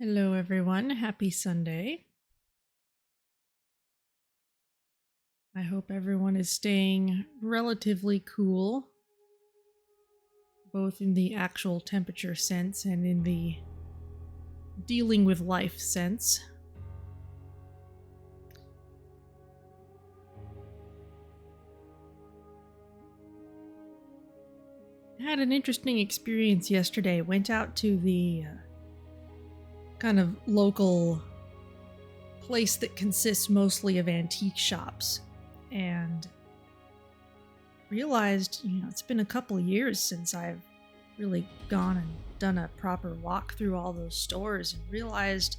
Hello, everyone. Happy Sunday. I hope everyone is staying relatively cool, both in the actual temperature sense and in the dealing with life sense. I had an interesting experience yesterday. Went out to the kind of local place that consists mostly of antique shops and realized, it's been a couple of years since I've really gone and done a proper walk through all those stores and realized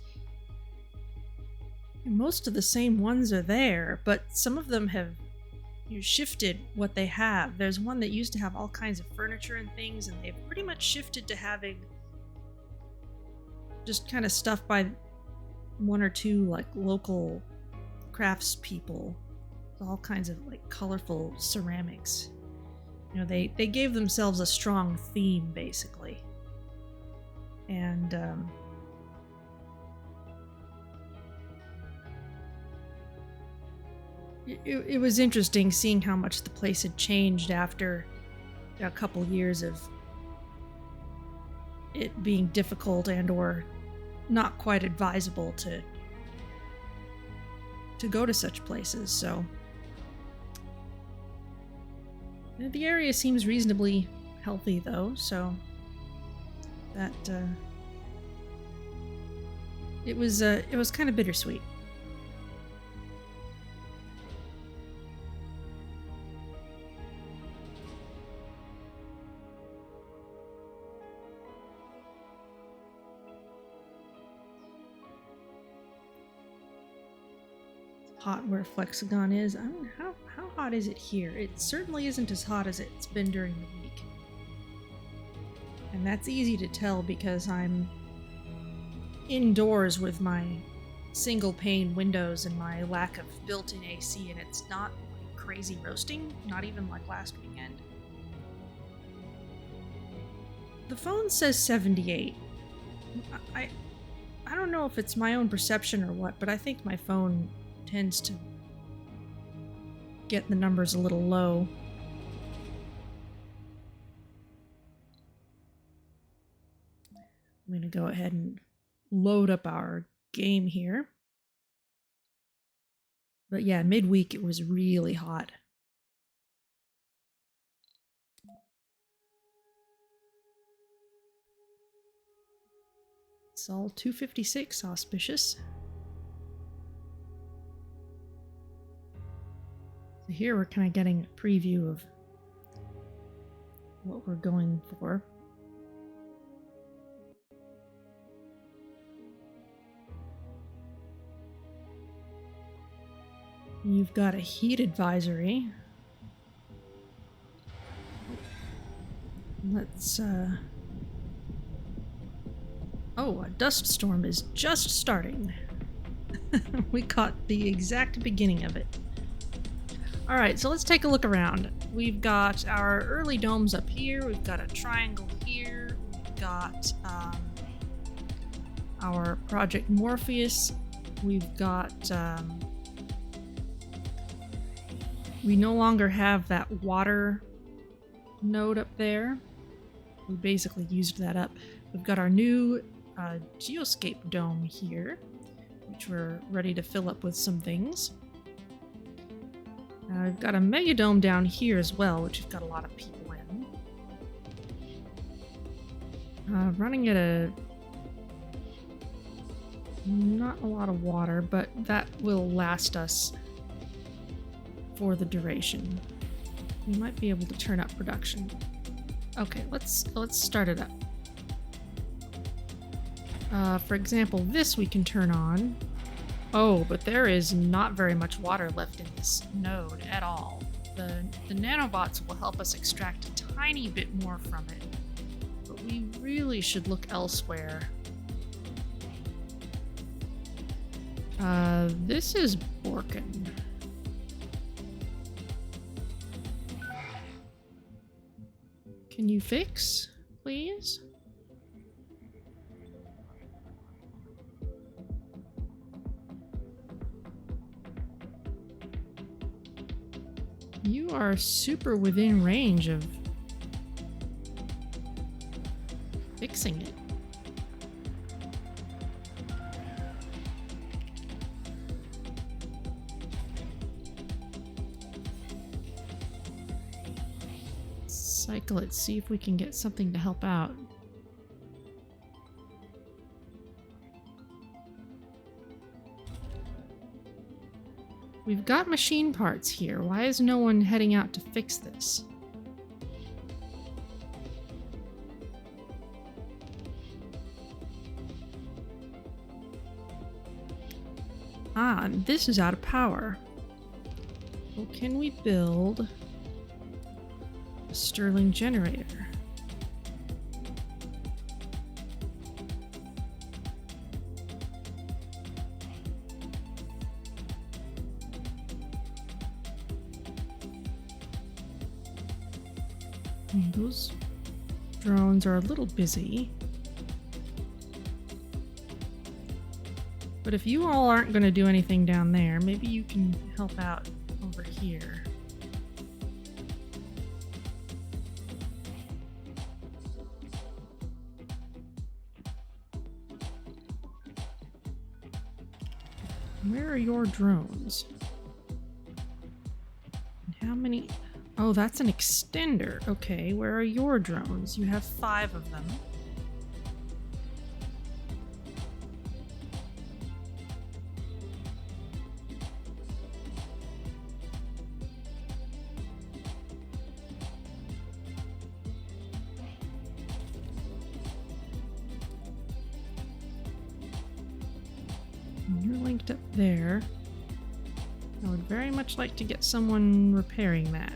most of the same ones are there, but some of them have shifted what they have. There's one that used to have all kinds of furniture and things, and they've pretty much shifted to having just kind of stuff by one or two like local craftspeople. All kinds of like colorful ceramics. They gave themselves a strong theme basically. And it was interesting seeing how much the place had changed after a couple years of it being difficult and or not quite advisable to go to such places. So the area seems reasonably healthy though, so that it was kind of bittersweet. Hot where Flexagon is. I don't know how hot is it here? It certainly isn't as hot as it's been during the week. And that's easy to tell because I'm indoors with my single pane windows and my lack of built-in AC, and it's not like crazy roasting, not even like last weekend. The phone says 78. I don't know if it's my own perception or what, but I think my phone tends to get the numbers a little low. I'm going to go ahead and load up our game here. But yeah, midweek it was really hot. It's all 256 auspicious. So here we're kind of getting a preview of what we're going for. You've got a heat advisory. Let's oh, a dust storm is just starting. We caught the exact beginning of it. Alright, so let's take a look around. We've got our early domes up here, we've got a triangle here, we've got our Project Morpheus, we've got we no longer have that water node up there. We basically used that up. We've got our new geoscape dome here, which we're ready to fill up with some things. We've got a mega dome down here as well, which has got a lot of people in. Running at not a lot of water, but that will last us for the duration. We might be able to turn up production. Okay, let's start it up. For example, this we can turn on. Oh, but there is not very much water left in this node at all. The nanobots will help us extract a tiny bit more from it, but we really should look elsewhere. This is Borkin. Can you fix, please? You are super within range of fixing it. Cycle it, see if we can get something to help out. We've got machine parts here. Why is no one heading out to fix this? Ah, and this is out of power. Well, can we build a Stirling generator? Those drones are a little busy. But if you all aren't going to do anything down there, maybe you can help out over here. Where are your drones? And how many? Oh, that's an extender. Okay, where are your drones? You have 5 of them. And you're linked up there. I would very much like to get someone repairing that.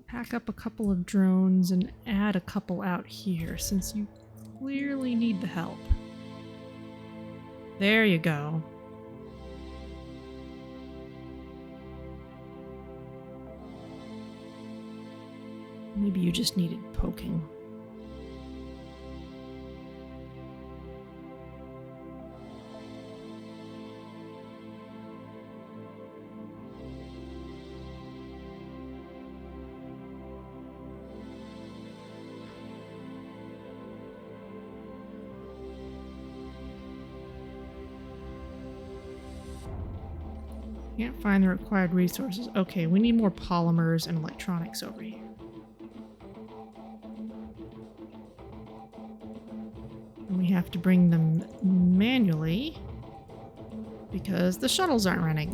Pack up a couple of drones and add a couple out here, since you clearly need the help. There you go. Maybe you just needed poking. Can't find the required resources. Okay, we need more polymers and electronics over here. And we have to bring them manually because the shuttles aren't running.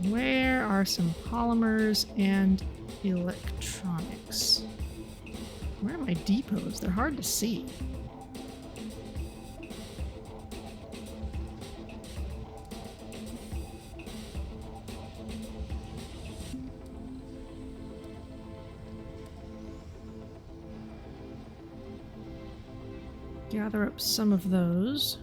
Where are some polymers and electronics? Where are my depots? They're hard to see. Gather up some of those.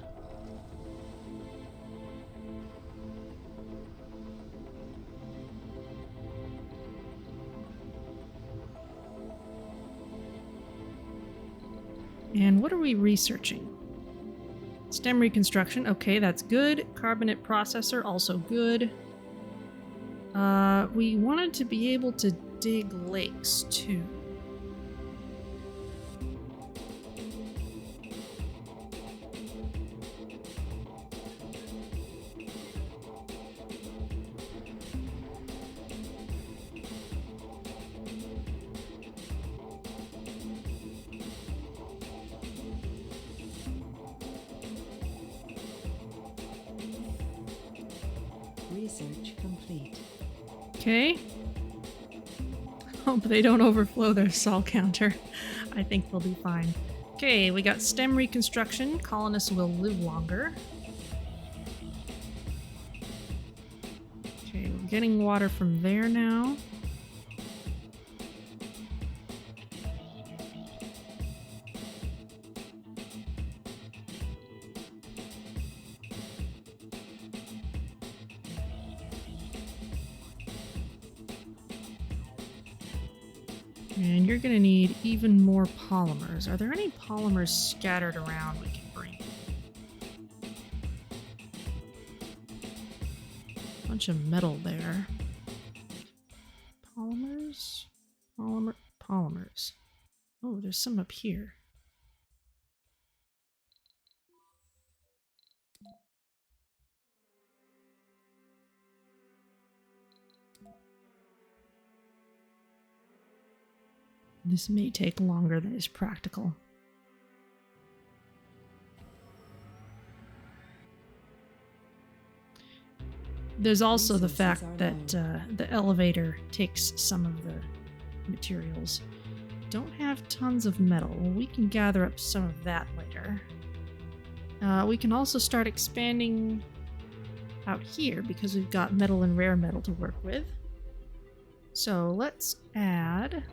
And what are we researching? Stem reconstruction. Okay, that's good. Carbonate processor, also good. We wanted to be able to dig lakes too. Research complete. Okay. Hope they don't overflow their sol counter. I think they'll be fine. Okay, we got stem reconstruction. Colonists will live longer. Okay, we're getting water from there now. And you're gonna need even more polymers. Are there any polymers scattered around we can bring? Bunch of metal there. Polymers? Polymers. Oh, there's some up here. This may take longer than is practical. There's also the fact that the elevator takes some of the materials. Don't have tons of metal. We can gather up some of that later. We can also start expanding out here because we've got metal and rare metal to work with. So let's add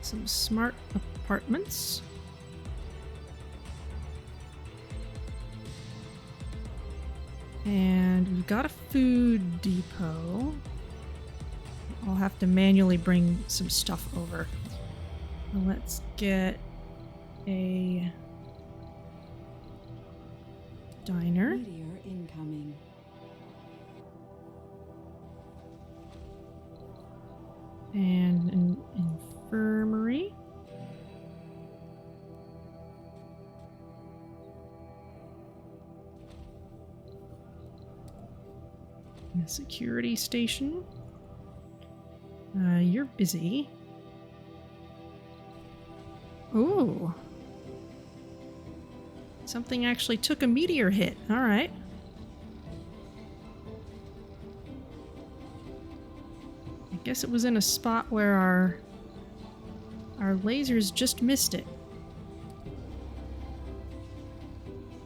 some smart apartments. And we've got a food depot. I'll have to manually bring some stuff over. Let's get a diner. Meteor incoming. And an infirmary. A security station. You're busy. Ooh. Something actually took a meteor hit. All right. I guess it was in a spot where our lasers just missed it.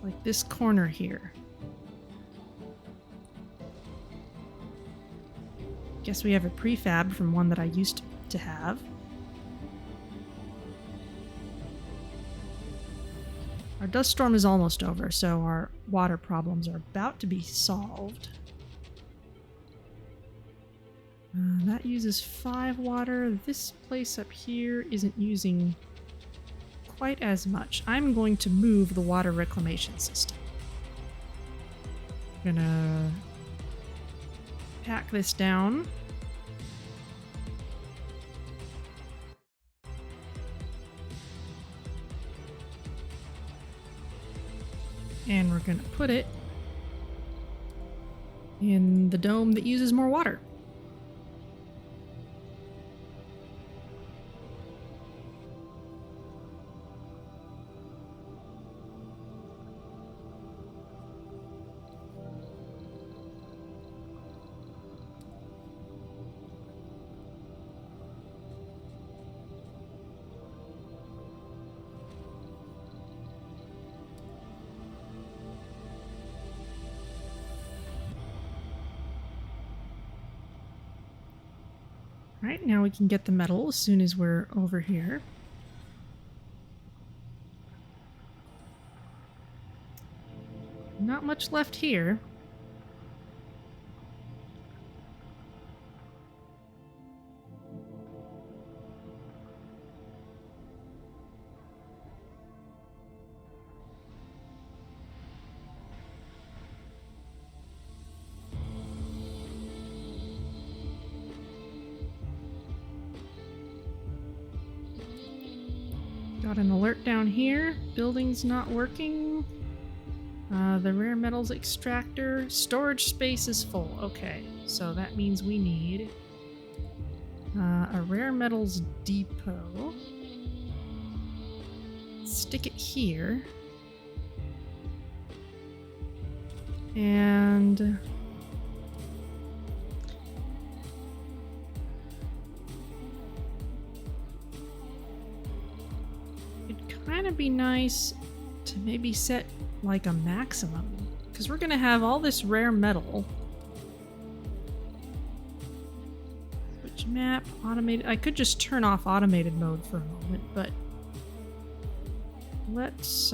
Like this corner here. Guess we have a prefab from one that I used to have. Our dust storm is almost over, so our water problems are about to be solved. That uses 5 water. This place up here isn't using quite as much. I'm going to move the water reclamation system. Gonna pack this down. And we're gonna put it in the dome that uses more water. Right, now we can get the metal as soon as we're over here. Not much left here. Got an alert down here. Building's not working. The rare metals extractor. Storage space is full. Okay, so that means we need a rare metals depot. Stick it here. And it'd kind of be nice to maybe set like a maximum, because we're gonna have all this rare metal. Switch map, automated. I could just turn off automated mode for a moment, but Let's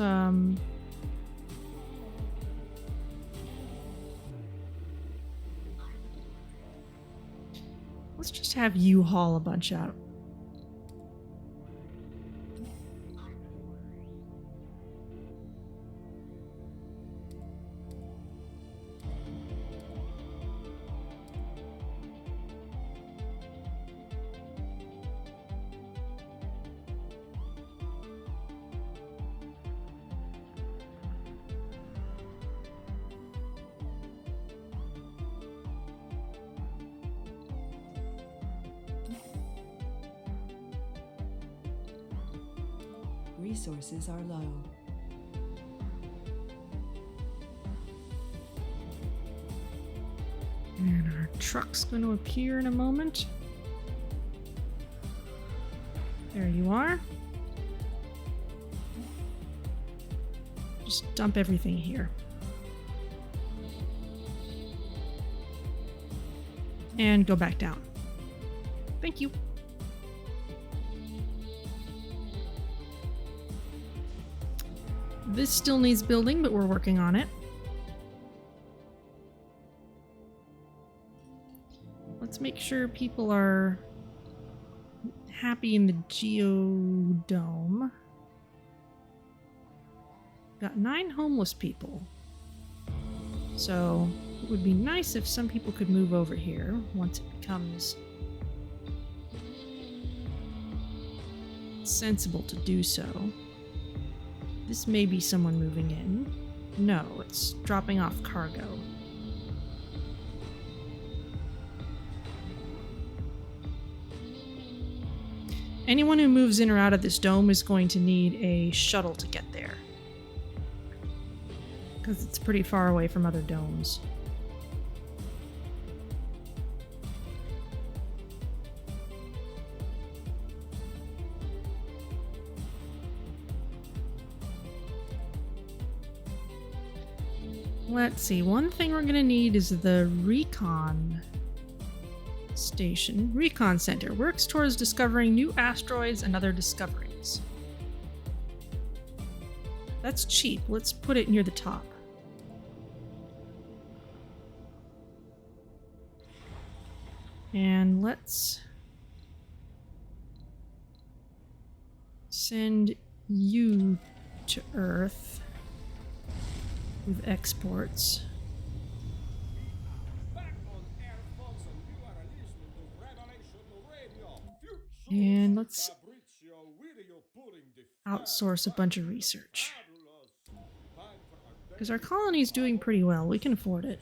let's just have you haul a bunch out. Resources are low. And our truck's going to appear in a moment. There you are. Just dump everything here. And go back down. Thank you. This still needs building, but we're working on it. Let's make sure people are happy in the geodome. Got 9 homeless people. So it would be nice if some people could move over here once it becomes sensible to do so. This may be someone moving in. No, it's dropping off cargo. Anyone who moves in or out of this dome is going to need a shuttle to get there, because it's pretty far away from other domes. Let's see, one thing we're going to need is the recon station. Recon Center works towards discovering new asteroids and other discoveries. That's cheap. Let's put it near the top. And let's send you to Earth with exports. And let's outsource a bunch of research, because our colony is doing pretty well. We can afford it.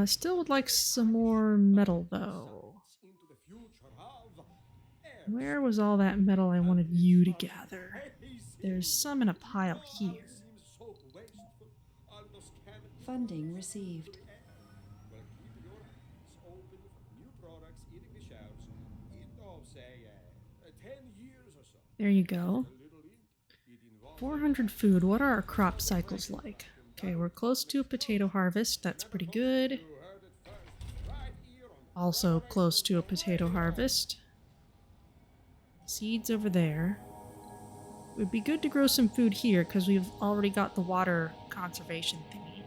Still would like some more metal, though. Where was all that metal I wanted you to gather? There's some in a pile here. Funding received. There you go. 400 food. What are our crop cycles like? Okay, we're close to a potato harvest. That's pretty good. Also close to a potato harvest. Seeds over there. It would be good to grow some food here because we've already got the water conservation thingy,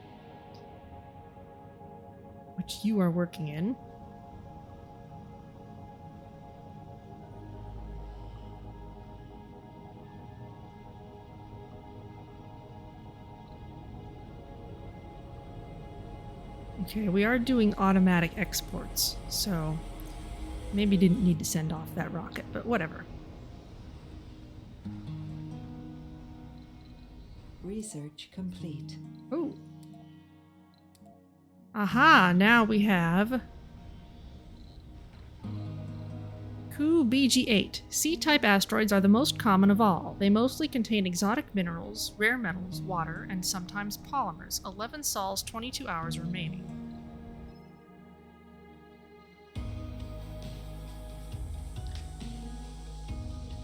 which you are working in. Okay, we are doing automatic exports, so maybe didn't need to send off that rocket, but whatever. Research complete. Oh. Aha, now we have Kuu BG8. C-type asteroids are the most common of all. They mostly contain exotic minerals, rare metals, water, and sometimes polymers. 11 sols, 22 hours remaining.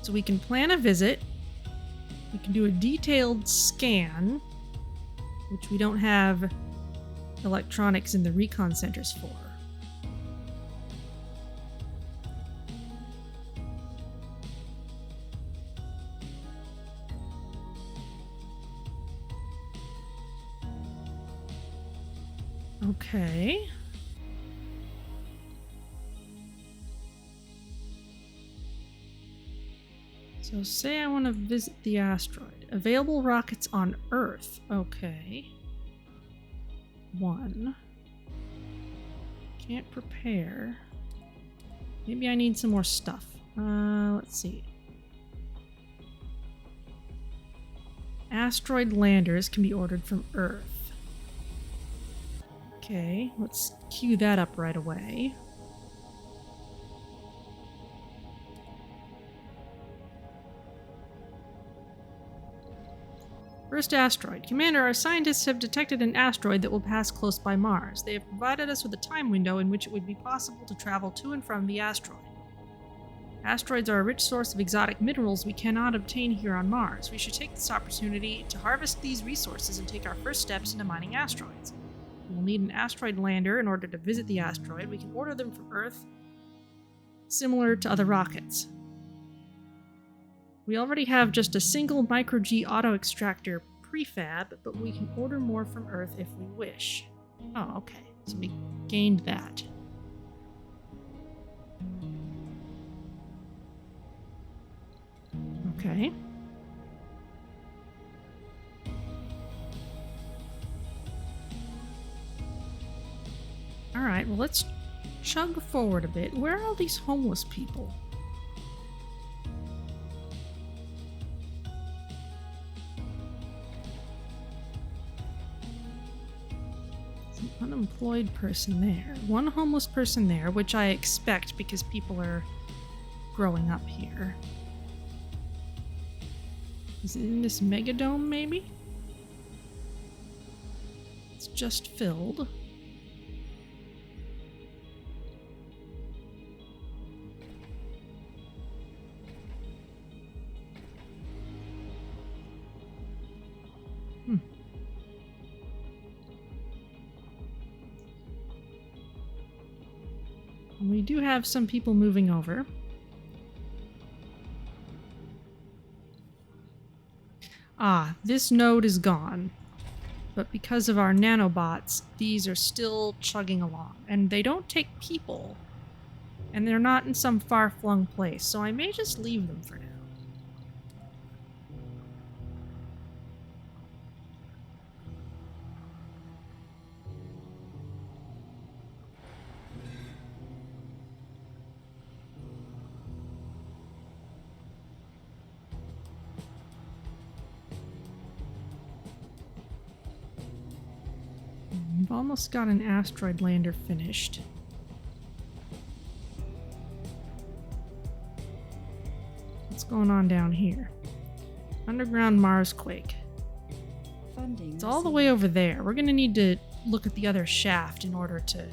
So we can plan a visit. We can do a detailed scan, which we don't have electronics in the recon centers for. Okay. So say I want to visit the asteroid. Available rockets on Earth. Okay. 1. Can't prepare. Maybe I need some more stuff. Let's see. Asteroid landers can be ordered from Earth. Okay, let's queue that up right away. First asteroid. Commander, our scientists have detected an asteroid that will pass close by Mars. They have provided us with a time window in which it would be possible to travel to and from the asteroid. Asteroids are a rich source of exotic minerals we cannot obtain here on Mars. We should take this opportunity to harvest these resources and take our first steps into mining asteroids. We will need an asteroid lander in order to visit the asteroid. We can order them from Earth, similar to other rockets. We already have just a single micro-G auto-extractor prefab, but we can order more from Earth if we wish. Oh, okay. So we gained that. Okay. Alright, well let's chug forward a bit. Where are all these homeless people? An unemployed person there. One homeless person there, which I expect because people are growing up here. Is it in this megadome, maybe? It's just filled. We do have some people moving over. Ah, this node is gone. But because of our nanobots, these are still chugging along. And they don't take people. And they're not in some far-flung place, so I may just leave them for now. We've almost got an asteroid lander finished. What's going on down here? Underground Mars quake. Funding It's all the way over there. We're gonna need to look at the other shaft in order to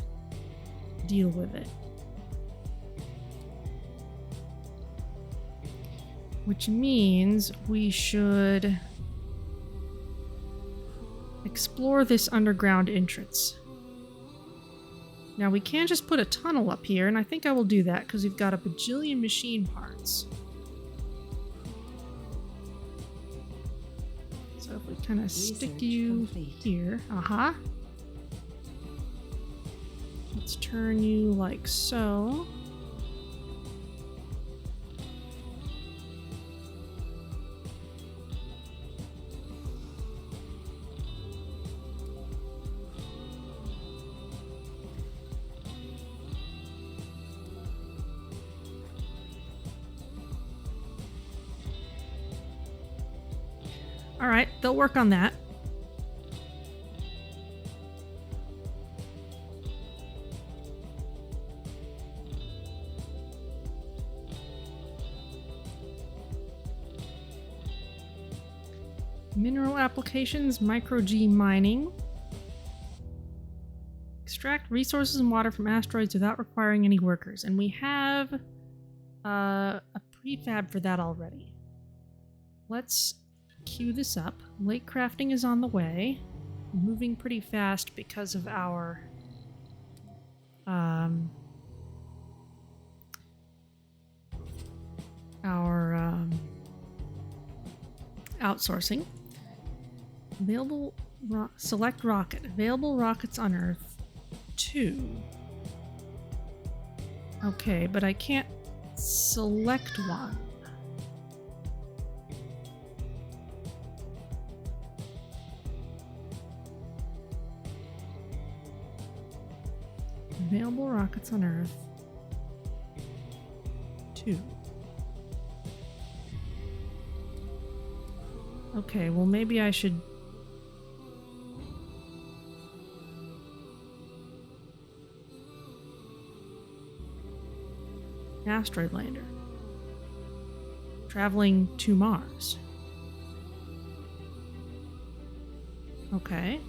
deal with it. Which means we should explore this underground entrance. Now we can just put a tunnel up here, and I think I will do that because we've got a bajillion machine parts. So if we kind of stick you here, let's turn you like so. Alright, they'll work on that. Mineral applications, micro-G mining. Extract resources and water from asteroids without requiring any workers. And we have a prefab for that already. Let's queue this up. Lake crafting is on the way. Moving pretty fast because of our outsourcing. Available select rocket. Available rockets on Earth. 2. Okay, but I can't select one. Available rockets on Earth. 2. Okay, well maybe I should... Asteroid lander. Traveling to Mars. Okay.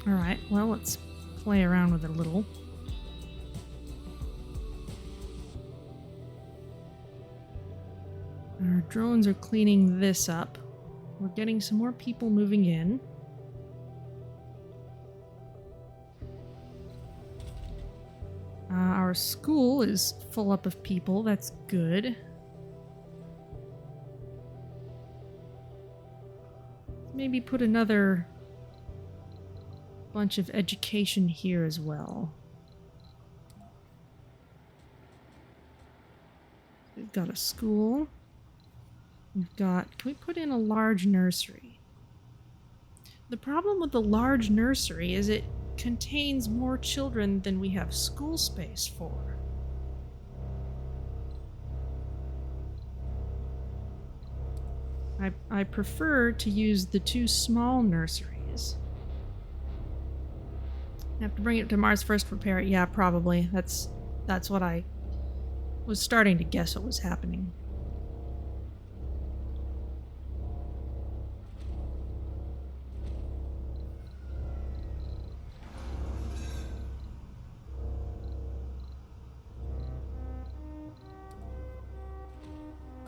Alright, well, let's play around with it a little. Our drones are cleaning this up. We're getting some more people moving in. Our school is full up of people. That's good. Maybe put another bunch of education here as well. We've got a school. We've got... Can we put in a large nursery? The problem with the large nursery is it contains more children than we have school space for. I prefer to use the 2 small nurseries. I have to bring it to Mars first, prepare it. Yeah, probably. That's what I was starting to guess what was happening.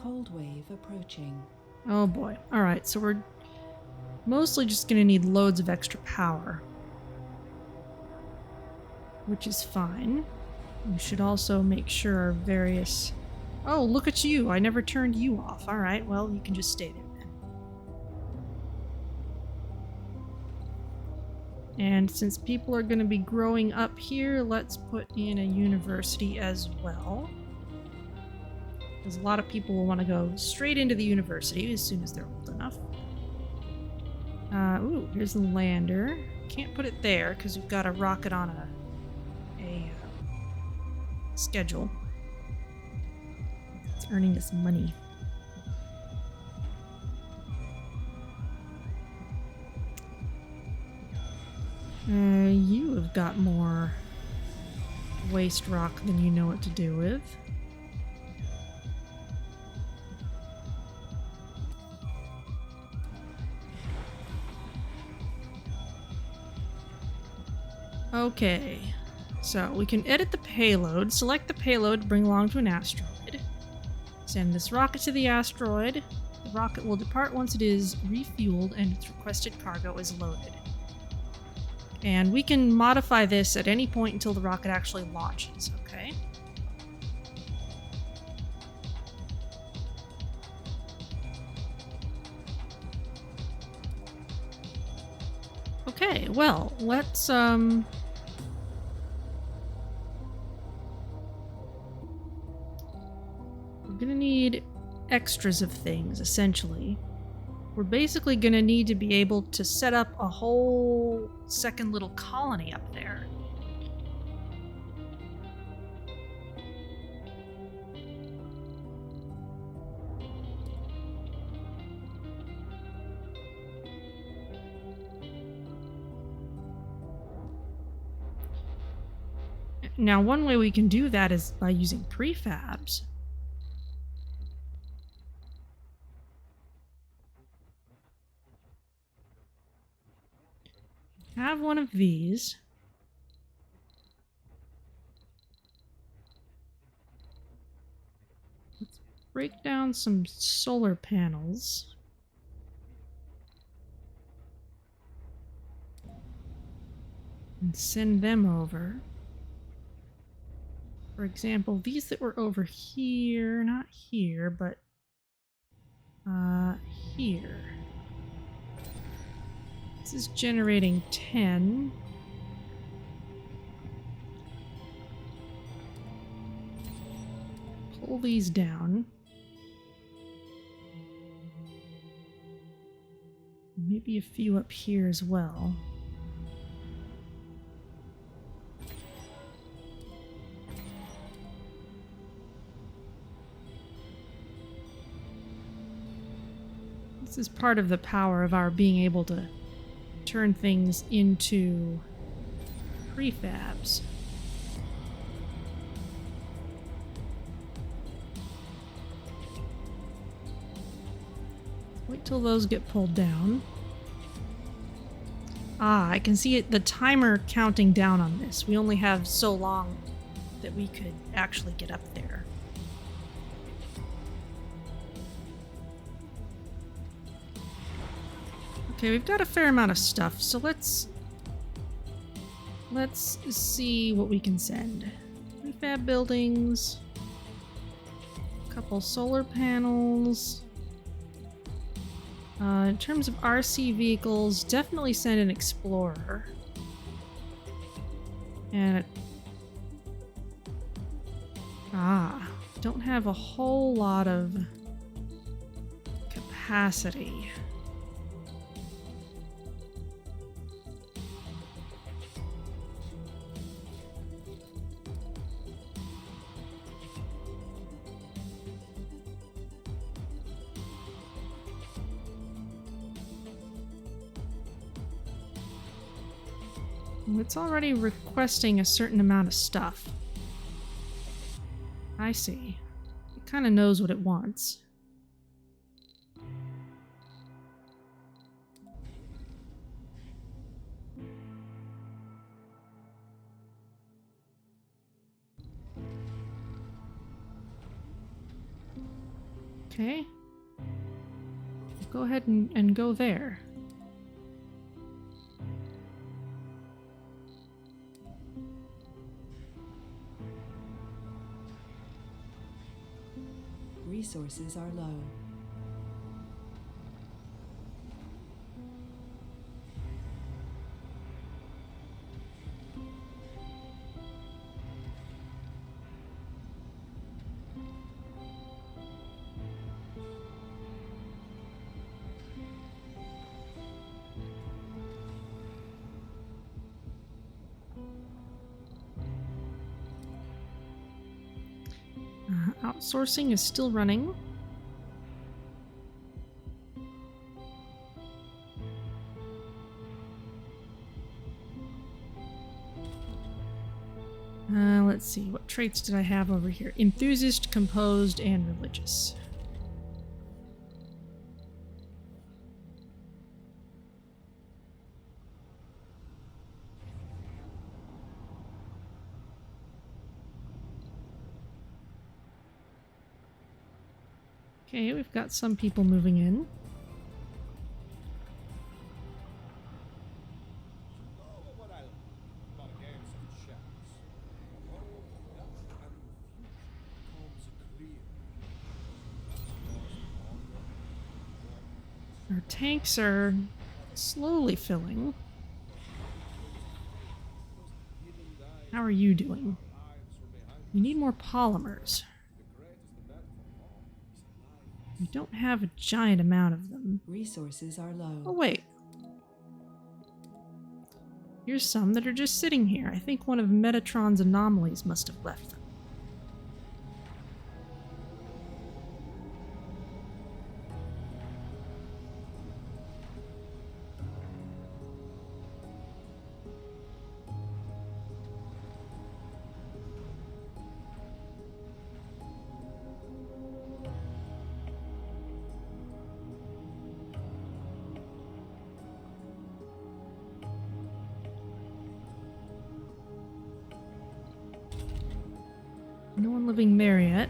Cold wave approaching. Oh boy. Alright, so we're mostly just gonna need loads of extra power. Which is fine. We should also make sure our various... Oh, look at you! I never turned you off. Alright, well, you can just stay there then. And since people are gonna be growing up here, let's put in a university as well. Because a lot of people will want to go straight into the university as soon as they're old enough. Ooh, here's the lander. Can't put it there because we've got a rocket on a schedule. It's earning us money. You have got more waste rock than you know what to do with. Okay, so we can edit the payload, select the payload to bring along to an asteroid, send this rocket to the asteroid. The rocket will depart once it is refueled and its requested cargo is loaded. And we can modify this at any point until the rocket actually launches, okay? Okay, well, let's, we're gonna need extras of things, essentially. We're basically gonna need to be able to set up a whole second little colony up there. Now, one way we can do that is by using prefabs. Have one of these. Let's break down some solar panels. and send them over. For example, these that were over here, not here, but here. This is generating 10. Pull these down. Maybe a few up here as well. This is part of the power of our being able to turn things into prefabs. Wait till those get pulled down. Ah, I can see it, the timer counting down on this. We only have so long that we could actually get up there. Okay, we've got a fair amount of stuff, so let's see what we can send. Prefab buildings, a couple solar panels. In terms of RC vehicles, definitely send an Explorer. And don't have a whole lot of capacity. It's already requesting a certain amount of stuff. I see. It kind of knows what it wants. Okay. Go ahead and go there. Resources are low. Outsourcing is still running. Let's see, what traits did I have over here? Enthusiast, composed, and religious. Okay, we've got some people moving in. Our tanks are slowly filling. How are you doing? We need more polymers. We don't have a giant amount of them. Resources are low. Oh, wait. Here's some that are just sitting here. I think one of Metatron's anomalies must have left them. No one living there yet.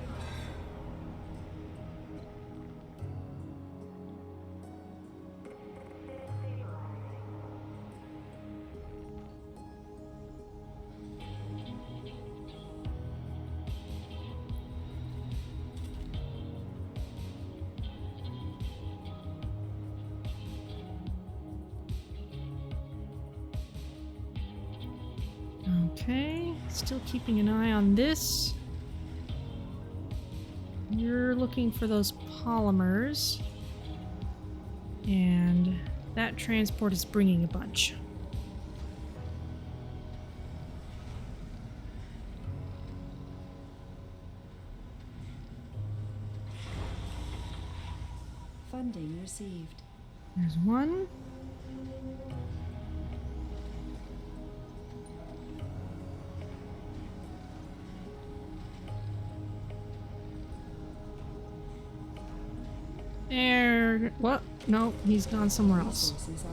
Okay, still keeping an eye on this. You're looking for those polymers. And that transport is bringing a bunch. Funding received. There's one. There. What? No, he's gone somewhere else. Resources are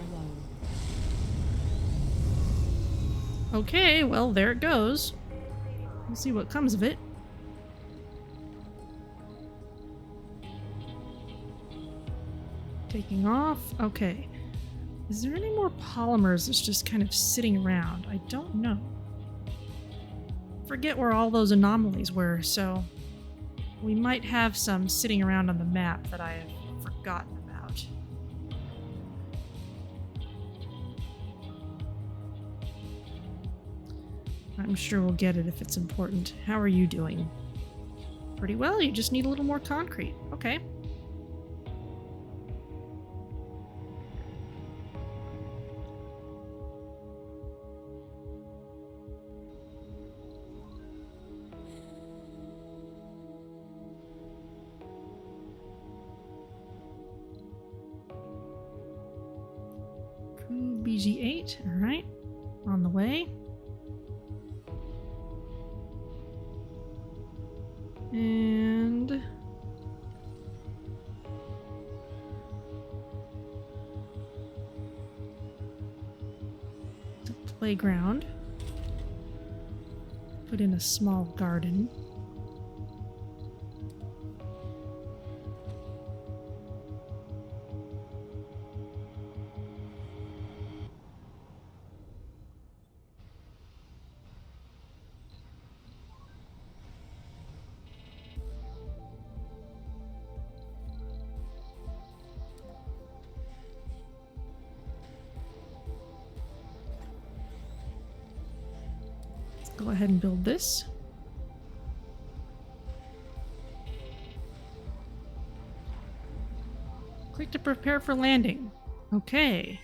low. Okay, well, there it goes. We'll see what comes of it. Taking off. Okay. Is there any more polymers that's just kind of sitting around? I don't know. Forget where all those anomalies were, so we might have some sitting around on the map that I have forgotten about. I'm sure we'll get it if it's important. How are you doing? Pretty well, you just need a little more concrete. Okay. Kuu BG8, alright. On the way. And the playground. Put in a small garden. Go ahead and build this. Click to prepare for landing. Okay.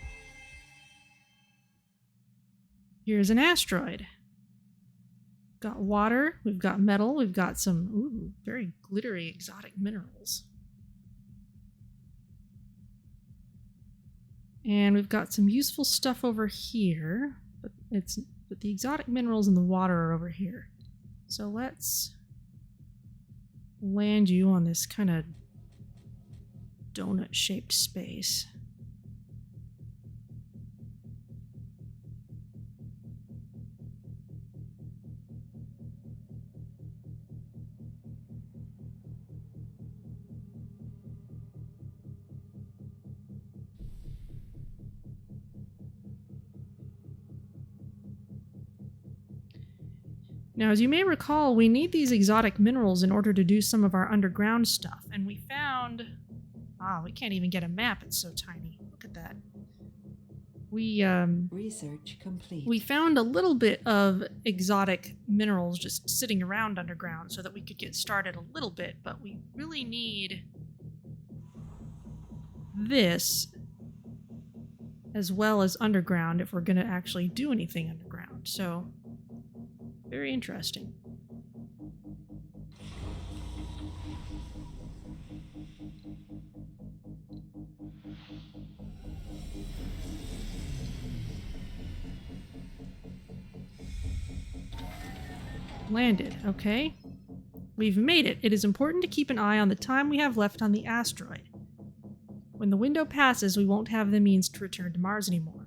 Here's an asteroid. Got water, we've got metal, we've got some very glittery exotic minerals. And we've got some useful stuff over here, but the exotic minerals in the water are over here. So let's land you on this kind of donut-shaped space. Now, as you may recall, we need these exotic minerals in order to do some of our underground stuff, and we found... we can't even get a map, it's so tiny. Look at that. Research complete. We found a little bit of exotic minerals just sitting around underground so that we could get started a little bit, but we really need this as well as underground if we're going to actually do anything underground. So, very interesting. Landed, okay. We've made it. It is important to keep an eye on the time we have left on the asteroid. When the window passes, we won't have the means to return to Mars anymore.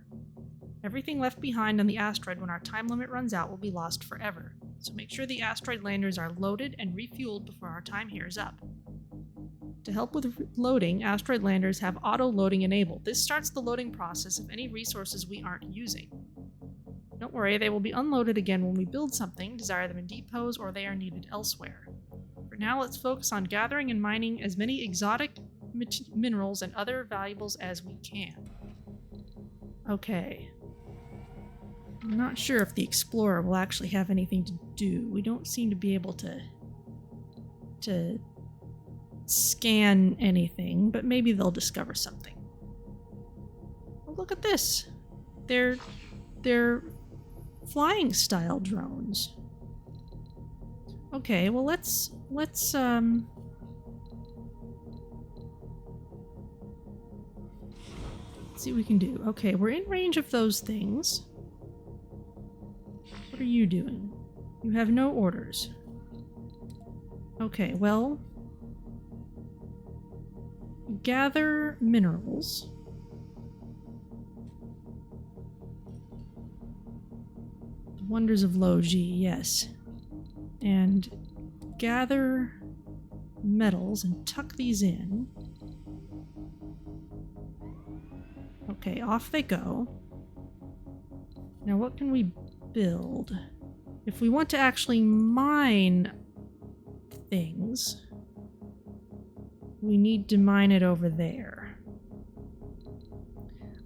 Everything left behind on the asteroid when our time limit runs out will be lost forever, so make sure the asteroid landers are loaded and refueled before our time here is up. To help with loading, asteroid landers have auto-loading enabled. This starts the loading process of any resources we aren't using. Don't worry, they will be unloaded again when we build something, desire them in depots, or they are needed elsewhere. For now, let's focus on gathering and mining as many exotic minerals and other valuables as we can. Okay. I'm not sure if the Explorer will actually have anything to do. We don't seem to be able to scan anything, but maybe they'll discover something. Oh, look at this. They're flying style drones. Okay, well let's see what we can do. Okay, we're in range of those things. What are you doing? You have no orders. Okay, well, gather minerals. Wonders of Low G, yes. And gather metals and tuck these in. Okay, off they go. Now what can we build? If we want to actually mine things, we need to mine it over there.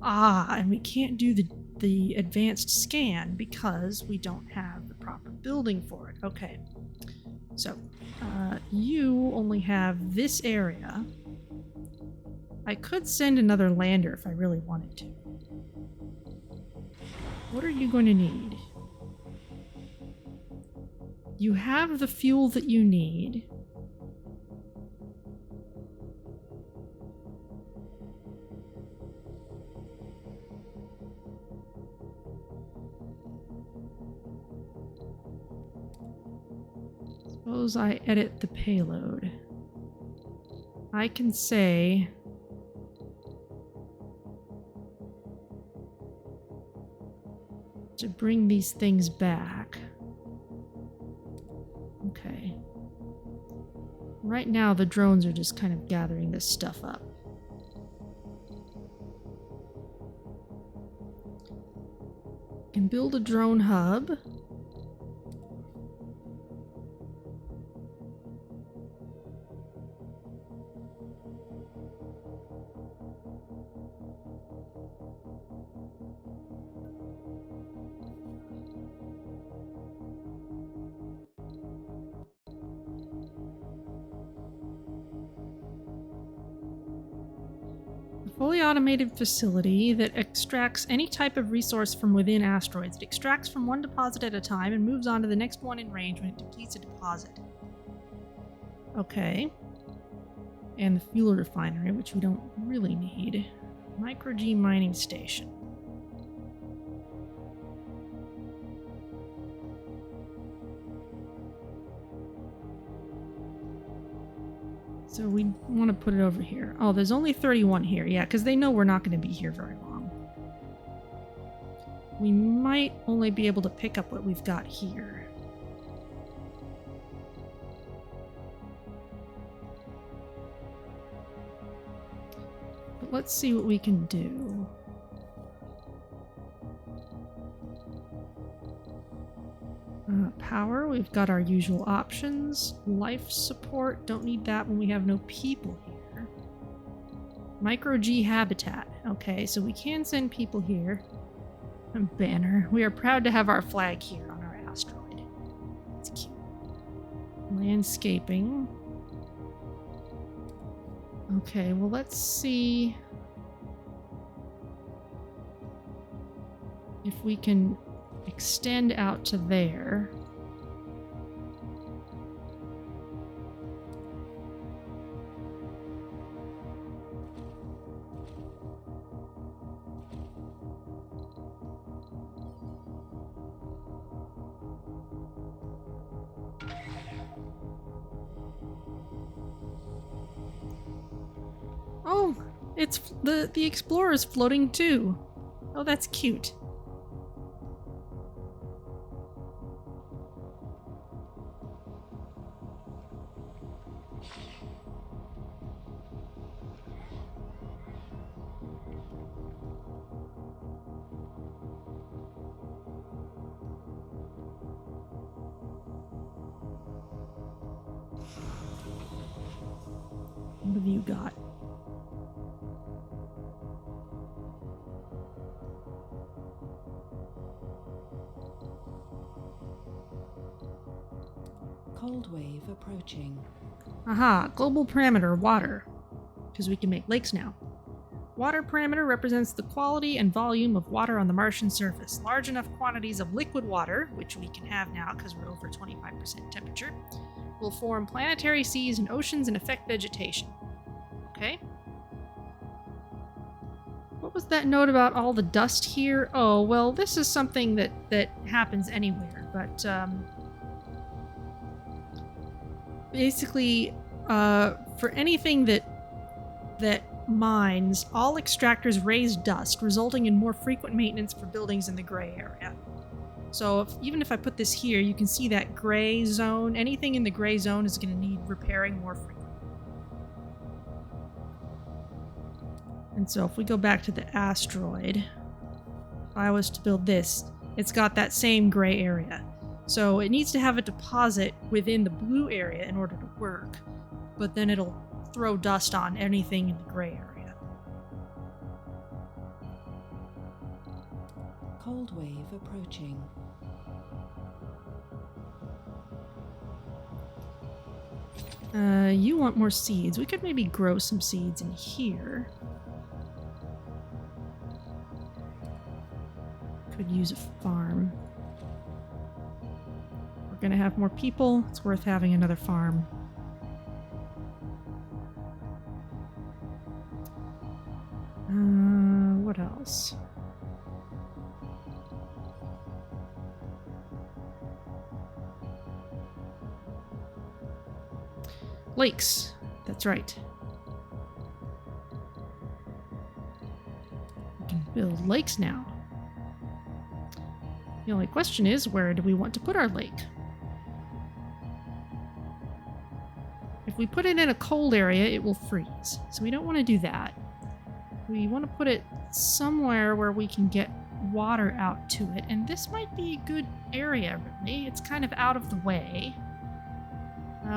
Ah, and we can't do the advanced scan because we don't have the proper building for it. Okay, so you only have this area. I could send another lander if I really wanted to. What are you going to need? You have the fuel that you need. Suppose I edit the payload. I can say to bring these things back. Okay. Right now the drones are just kind of gathering this stuff up. Can build a drone hub. Fully automated facility that extracts any type of resource from within asteroids. It extracts from one deposit at a time and moves on to the next one in range when it depletes a deposit. Okay. And the fuel refinery, which we don't really need. Micro G mining station. So we want to put it over here. Oh, there's only 31 here. Yeah, because they know we're not going to be here very long. We might only be able to pick up what we've got here. But let's see what we can do. Power, we've got our usual options. Life support, don't need that when we have no people here. Micro G habitat. Okay, so we can send people here. A banner. We are proud to have our flag here on our asteroid. It's cute. Landscaping. Okay, well let's see if we can extend out to there. Oh, it's the Explorer's floating too. Oh, that's cute. What have you got? Cold wave approaching. Aha, global parameter, water. Because we can make lakes now. Water parameter represents the quality and volume of water on the Martian surface. Large enough quantities of liquid water, which we can have now because we're over 25% temperature, will form planetary seas and oceans and affect vegetation. Okay. What was that note about all the dust here? Oh, well, this is something that happens anywhere, but basically, for anything that mines, all extractors raise dust, resulting in more frequent maintenance for buildings in the gray area. So even if I put this here, you can see that gray zone. Anything in the gray zone is going to need repairing more frequently. And so if we go back to the asteroid, if I was to build this, it's got that same gray area. So it needs to have a deposit within the blue area in order to work, but then it'll throw dust on anything in the gray area. Cold wave approaching. You want more seeds. We could maybe grow some seeds in here. Could use a farm. We're gonna have more people. It's worth having another farm. What else? Lakes. That's right. We can build lakes now. The only question is, where do we want to put our lake? If we put it in a cold area, it will freeze. So we don't want to do that. We want to put it somewhere where we can get water out to it. And this might be a good area, really. It's kind of out of the way.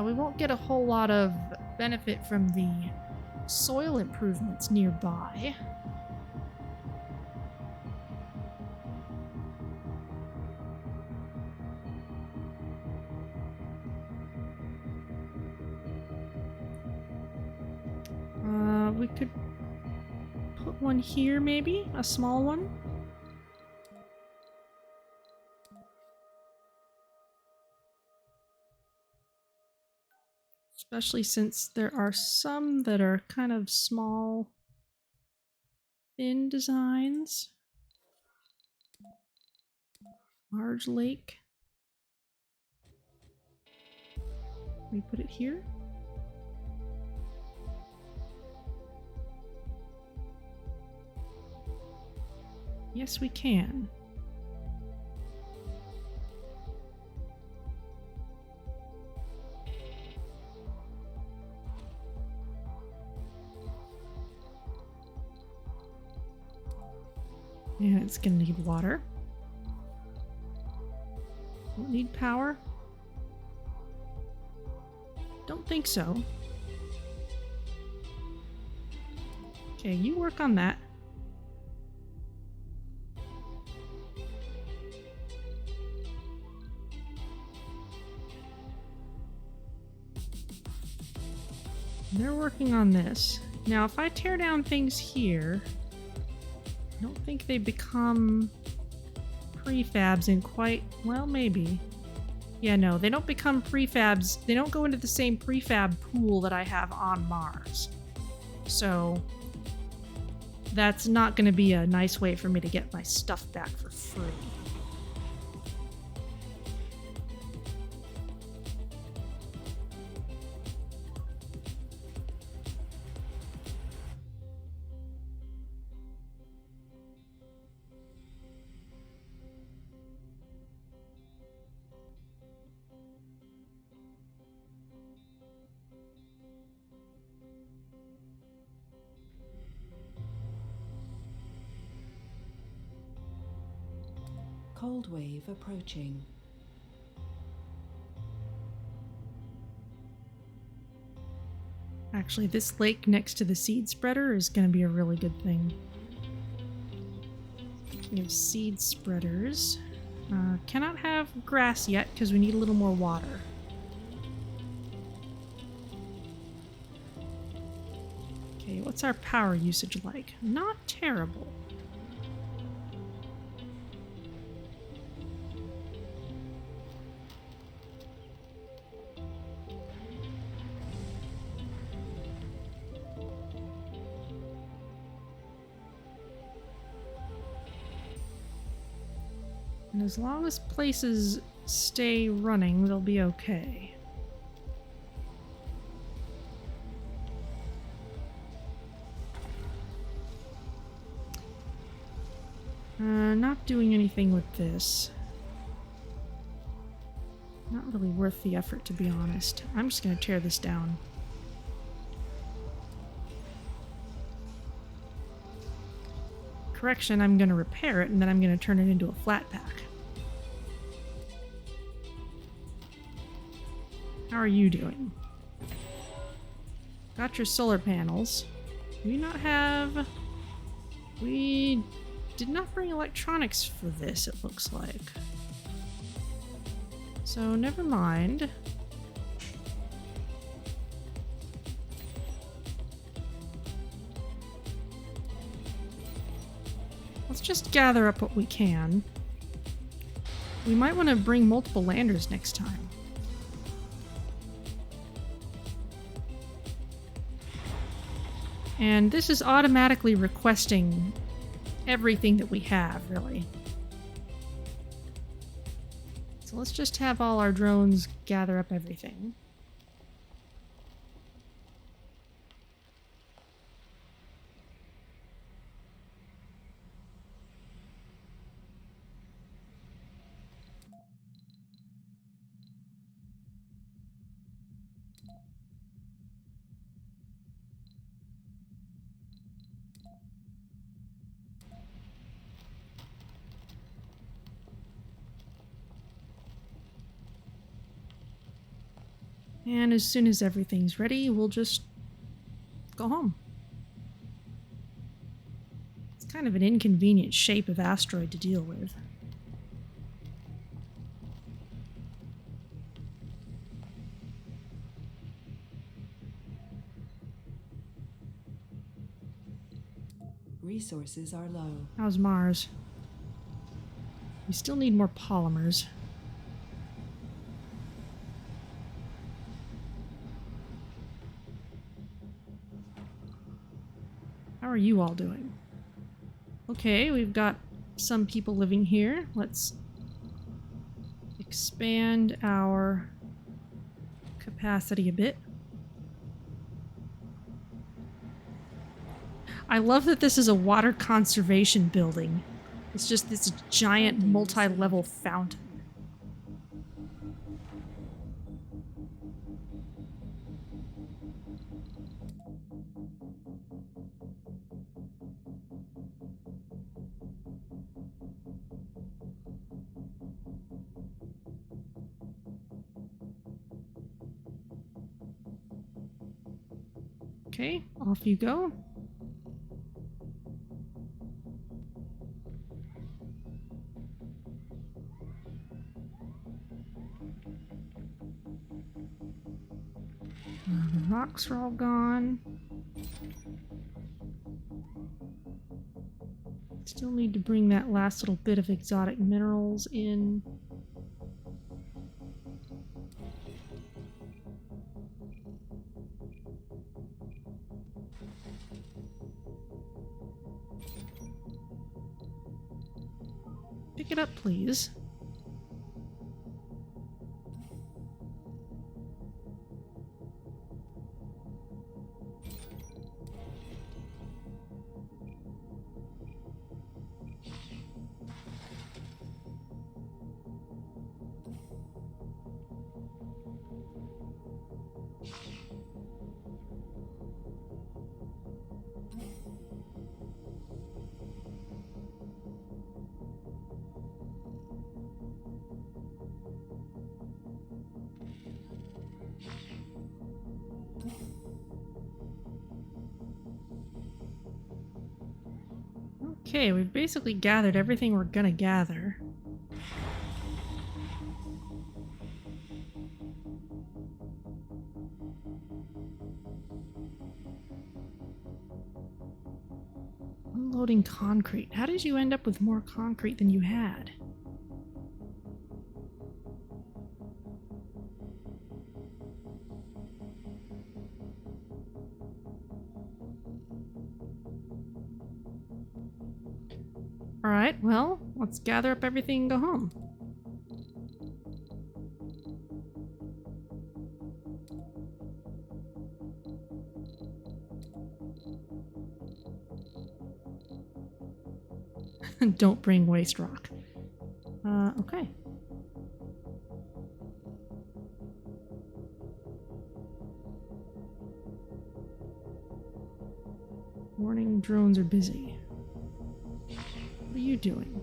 We won't get a whole lot of benefit from the soil improvements nearby. We could put one here, maybe? A small one? Especially since there are some that are kind of small, thin designs. Large lake. Can we put it here? Yes, we can. And it's gonna need water. Won't need power. Don't think so. Okay, you work on that. They're working on this. Now, if I tear down things here, I don't think they become prefabs in quite... Well, maybe. Yeah, no, they don't become prefabs. They don't go into the same prefab pool that I have on Mars. So, that's not going to be a nice way for me to get my stuff back for free. Cold wave approaching. Actually, this lake next to the seed spreader is going to be a really good thing. Speaking of seed spreaders, cannot have grass yet because we need a little more water. What's our power usage like? Not terrible. And as long as places stay running, they'll be okay. Not doing anything with this. Not really worth the effort, to be honest. I'm just gonna tear this down. Correction, I'm gonna repair it and then I'm gonna turn it into a flat pack. How are you doing? Got your solar panels. Do we not have... We did not bring electronics for this, it looks like. So never mind. Let's just gather up what we can. We might want to bring multiple landers next time. And this is automatically requesting everything that we have, really. So let's just have all our drones gather up everything. And as soon as everything's ready, we'll just go home. It's kind of an inconvenient shape of asteroid to deal with. Resources are low. How's Mars? We still need more polymers. How are you all doing? Okay, we've got some people living here. Let's expand our capacity a bit. I love that this is a water conservation building. It's just this giant multi-level fountain. Okay, off you go. The rocks are all gone. Still need to bring that last little bit of exotic minerals in. Pick it up, please. Okay, we've basically gathered everything we're gonna gather. Unloading concrete. How did you end up with more concrete than you had? Alright, well, let's gather up everything and go home. Don't bring waste rock. Okay. Warning, drones are busy. What are you doing?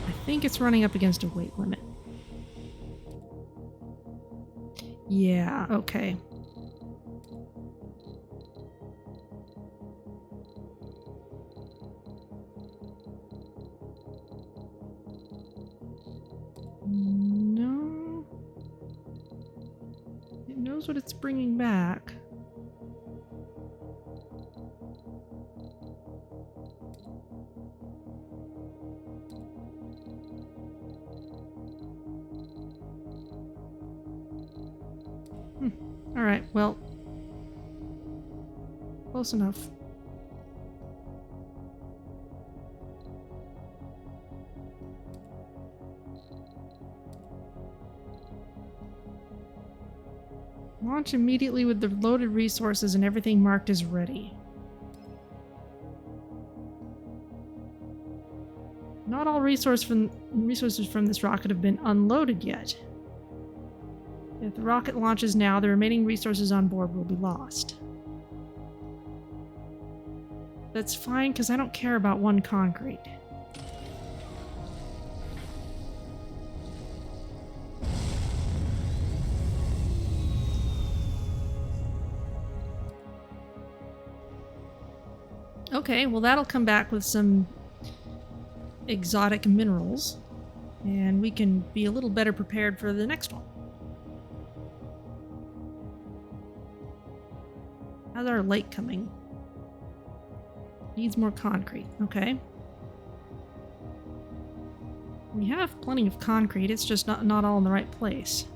I think it's running up against a weight limit. Yeah, okay. No. It knows what it's bringing back. Alright, well. Close enough. Launch immediately with the loaded resources and everything marked as ready. Not all resources from this rocket have been unloaded yet. If the rocket launches now, the remaining resources on board will be lost. That's fine, because I don't care about one concrete. Okay, well that'll come back with some exotic minerals, and we can be a little better prepared for the next one. How's our lake coming? Needs more concrete. Okay. We have plenty of concrete, it's just not all in the right place.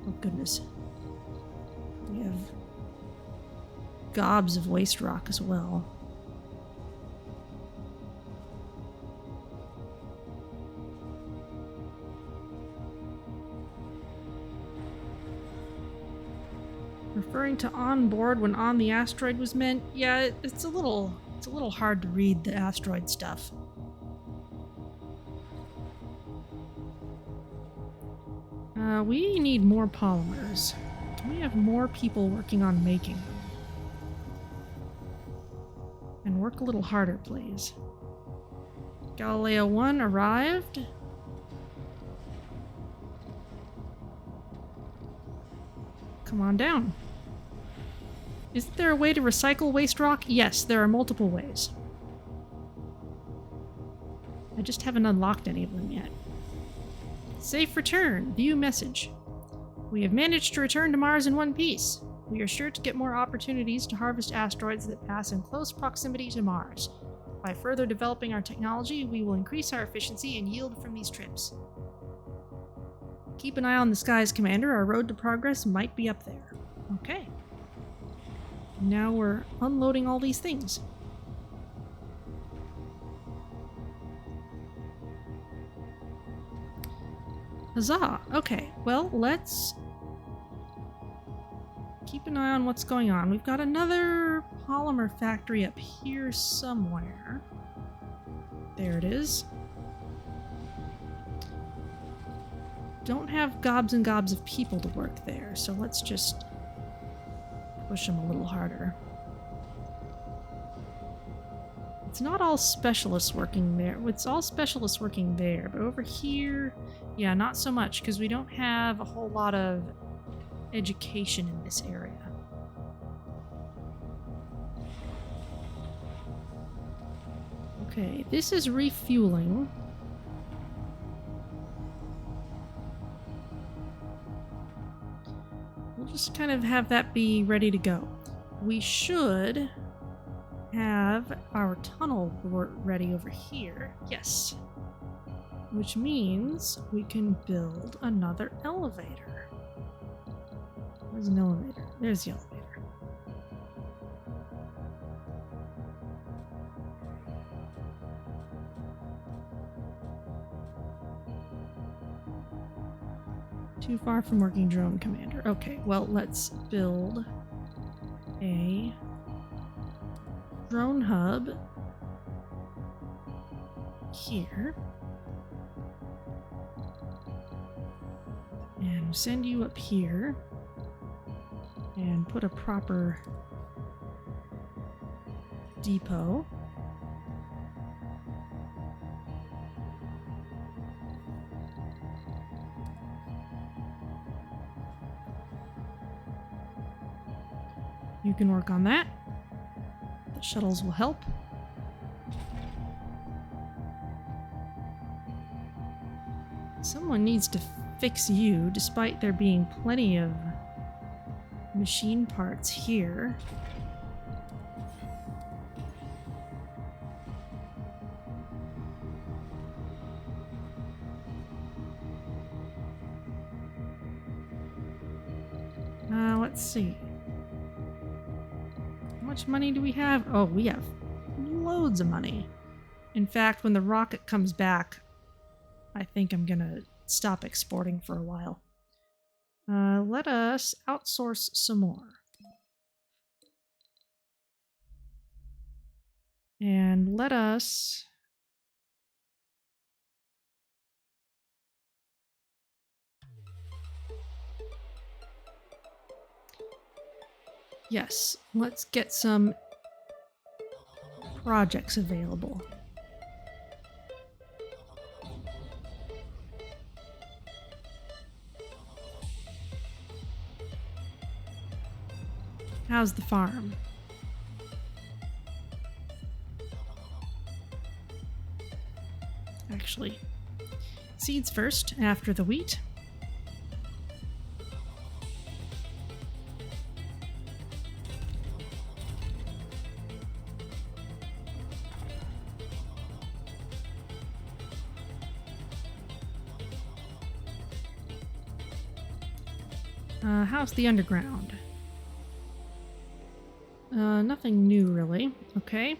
Oh goodness. We have gobs of waste rock as well. Referring to on board when on the asteroid was meant, yeah, it's a little hard to read the asteroid stuff. We need more polymers. Can we have more people working on making them? And work a little harder, please. Galileo 1 arrived. Come on down. Isn't there a way to recycle waste rock? Yes, there are multiple ways. I just haven't unlocked any of them yet. Safe return. View message. We have managed to return to Mars in one piece. We are sure to get more opportunities to harvest asteroids that pass in close proximity to Mars. By further developing our technology, we will increase our efficiency and yield from these trips. Keep an eye on the skies, Commander. Our road to progress might be up there. Okay. Now we're unloading all these things. Huzzah! Okay, well, let's keep an eye on what's going on. We've got another polymer factory up here somewhere. There it is. Don't have gobs and gobs of people to work there, so let's just push them a little harder. It's not all specialists working there. It's all specialists working there, but over here, yeah, not so much, because we don't have a whole lot of education in this area. Okay, this is refueling. We'll just kind of have that be ready to go. We should have our tunnel ready over here. Yes. Which means we can build another elevator. Where's an elevator? There's the elevator. Too far from working drone commander. Okay, well, let's build a drone hub here. And send you up here. And put a proper depot. You can work on that. The shuttles will help. Someone needs to fix you, despite there being plenty of machine parts here. Let's see. How much money do we have? Oh, we have loads of money. In fact, when the rocket comes back, I think I'm gonna stop exporting for a while. Let us outsource some more. And let us... Yes, let's get some projects available. How's the farm? Actually, seeds first, after the wheat. How's the underground? Nothing new, really. Okay.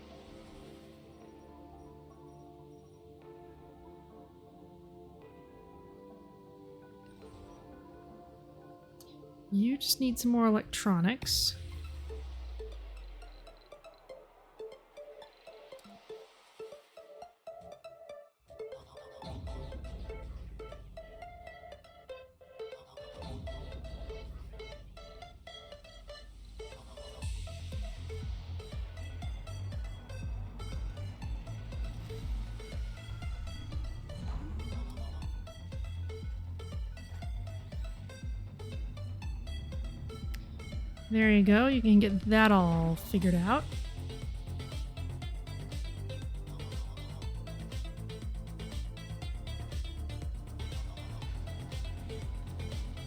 You just need some more electronics. There you go, you can get that all figured out.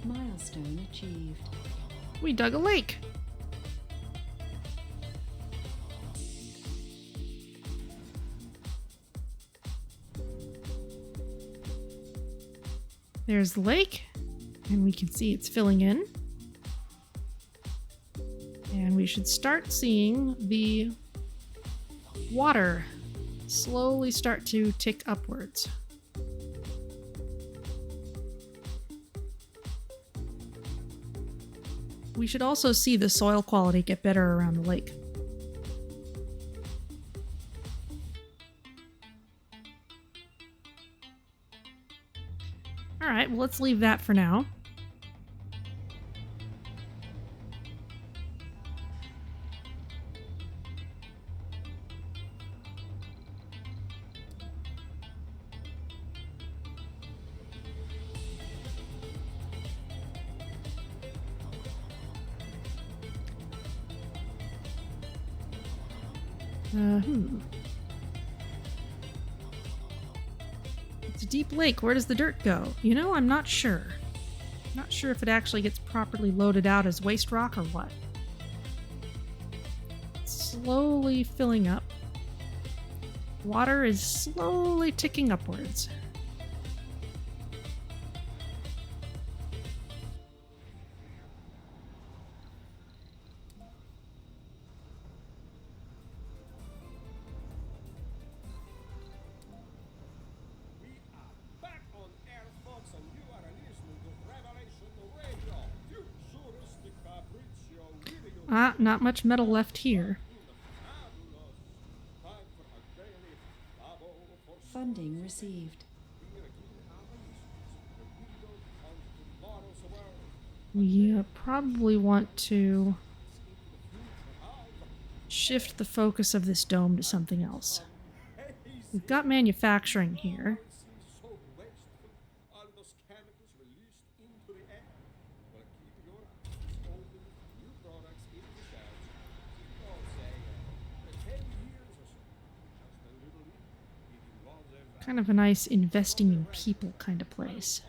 Milestone achieved. We dug a lake. There's the lake, and we can see it's filling in. And we should start seeing the water slowly start to tick upwards. We should also see the soil quality get better around the lake. All right, well, let's leave that for now. deep lake. Where does the dirt go? You know, I'm not sure. Not sure if it actually gets properly loaded out as waste rock or what. Slowly filling up. Water is slowly ticking upwards. Ah, not much metal left here. Funding received. We probably want to shift the focus of this dome to something else. We've got manufacturing here. Kind of a nice investing in people kind of place.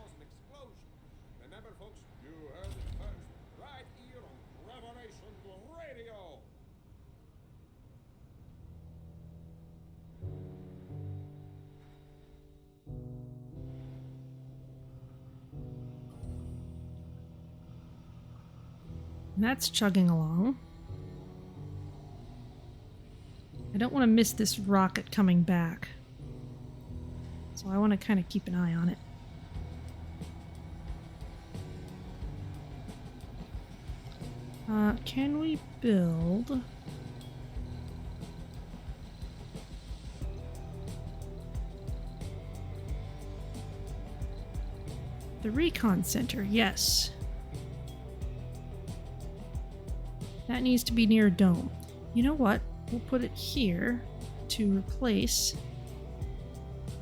And that's chugging along. I don't want to miss this rocket coming back. So I want to kind of keep an eye on it. Can we build... the recon center? Yes. That needs to be near a dome. You know what? We'll put it here to replace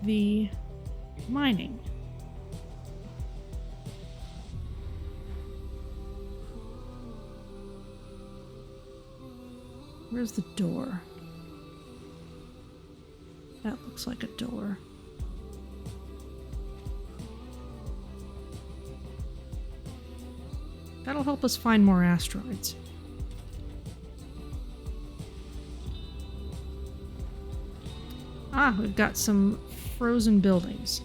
the mining. Where's the door? That looks like a door. That'll help us find more asteroids. Ah, we've got some frozen buildings.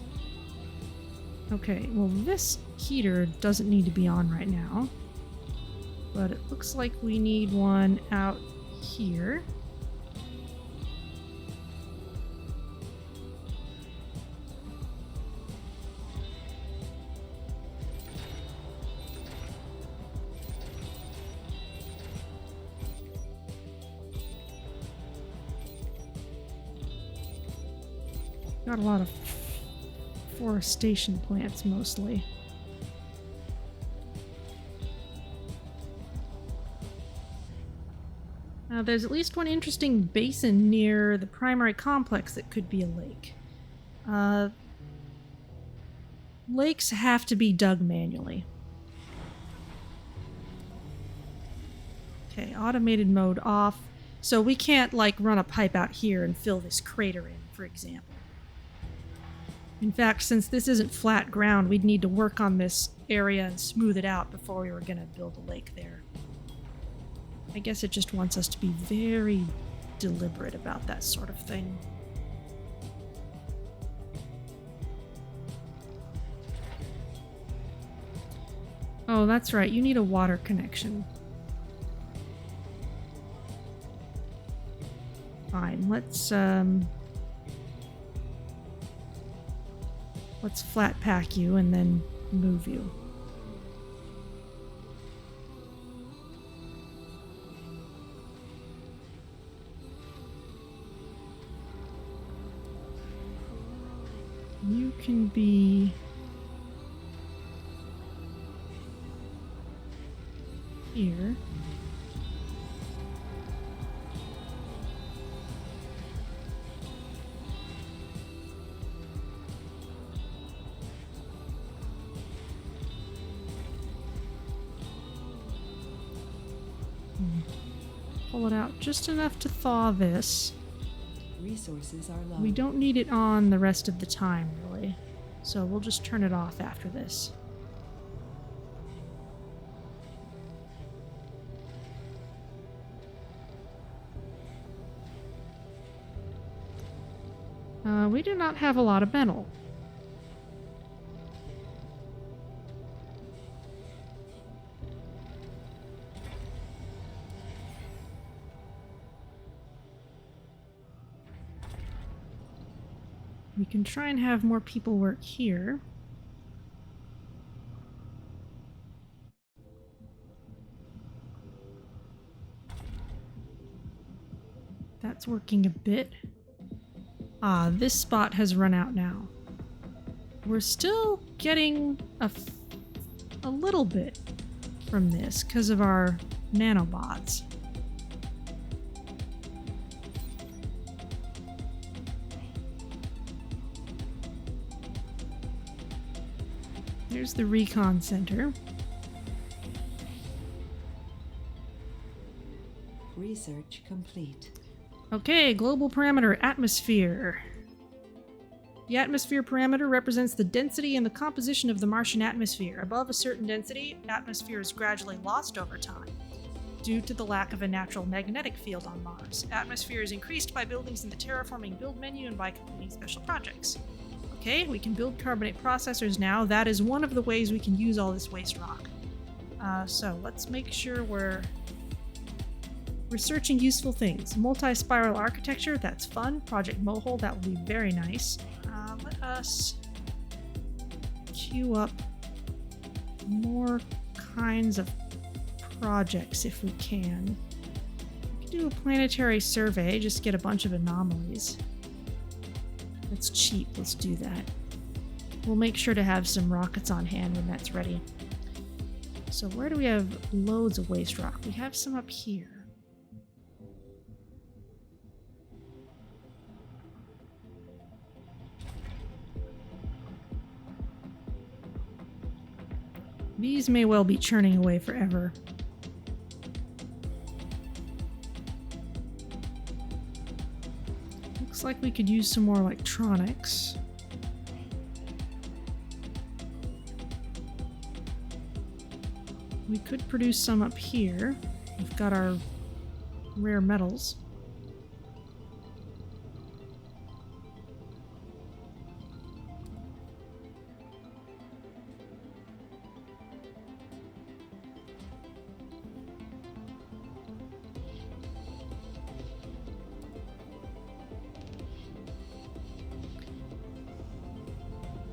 Okay, well this heater doesn't need to be on right now. But it looks like we need one out here. Got a lot of forestation plants mostly. Now there's at least one interesting basin near the primary complex that could be a lake. Lakes have to be dug manually. Okay, automated mode off. So we can't like run a pipe out here and fill this crater in, for example. In fact, since this isn't flat ground, we'd need to work on this area and smooth it out before we were going to build a lake there. I guess it just wants us to be very deliberate about that sort of thing. Oh, that's right. You need a water connection. Fine. Let's flat pack you and then move you. You can be here. Pull it out just enough to thaw this. Resources are low. We don't need it on the rest of the time, really. So we'll just turn it off after this. We do not have a lot of metal. We can try and have more people work here. That's working a bit. Ah, this spot has run out now. We're still getting a little bit from this because of our nanobots. Here's the recon center. Research complete. Okay, global parameter, atmosphere. The atmosphere parameter represents the density and the composition of the Martian atmosphere. Above a certain density, atmosphere is gradually lost over time due to the lack of a natural magnetic field on Mars. Atmosphere is increased by buildings in the terraforming build menu and by completing special projects. Okay, we can build carbonate processors now. That is one of the ways we can use all this waste rock. So let's make sure we're researching useful things. Multi-spiral architecture, that's fun. Project Mohole, that will be very nice. Let us queue up more kinds of projects if we can. We can do a planetary survey, just get a bunch of anomalies. That's cheap, let's do that. We'll make sure to have some rockets on hand when that's ready. So where do we have loads of waste rock? We have some up here. These may well be churning away forever. Looks like we could use some more electronics. We could produce some up here. We've got our rare metals.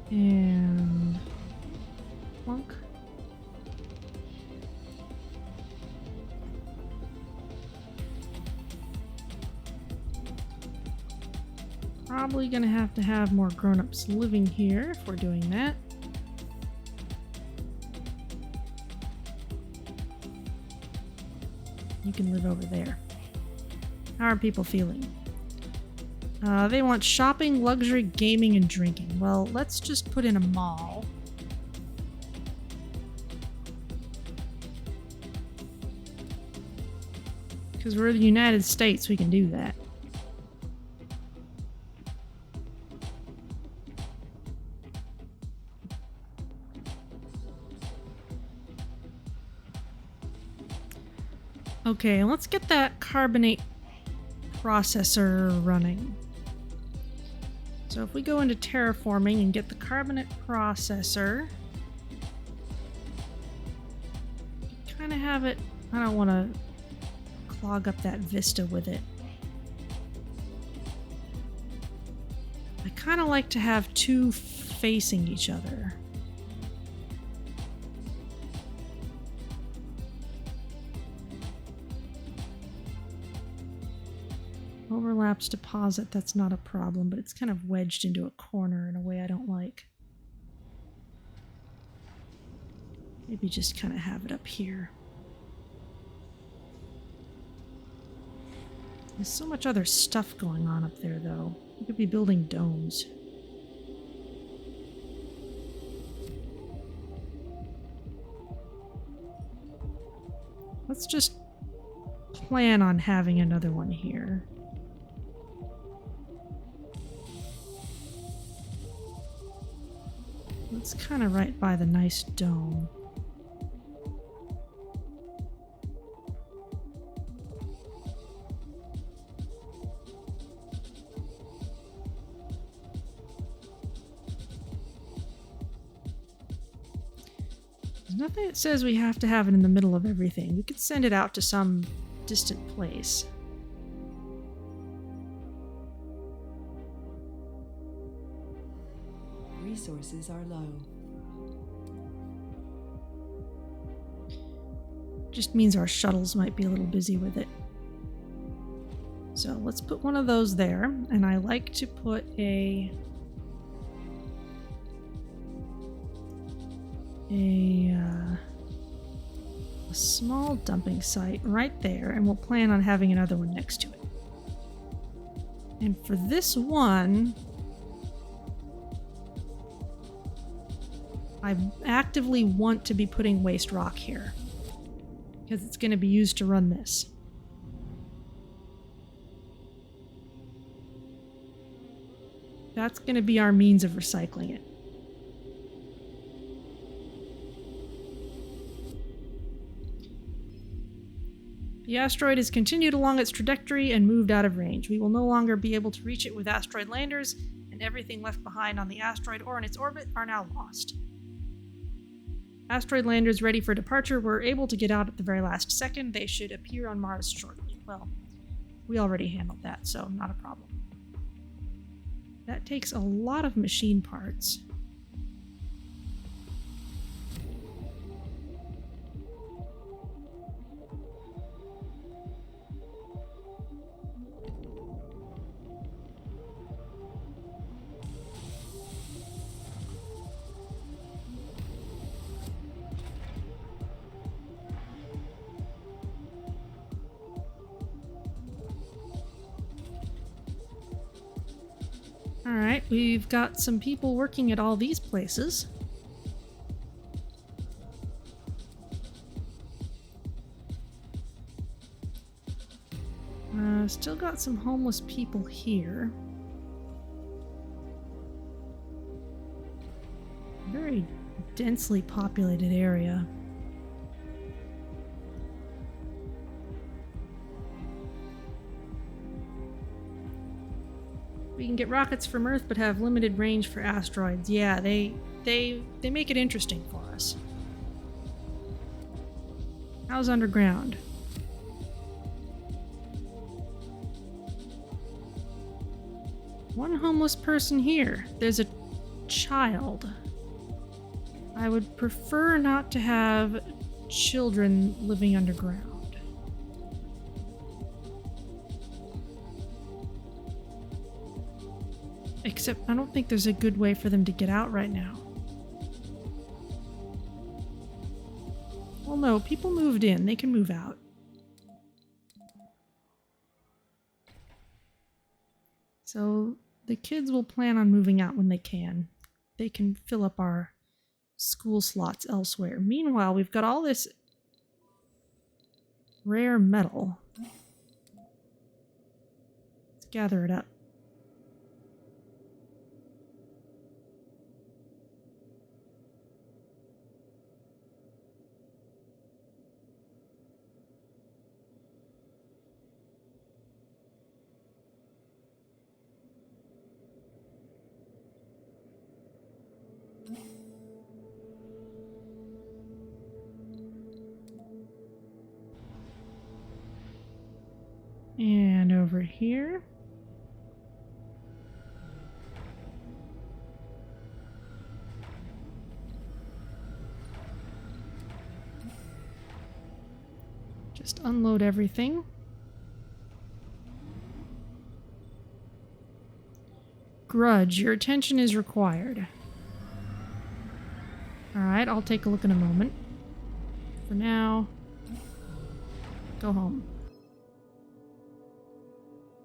And plunk. Probably gonna have to have more grown-ups living here if we're doing that. You can live over there. How are people feeling? They want shopping, luxury, gaming, and drinking. Well, let's just put in a mall. Because we're the United States, we can do that. Okay, let's get that carbonate processor running. So if we go into terraforming and get the carbonate processor, kind of have it. I don't want to clog up that vista with it. I kind of like to have two facing each other. Overlaps deposit, that's not a problem, but it's kind of wedged into a corner in a way I don't like. Maybe just kind of have it up here. There's so much other stuff going on up there, though. We could be building domes. Let's just plan on having another one here. It's kind of right by the nice dome. There's nothing that says we have to have it in the middle of everything. We could send it out to some distant place. Resources are low. Just means our shuttles might be a little busy with it. So let's put one of those there, and I like to put a small dumping site right there, and we'll plan on having another one next to it. And for this one, I actively want to be putting waste rock here because it's going to be used to run this. That's going to be our means of recycling it. The asteroid has continued along its trajectory and moved out of range. We will no longer be able to reach it with asteroid landers, and everything left behind on the asteroid or in its orbit are now lost. Asteroid landers ready for departure were able to get out at the very last second. They should appear on Mars shortly. Well, we already handled that, so not a problem. That takes a lot of machine parts. Alright, we've got some people working at all these places. Still got some homeless people here. Very densely populated area. We can get rockets from Earth but have limited range for asteroids. Yeah, they make it interesting for us. How's underground? One homeless person here. There's a child. I would prefer not to have children living underground. Except I don't think there's a good way for them to get out right now. Well, no, people moved in. They can move out. So the kids will plan on moving out when they can. They can fill up our school slots elsewhere. Meanwhile, we've got all this rare metal. Let's gather it up. And over here. Just unload everything. Grudge, your attention is required. Alright, I'll take a look in a moment. For now, go home.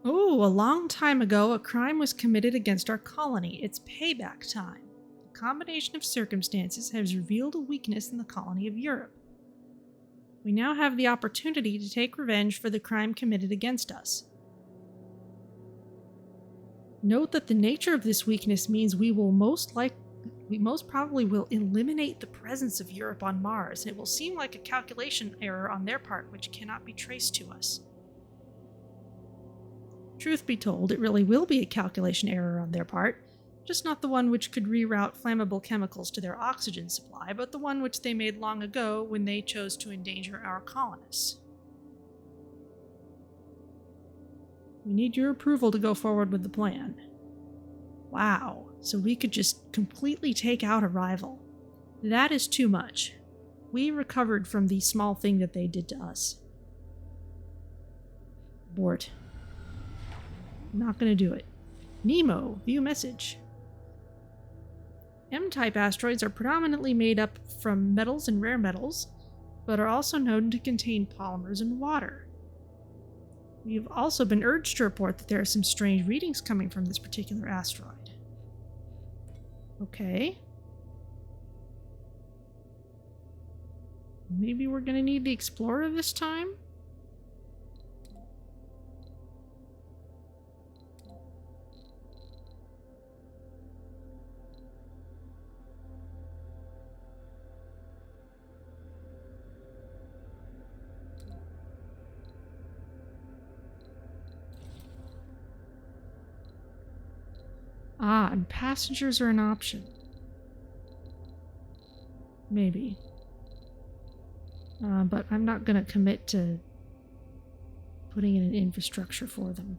Oh, a long time ago, a crime was committed against our colony. It's payback time. A combination of circumstances has revealed a weakness in the colony of Europe. We now have the opportunity to take revenge for the crime committed against us. Note that the nature of this weakness means we will we most probably will eliminate the presence of Europe on Mars, and it will seem like a calculation error on their part which cannot be traced to us. Truth be told, it really will be a calculation error on their part, just not the one which could reroute flammable chemicals to their oxygen supply, but the one which they made long ago when they chose to endanger our colonists. We need your approval to go forward with the plan. Wow, so we could just completely take out a rival. That is too much. We recovered from the small thing that they did to us. Abort. Not gonna do it. Nemo, view message. M-type asteroids are predominantly made up from metals and rare metals, but are also known to contain polymers and water. We've also been urged to report that there are some strange readings coming from this particular asteroid. Okay. Maybe we're gonna need the Explorer this time? Ah, and passengers are an option. Maybe. But I'm not going to commit to putting in an infrastructure for them.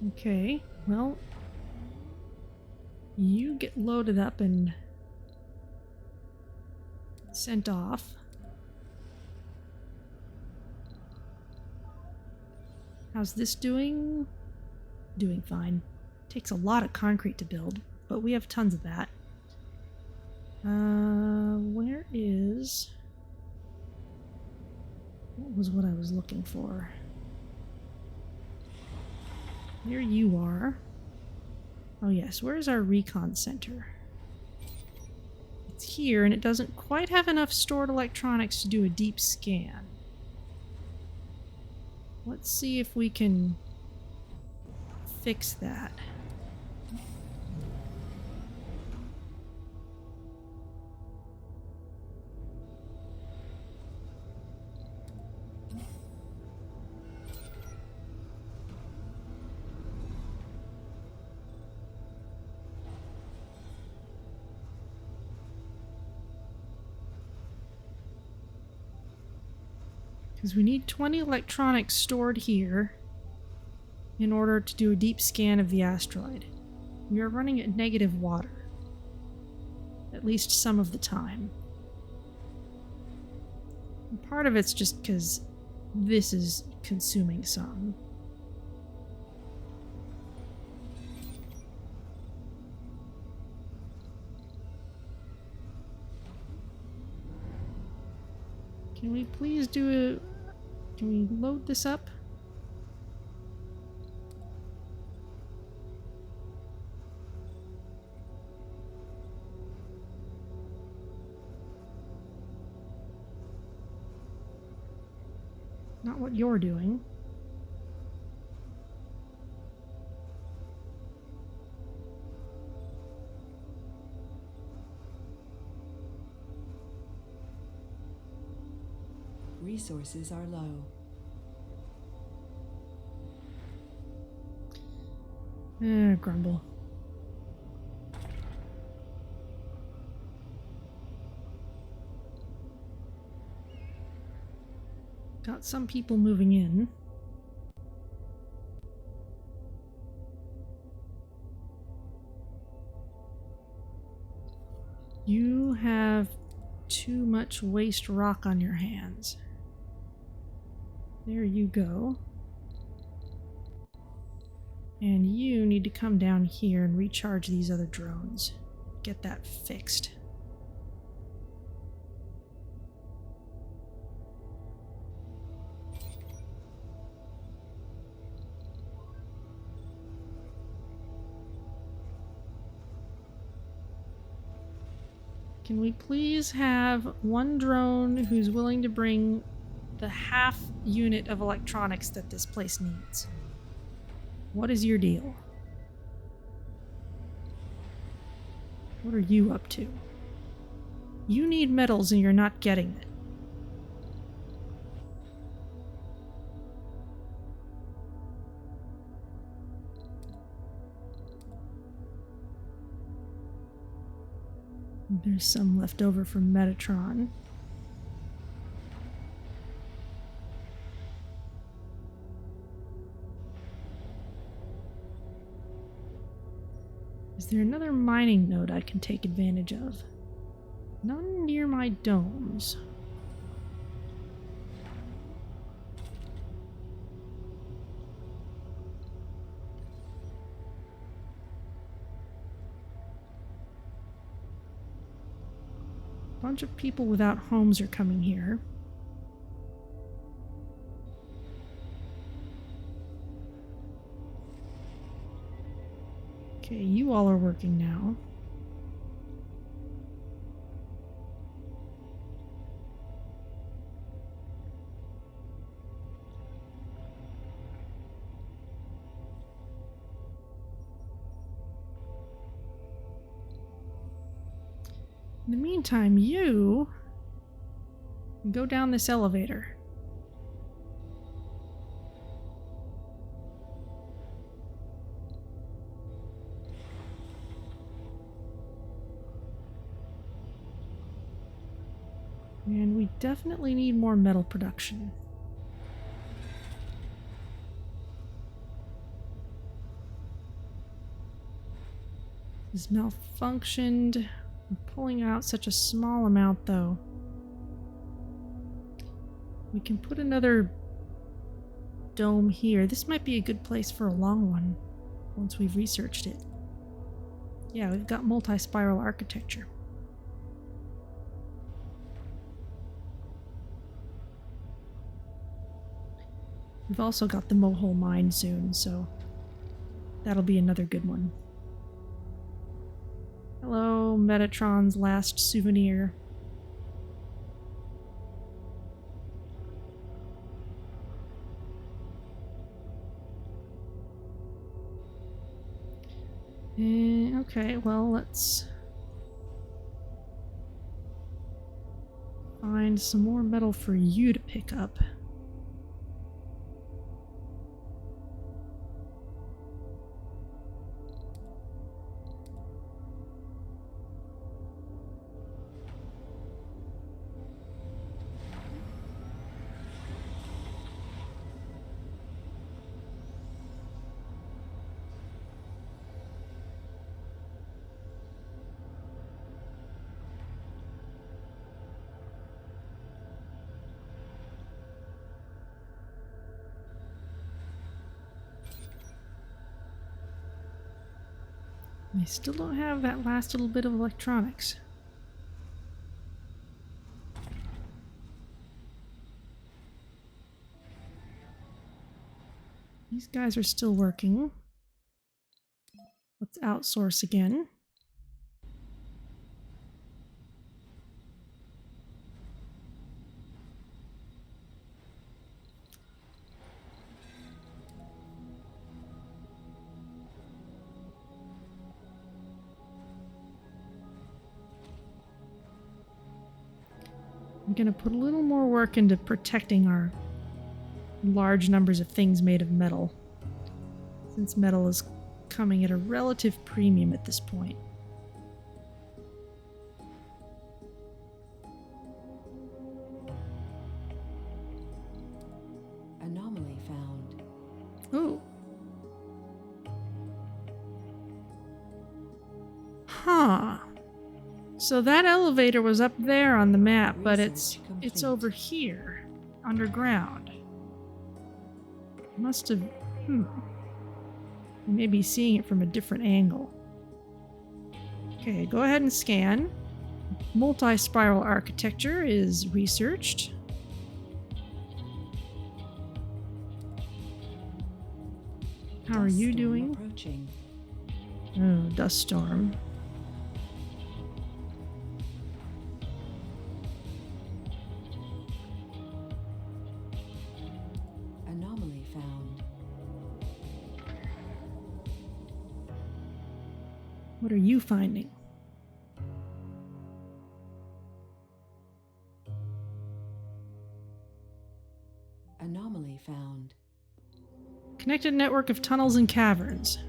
Okay, well, you get loaded up and sent off. How's this doing? Doing fine. Takes a lot of concrete to build, but we have tons of that. Where is... What was what I was looking for? There you are. Oh yes, where's our recon center? It's here, and it doesn't quite have enough stored electronics to do a deep scan. Let's see if we can fix that. Because we need 20 electronics stored here in order to do a deep scan of the asteroid. We are running at negative water. At least some of the time. And part of it's just because this is consuming some. Can we please do a... Can we load this up? Not what you're doing. Resources are low. Grumble. Got some people moving in. You have too much waste rock on your hands. There you go. And you need to come down here and recharge these other drones. Get that fixed. Can we please have one drone who's willing to bring the half unit of electronics that this place needs? What is your deal? What are you up to? You need metals and you're not getting it. There's some left over from Metatron. Is there another mining node I can take advantage of? None near my domes. A bunch of people without homes are coming here. Okay, you all are working now. In the meantime, you go down this elevator. And we definitely need more metal production. This malfunctioned. I'm pulling out such a small amount, though. We can put another dome here. This might be a good place for a long one, once we've researched it. Yeah, we've got multi-spiral architecture. We've also got the Mohole mine soon, so that'll be another good one. Hello, Metatron's last souvenir. Okay, well, let's find some more metal for you to pick up. I still don't have that last little bit of electronics. These guys are still working. Let's outsource again. I'm gonna put a little more work into protecting our large numbers of things made of metal, since metal is coming at a relative premium at this point. Anomaly found. Ooh. Huh. So that elevator was up there on the map, but it's over here, underground. Must have... We may be seeing it from a different angle. Okay, go ahead and scan. Multi-spiral architecture is researched. How are you doing? Approaching. Oh, dust storm. What are you finding? Anomaly found. Connected network of tunnels and caverns.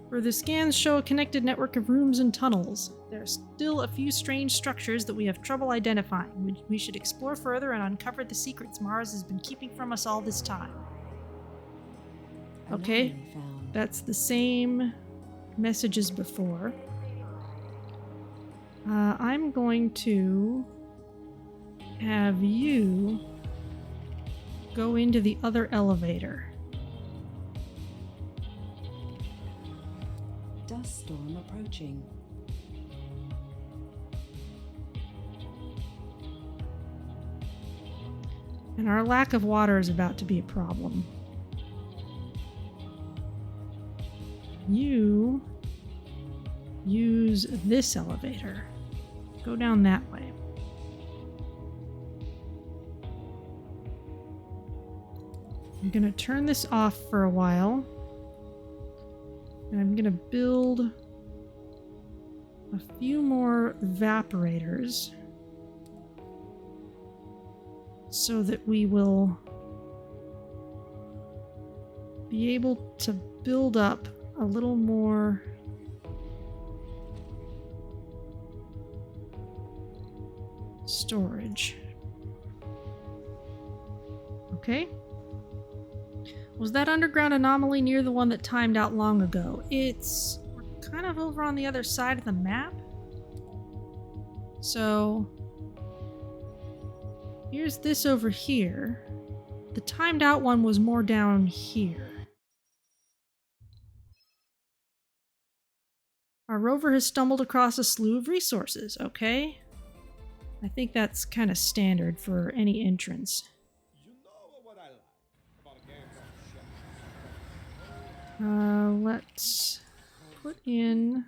Further scans show a connected network of rooms and tunnels. There are still a few strange structures that we have trouble identifying. We should explore further and uncover the secrets Mars has been keeping from us all this time. Okay, Anomaly found. that's the same message as before. I'm going to have you go into the other elevator. Dust storm approaching. And our lack of water is about to be a problem. You use this elevator. Go down that way. I'm gonna turn this off for a while. And I'm gonna build a few more evaporators so that we will be able to build up a little more storage. Okay. Was that underground anomaly near the one that timed out long ago? We're kind of over on the other side of the map. So here's this over here. The timed out one was more down here. Our rover has stumbled across a slew of resources, okay? I think that's kind of standard for any entrance. You know what I like about games of chance. Let's put in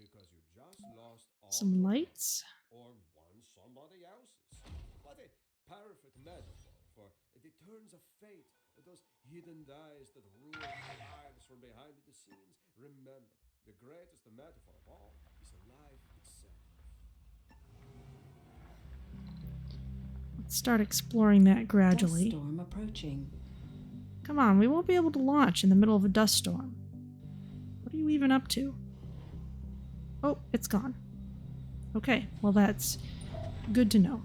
Because you just lost all some your lights. or won somebody else's. What a perfect metaphor for the turns of fate, those hidden dice that rule our lives from behind the scenes. Remember, the greatest metaphor of all is life itself. Let's start exploring that Dust gradually. storm approaching. Come on, we won't be able to launch in the middle of a dust storm. What are you even up to? Oh, it's gone. Okay, well that's good to know.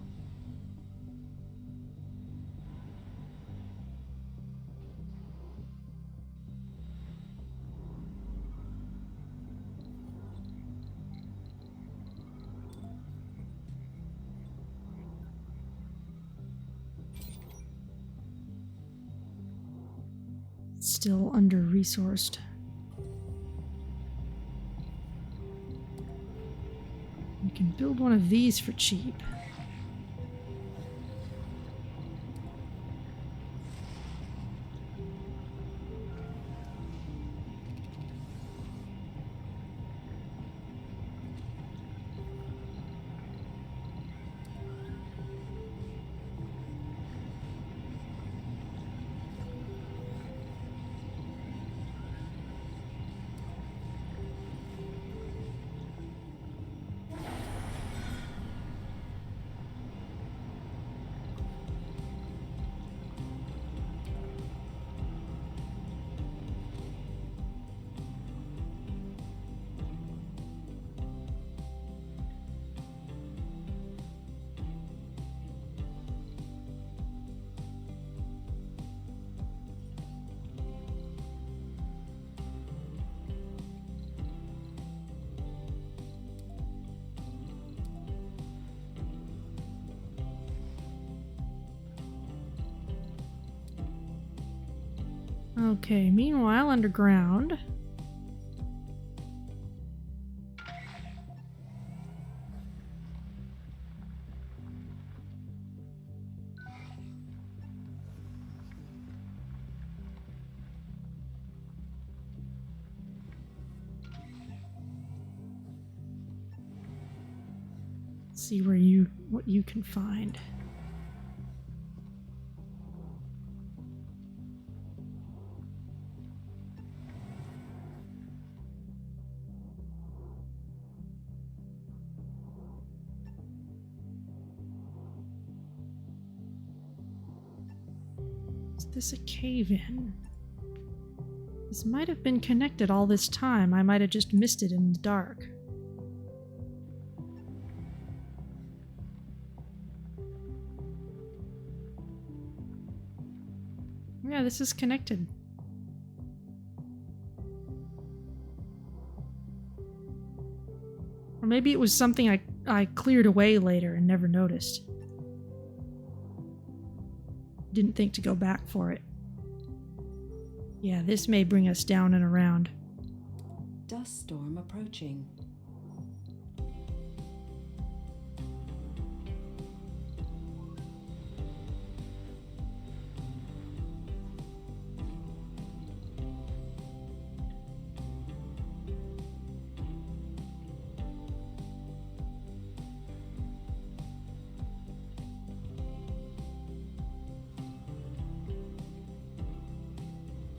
Still under-resourced. We can build one of these for cheap. Okay, meanwhile, underground. See what you can find. Is this a cave-in? This might have been connected all this time. I might have just missed it in the dark. Yeah, this is connected. Or maybe it was something I cleared away later and never noticed. Didn't think to go back for it. Yeah, this may bring us down and around. Dust storm approaching.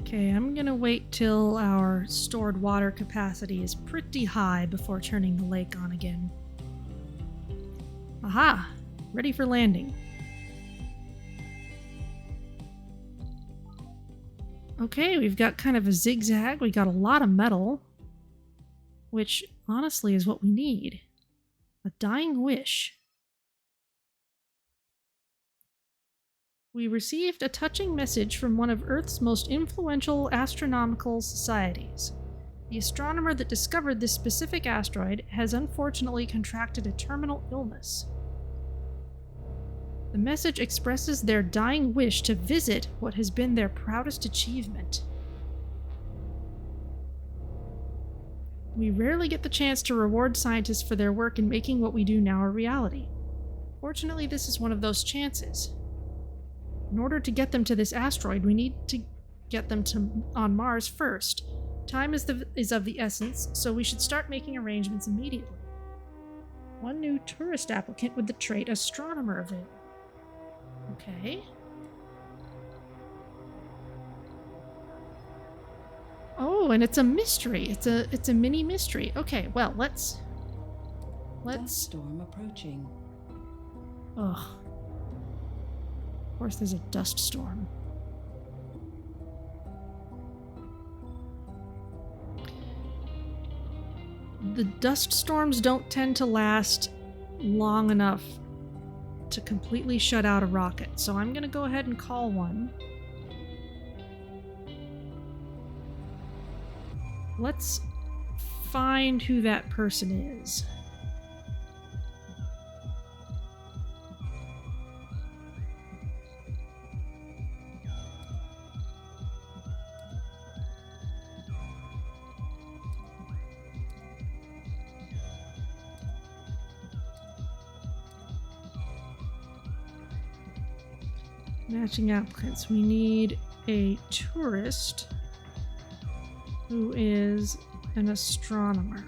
Okay, I'm gonna wait till our stored water capacity is pretty high before turning the lake on again. Aha! Ready for landing. Okay, we've got kind of a zigzag. We got a lot of metal, which honestly is what we need. A dying wish. We received a touching message from one of Earth's most influential astronomical societies. The astronomer that discovered this specific asteroid has unfortunately contracted a terminal illness. The message expresses their dying wish to visit what has been their proudest achievement. We rarely get the chance to reward scientists for their work in making what we do now a reality. Fortunately, this is one of those chances. In order to get them to this asteroid, we need to get them on Mars first. Time is of the essence, so we should start making arrangements immediately. One new tourist applicant with the trait Astronomer available. Okay. Oh, and it's a mystery. It's a mini mystery. Okay, well, let's Dust storm approaching. Ugh. Of course there's a dust storm. The dust storms don't tend to last long enough to completely shut out a rocket, so I'm gonna go ahead and call one. Let's find who that person is. Matching applicants. We need a tourist who is an astronomer.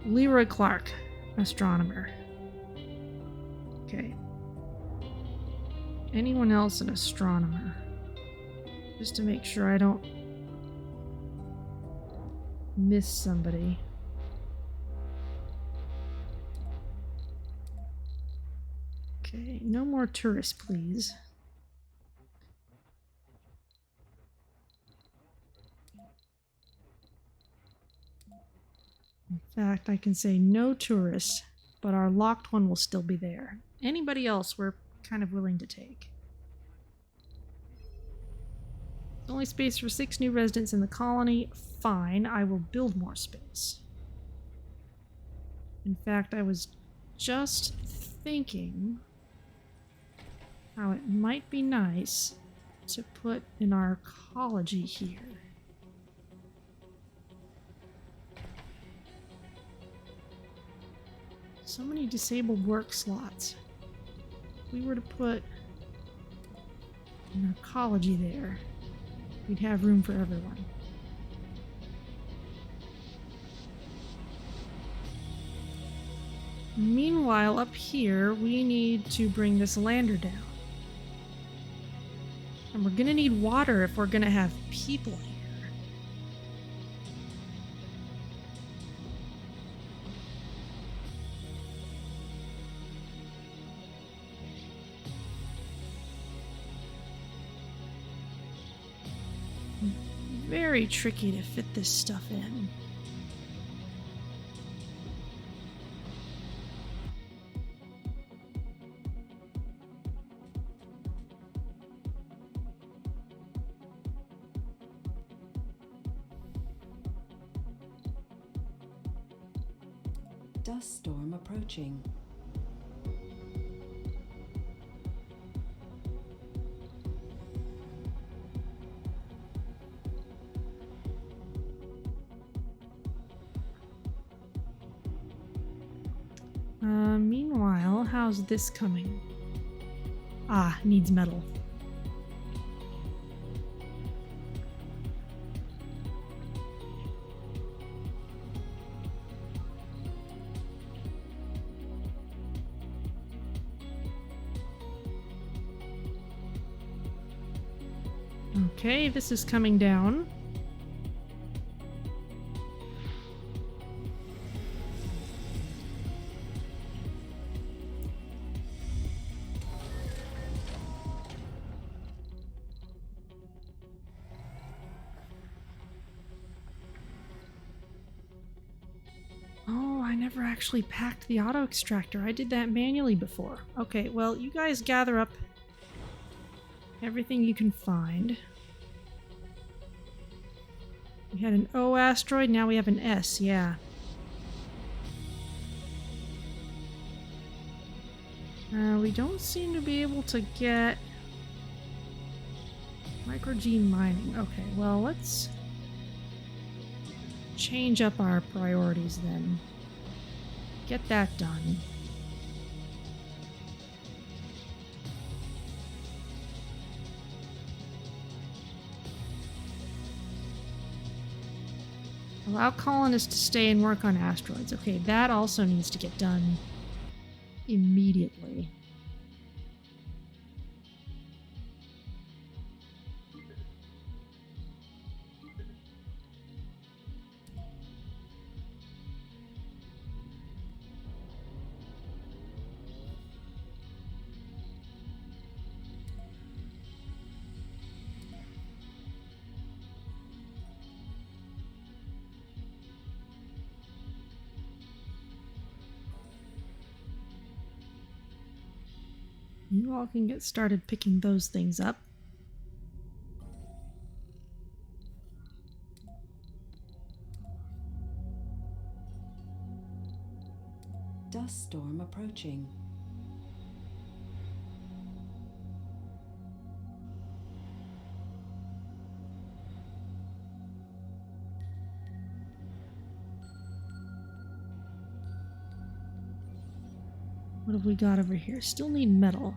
Leroy Clark, astronomer. Okay. Anyone else an astronomer? Just to make sure I don't miss somebody. Okay, no more tourists, please. In fact, I can say no tourists, but our locked one will still be there. Anybody else we're kind of willing to take. There's only space for 6 new residents in the colony. Fine, I will build more space. In fact, I was just thinking how it might be nice to put an arcology here. So many disabled work slots. If we were to put an ecology there, we'd have room for everyone. Meanwhile, up here, we need to bring this lander down. And we're gonna need water if we're gonna have people here. Very tricky to fit this stuff in. Dust storm approaching. Meanwhile, how's this coming? Ah, needs metal. Okay, this is coming down. Oh, I never actually packed the auto extractor. I did that manually before. Okay, well, you guys gather up everything you can find. We had an O asteroid, now we have an S, yeah. We don't seem to be able to get micro-G mining. Okay, well, let's change up our priorities then. Get that done. Allow colonists to stay and work on asteroids. Okay, that also needs to get done immediately. You all can get started picking those things up. Dust storm approaching. What have we got over here? Still need metal.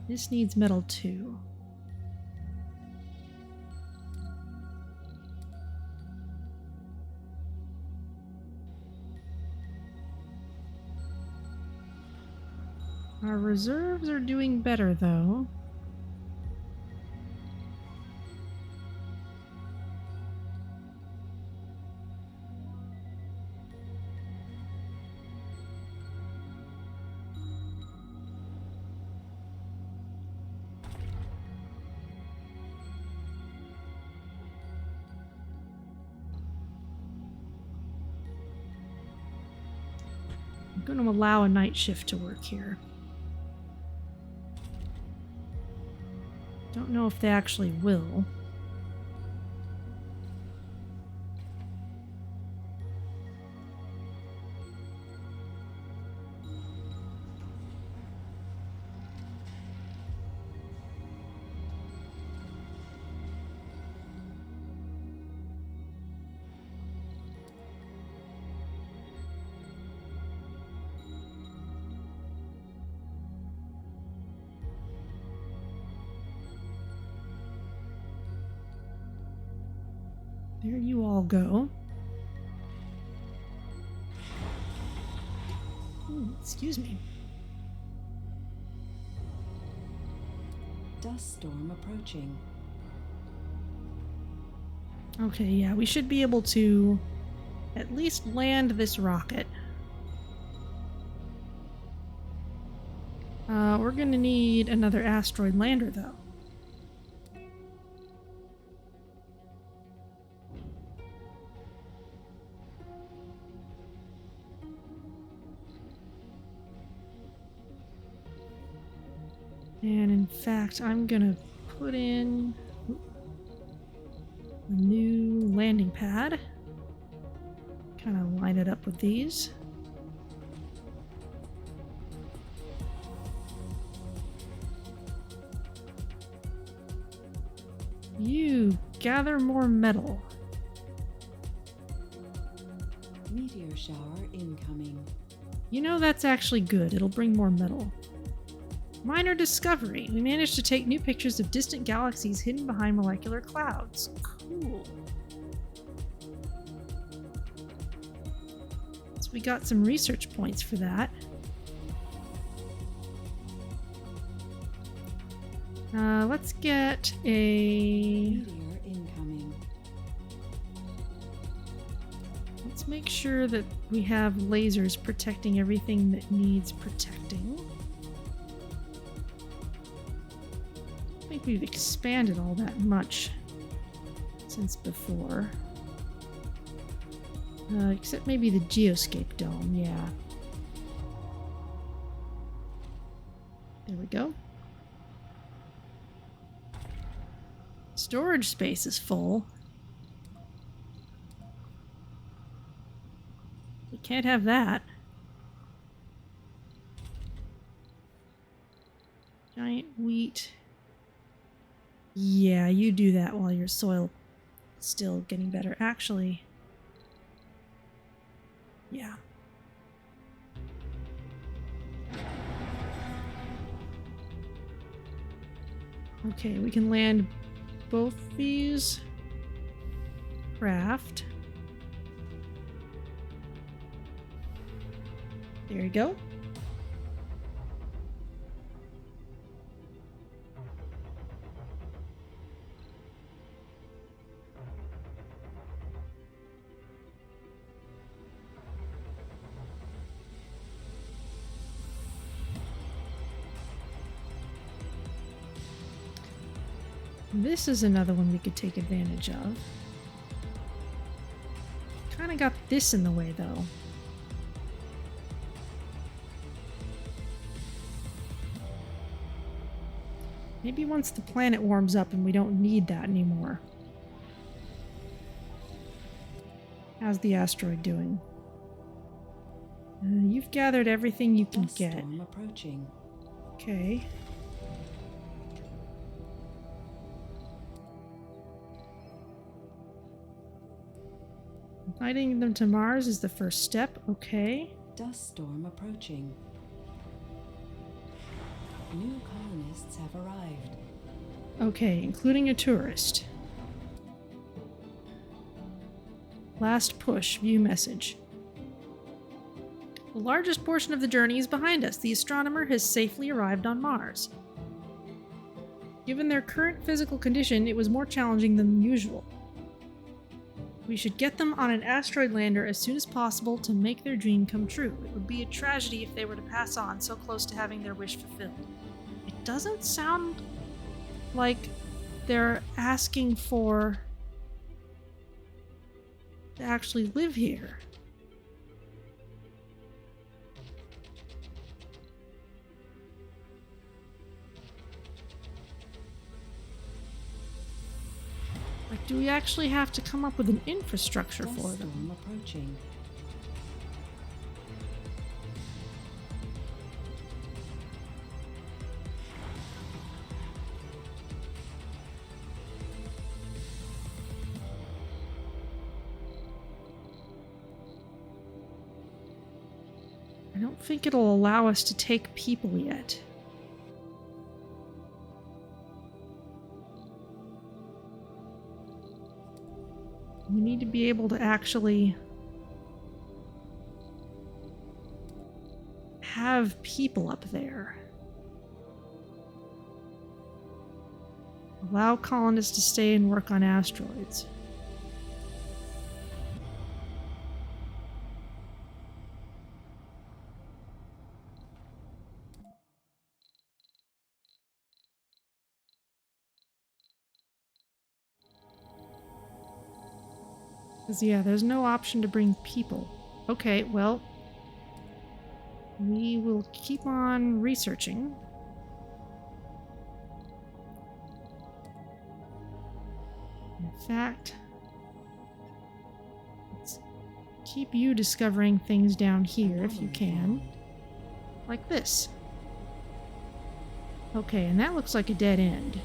This needs metal too. Our reserves are doing better though. I'm going to allow a night shift to work here. Don't know if they actually will. There you all go. Ooh, excuse me. Dust storm approaching. Okay, yeah, we should be able to at least land this rocket. We're gonna need another asteroid lander, though. And in fact, I'm gonna put in a new landing pad. Kind of line it up with these. You gather more metal. Meteor shower incoming. You know, that's actually good. It'll bring more metal. Minor discovery. We managed to take new pictures of distant galaxies hidden behind molecular clouds. Cool. So we got some research points for that. Let's get a... Meteor incoming. Let's make sure that we have lasers protecting everything that needs protecting. I don't think we've expanded all that much since before. Except maybe the geoscape dome, yeah. There we go. Storage space is full. We can't have that. Giant wheat. Yeah, you do that while your soil is still getting better. Actually, yeah. Okay, we can land both these craft. There you go. This is another one we could take advantage of. Kind of got this in the way, though. Maybe once the planet warms up and we don't need that anymore. How's the asteroid doing? You've gathered everything you can Dust get. storm approaching. Okay. Guiding them to Mars is the first step. Okay. Dust storm approaching. New colonists have arrived. Okay, including a tourist. Last push, view message. The largest portion of the journey is behind us. The astronomer has safely arrived on Mars. Given their current physical condition, it was more challenging than usual. We should get them on an asteroid lander as soon as possible to make their dream come true. It would be a tragedy if they were to pass on so close to having their wish fulfilled. It doesn't sound like they're asking for to actually live here. Like, do we actually have to come up with an infrastructure Dust for them? storm approaching. I don't think it'll allow us to take people yet. We need to be able to actually have people up there. Allow colonists to stay and work on asteroids. Because, yeah, there's no option to bring people. Okay, well, we will keep on researching. In fact, let's keep you discovering things down here if you can. Like this. Okay, and that looks like a dead end.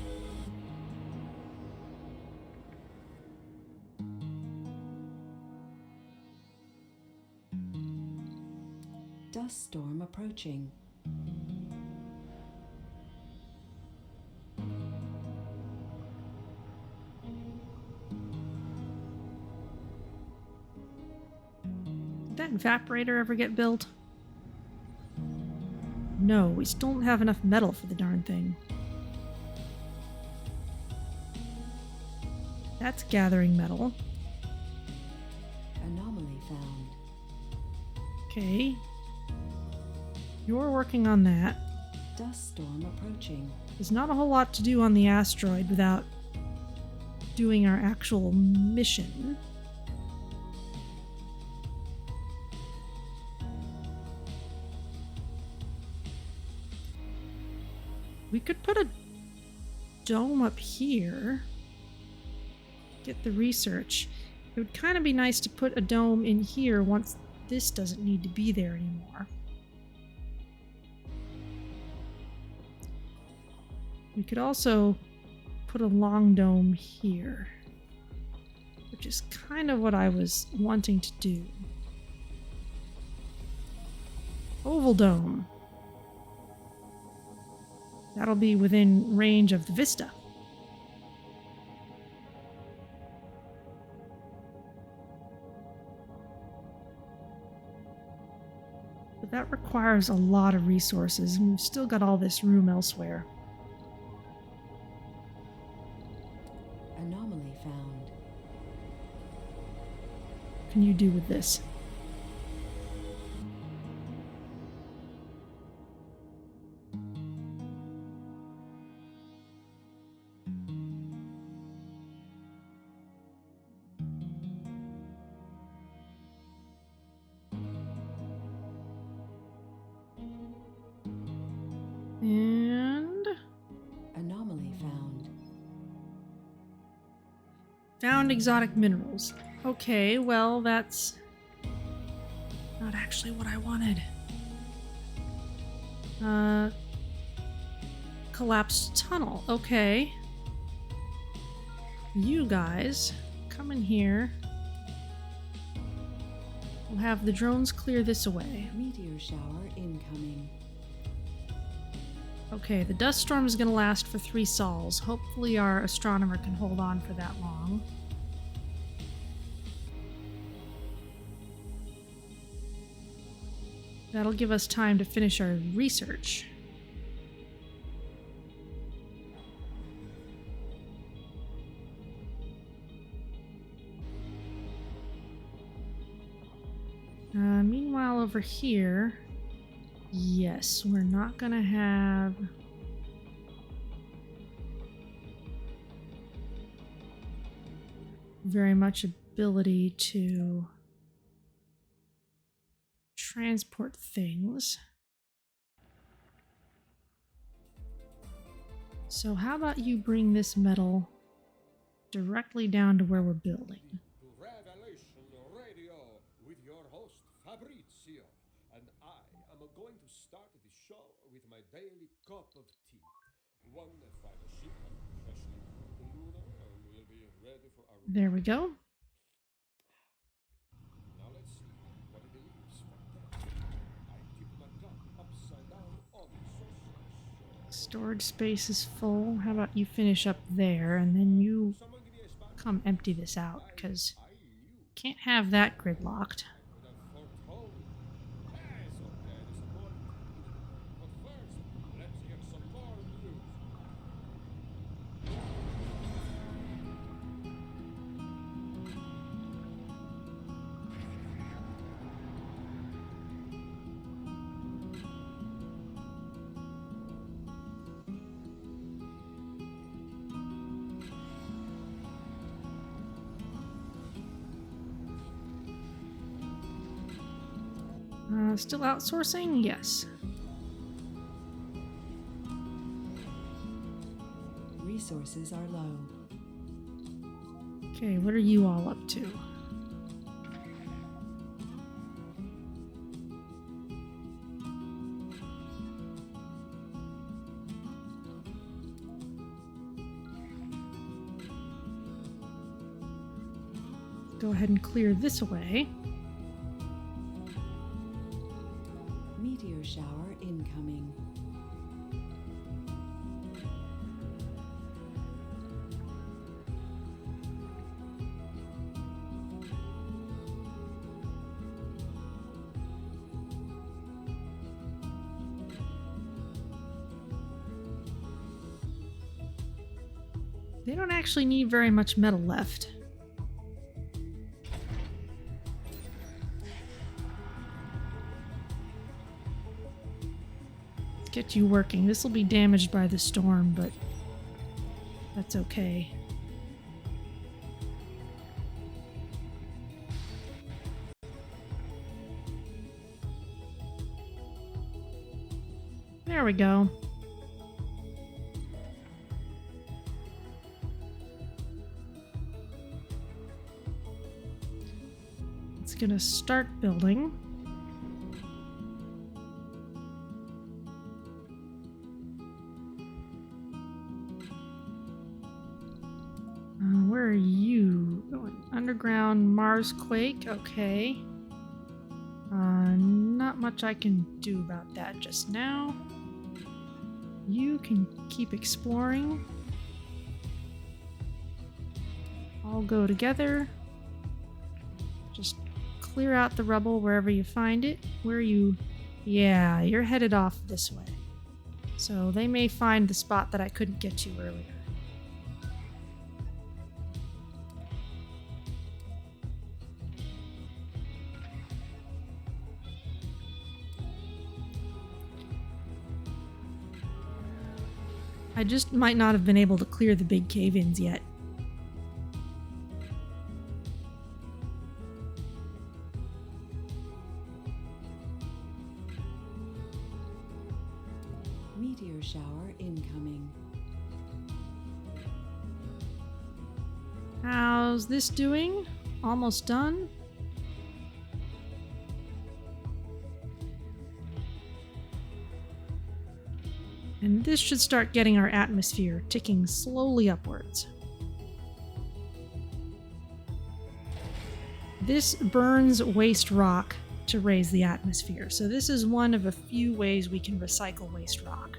Dust storm approaching. Did that evaporator ever get built? No, we still don't have enough metal for the darn thing. That's gathering metal. Anomaly found. Okay. You're working on that. Dust storm approaching. There's not a whole lot to do on the asteroid without doing our actual mission. We could put a dome up here. Get the research. It would kind of be nice to put a dome in here once this doesn't need to be there anymore. We could also put a long dome here, which is kind of what I was wanting to do. Oval dome. That'll be within range of the vista. But that requires a lot of resources, and we've still got all this room elsewhere. Anomaly found. What can you do with this? And Anomaly found. found exotic minerals. Okay, well, that's not actually what I wanted. Collapsed tunnel. Okay. You guys, come in here. We'll have the drones clear this away. Meteor shower incoming. Okay, the dust storm is going to last for 3 sols. Hopefully our astronomer can hold on for that long. That'll give us time to finish our research. Meanwhile, over here, yes, we're not gonna have very much ability to transport things. So how about you bring this metal directly down to where we're building? To Revelation Radio with your host Fabrizio, and I am going to start the show with my daily cup of tea. One final ship freshly lunar, and we'll be ready for our. There we go. Now let's see what it leaves from there. I tip my cup upside down on the saucer. Storage space is full. How about you finish up there and then you Someone give me a spot. come empty this out, because I Can't have that gridlocked. Could have foretold. It's okay, there's some more. But first, let's hear some more news. Still outsourcing? Yes. Resources are low. Okay, what are you all up to? Go ahead and clear this away. Meteor shower incoming. They don't actually need very much metal left. Let's get you working. This will be damaged by the storm, but that's okay. There we go. It's gonna start building. Where are you going? Underground Mars quake. Okay. Not much I can do about that just now. You can keep exploring. All go together. Just clear out the rubble wherever you find it. Where are you? Yeah, you're headed off this way. So they may find the spot that I couldn't get to earlier. I just might not have been able to clear the big cave-ins yet. Meteor shower incoming. How's this doing? Almost done? And this should start getting our atmosphere ticking slowly upwards. This burns waste rock to raise the atmosphere, so this is one of a few ways we can recycle waste rock.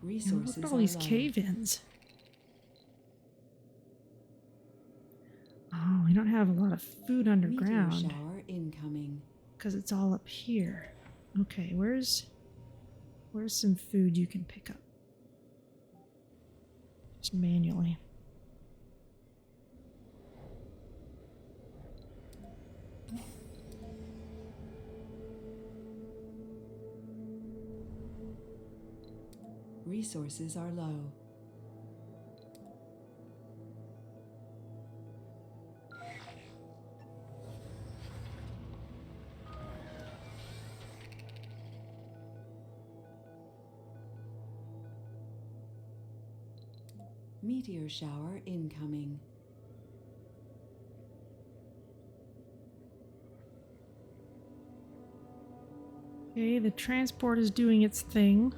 Resources Look at all are these low. cave-ins. Oh, we don't have a lot of food Meteor underground shower incoming. because it's all up here. Okay, where's some food you can pick up? Just manually. Resources are low. Meteor shower incoming. Okay, the transport is doing its thing.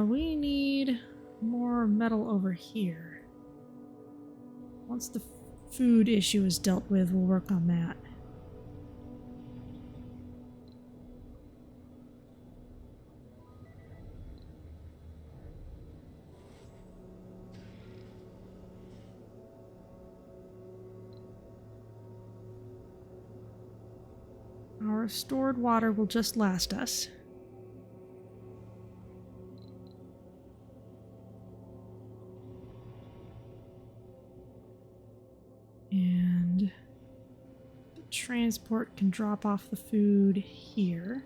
We need more metal over here. Once the food issue is dealt with, we'll work on that. Our stored water will just last us. And the transport can drop off the food here.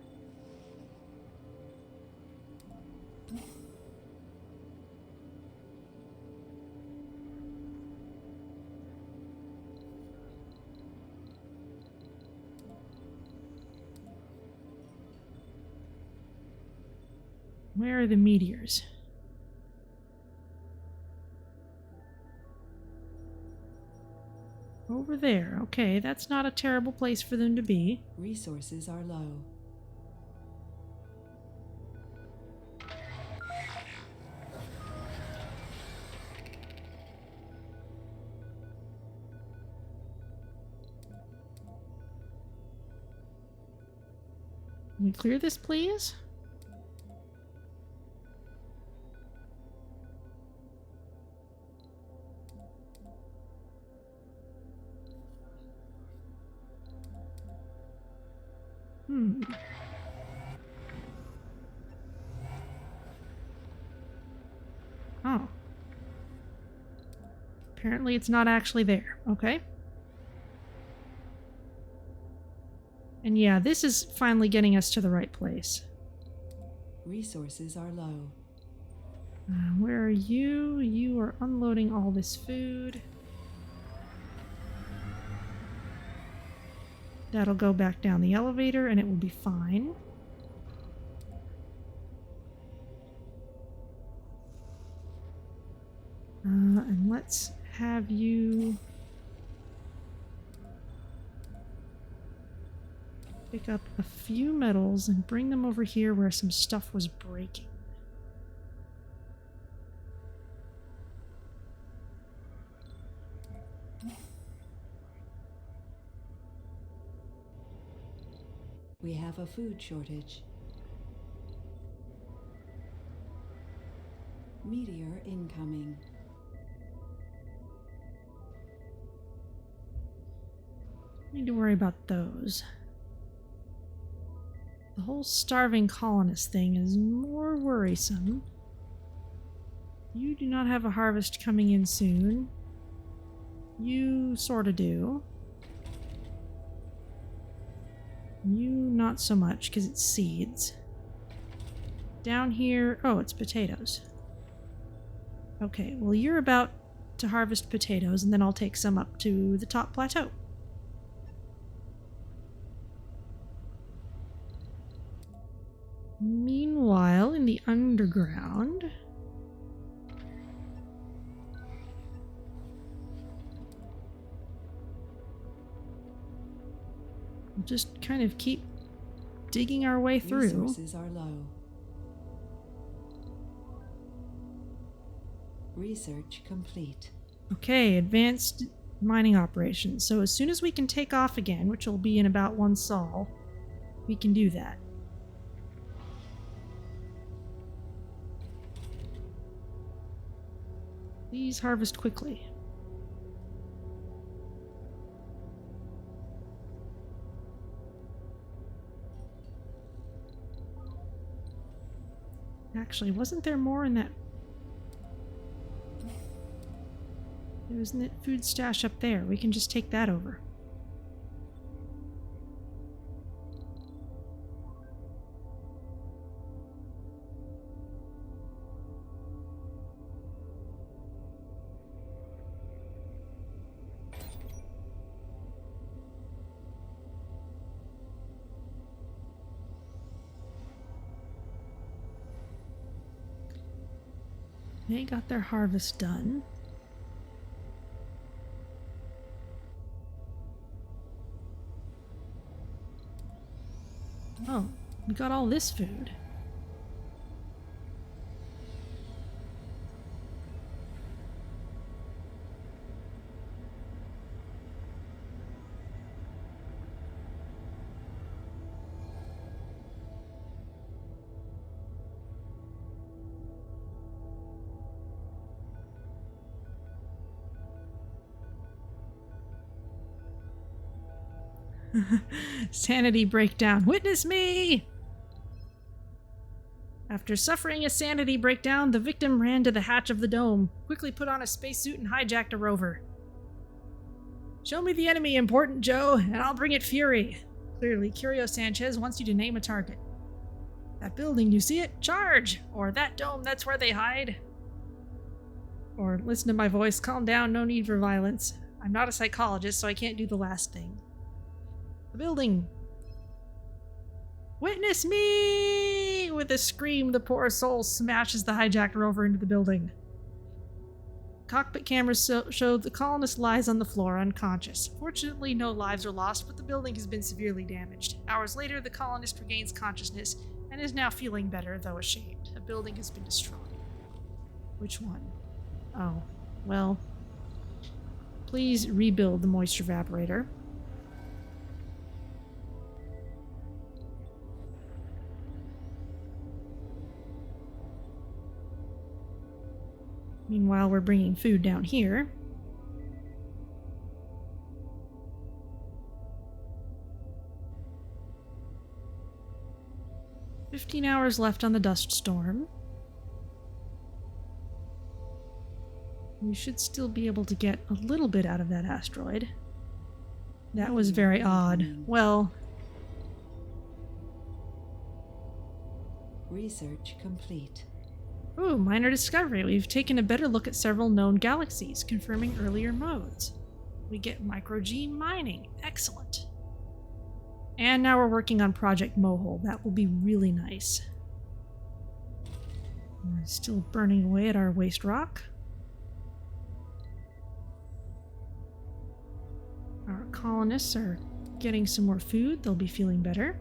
Where are the meteors? Over there. Okay, that's not a terrible place for them to be. Resources are low. Can we clear this, please? Oh. Apparently it's not actually there. Okay. And yeah, this is finally getting us to the right place. Resources are low. Where are you? You are unloading all this food. That'll go back down the elevator and it will be fine. And let's have you pick up a few metals and bring them over here where some stuff was breaking. We have a food shortage. Meteor incoming. Need to worry about those. The whole starving colonist thing is more worrisome. You do not have a harvest coming in soon. You sorta do. You not so much, because it's seeds. Down here, oh, it's potatoes. Okay, well you're about to harvest potatoes, and then I'll take some up to the top plateau. Meanwhile, in the underground... we'll just kind of keep digging our way through. Resources are low. Research complete. Okay, advanced mining operations. So as soon as we can take off again, which will be in about one sol, we can do that. Please harvest quickly. Actually, wasn't there more in that? There was a food stash up there. We can just take that over. They got their harvest done. Oh, we got all this food. Sanity breakdown. Witness me! After suffering a sanity breakdown, the victim ran to the hatch of the dome, quickly put on a spacesuit and hijacked a rover. Show me the enemy, Important Joe, and I'll bring it fury. Clearly, Curio Sanchez wants you to name a target. That building, you see it? Charge! Or that dome, that's where they hide. Or listen to my voice, calm down, no need for violence. I'm not a psychologist, so I can't do the last thing. The building. Witness me! With a scream, the poor soul smashes the hijacked rover into the building. Cockpit cameras show the colonist lies on the floor, unconscious. Fortunately, no lives are lost, but the building has been severely damaged. Hours later, the colonist regains consciousness and is now feeling better, though ashamed. A building has been destroyed. Which one? Oh, well. Please rebuild the moisture evaporator. Meanwhile, we're bringing food down here. "15 hours left on the dust storm. We should still be able to get a little bit out of that asteroid. That was very odd. Well... Research complete. Ooh, minor discovery. We've taken a better look at several known galaxies, confirming earlier modes. We get micro-G mining. Excellent. And now we're working on Project Mohole. That will be really nice. We're still burning away at our waste rock. Our colonists are getting some more food. They'll be feeling better.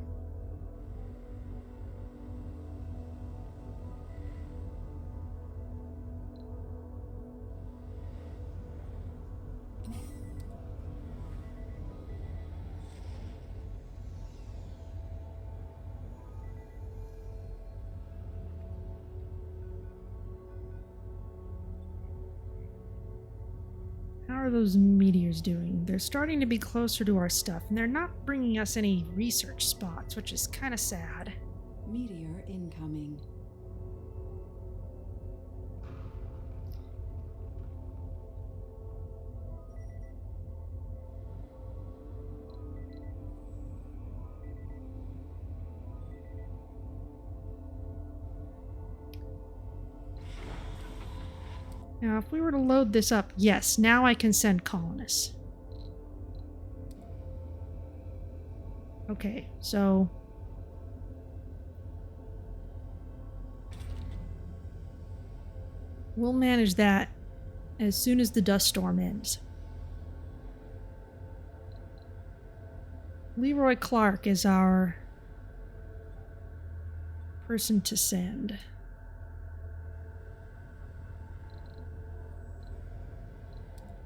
How are those meteors doing? They're starting to be closer to our stuff, and they're not bringing us any research spots, which is kind of sad. Meteor incoming. Now, if we were to load this up, yes, now I can send colonists. Okay, so... we'll manage that as soon as the dust storm ends. Leroy Clark is our person to send.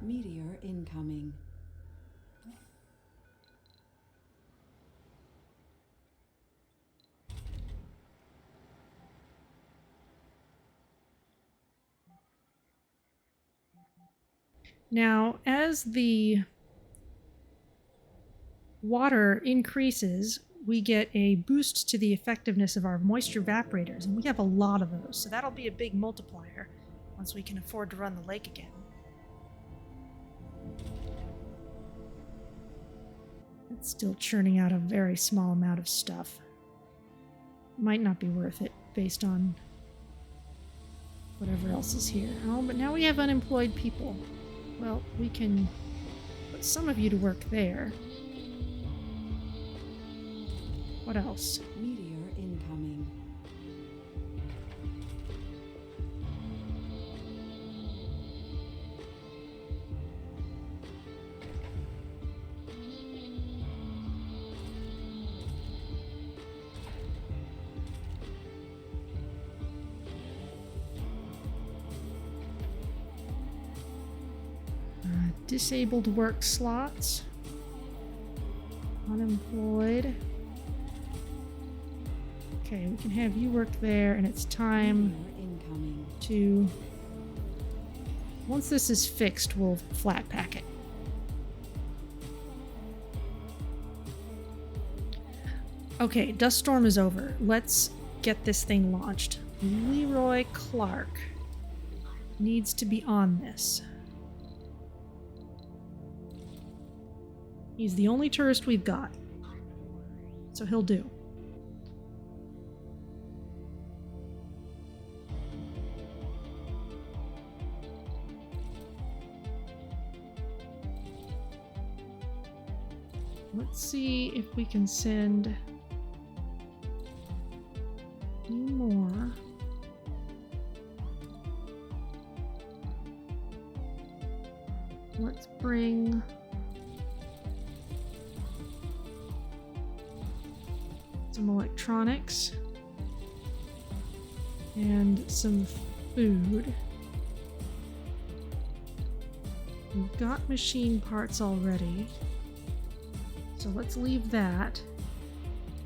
Meteor incoming. Now, as the water increases, we get a boost to the effectiveness of our moisture evaporators, and we have a lot of those, so that'll be a big multiplier once we can afford to run the lake again. It's still churning out a very small amount of stuff. Might not be worth it based on whatever else is here. Oh, but now we have unemployed people. Well, we can put some of you to work there. What else? Meteor incoming. Disabled work slots. Unemployed. Okay, we can have you work there, and it's time Meteor incoming. to... once this is fixed, we'll flat pack it. Okay, dust storm is over. Let's get this thing launched. Leroy Clark needs to be on this. He's the only tourist we've got, so he'll do. Let's see if we can send any more. Let's bring some electronics and some food. We've got machine parts already, so let's leave that.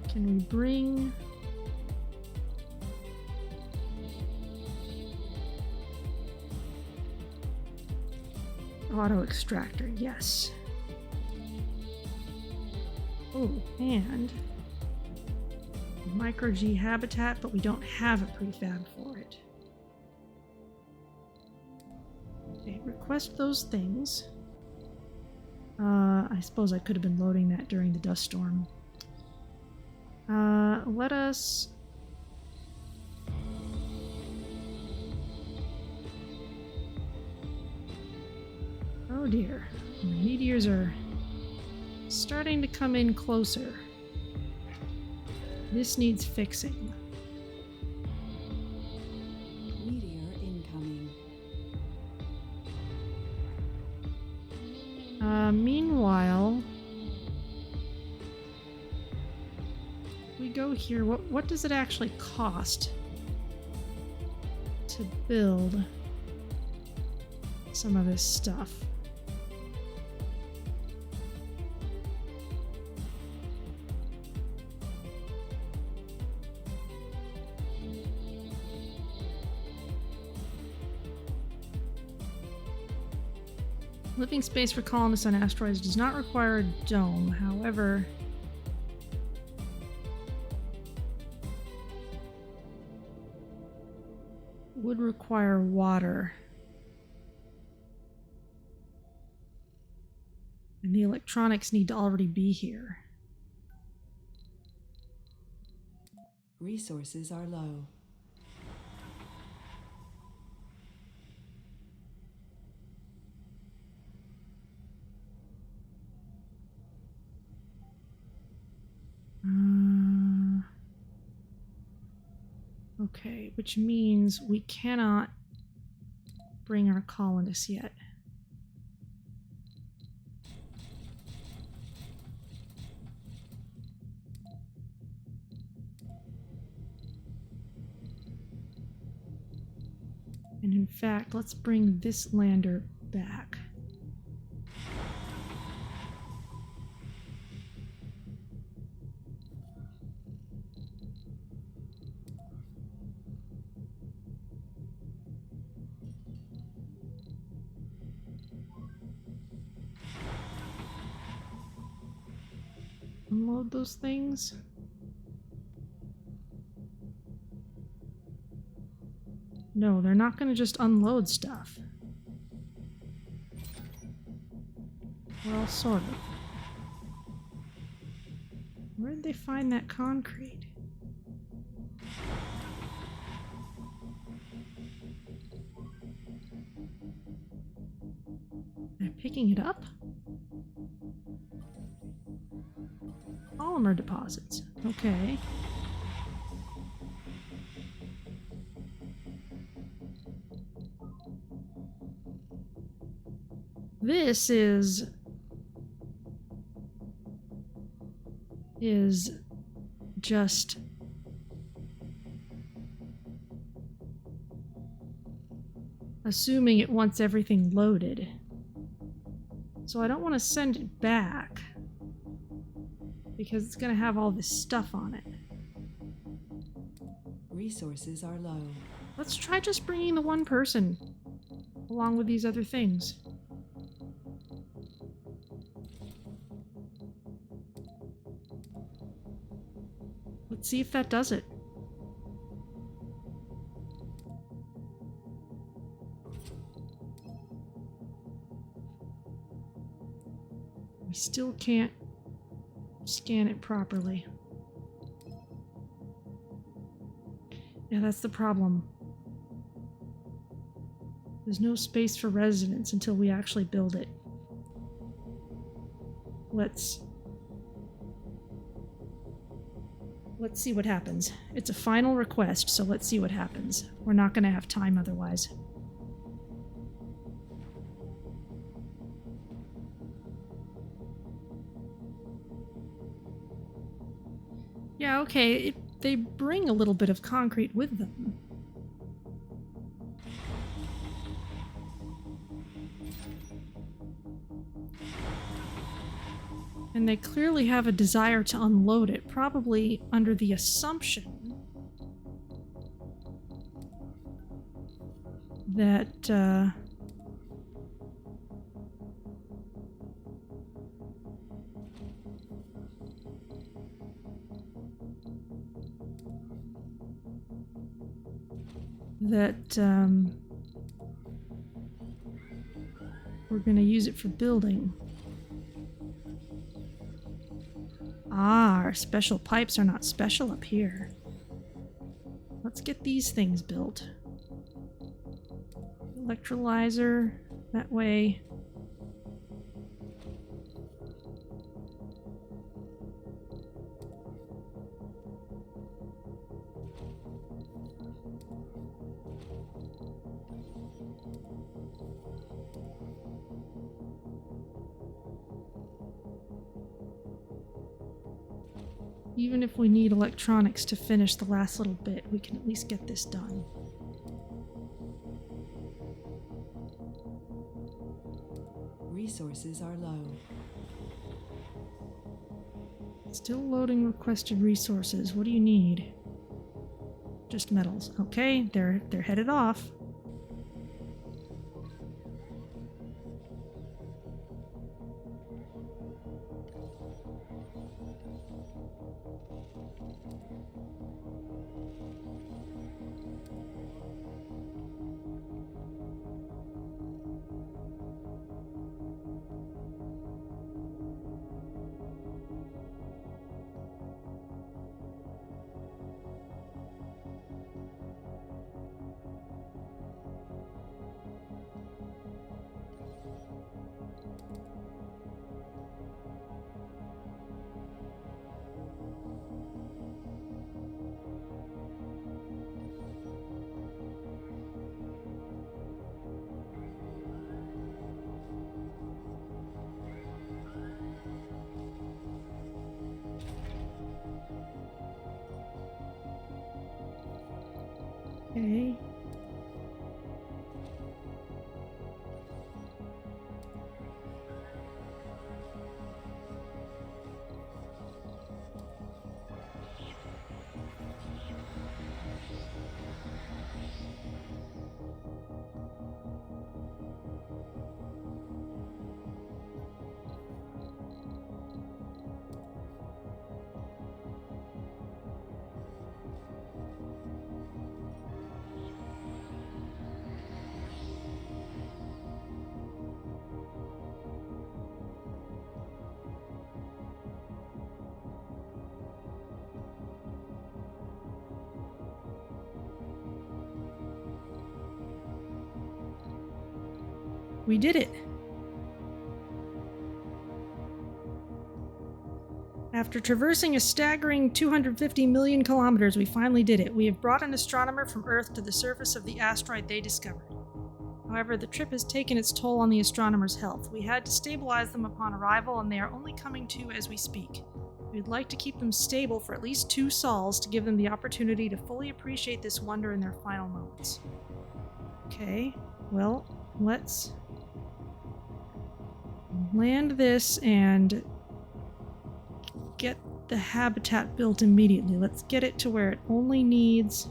Can we bring auto extractor? Yes. Oh, and micro G habitat, but we don't have a prefab for it. Okay, request those things. I suppose I could have been loading that during the dust storm. Let us... Oh dear, the meteors are starting to come in closer. This needs fixing. Meteor incoming. Meanwhile, we go here. What does it actually cost to build some of this stuff? Living space for colonists on asteroids does not require a dome, however, would require water. And the electronics need to already be here. Resources are low. Okay, which means we cannot bring our colonists yet. And in fact, let's bring this lander back. Unload those things. No, they're not going to just unload stuff. Well, sort of. Where did they find that concrete? They're picking it up? Polymer deposits. Okay. This is just assuming it wants everything loaded. So I don't want to send it back because it's going to have all this stuff on it. Resources are low. Let's try just bringing the one person along with these other things. Let's see if that does it. We still can't scan it properly. Yeah, that's the problem. There's no space for residents until we actually build it. Let's see what happens. It's a final request, so let's see what happens. We're not going to have time otherwise. Yeah, okay, they bring a little bit of concrete with them. And they clearly have a desire to unload it, probably under the assumption that, we're going to use it for building. Ah, our special pipes are not special up here. Let's get these things built. Electrolyzer, that way. Even if we need electronics to finish the last little bit, we can at least get this done. Resources are low. Still loading requested resources. What do you need? Just metals. Okay, they're headed off. Okay. We did it! After traversing a staggering 250 million kilometers, we finally did it. We have brought an astronomer from Earth to the surface of the asteroid they discovered. However, the trip has taken its toll on the astronomer's health. We had to stabilize them upon arrival, and they are only coming to as we speak. We'd like to keep them stable for at least 2 sols to give them the opportunity to fully appreciate this wonder in their final moments. Okay, well, let's land this and get the habitat built immediately. Let's get it to where it only needs...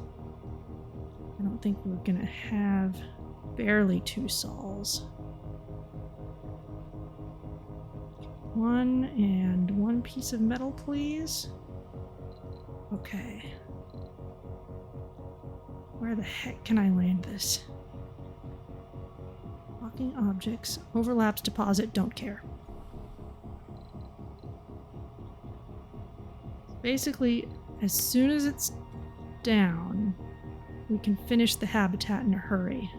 I don't think we're gonna have barely 2 sols. 1 and 1 piece of metal, please. Okay. Where the heck can I land this? Blocking objects. Overlaps deposit. Don't care. Basically, as soon as it's down, we can finish the habitat in a hurry.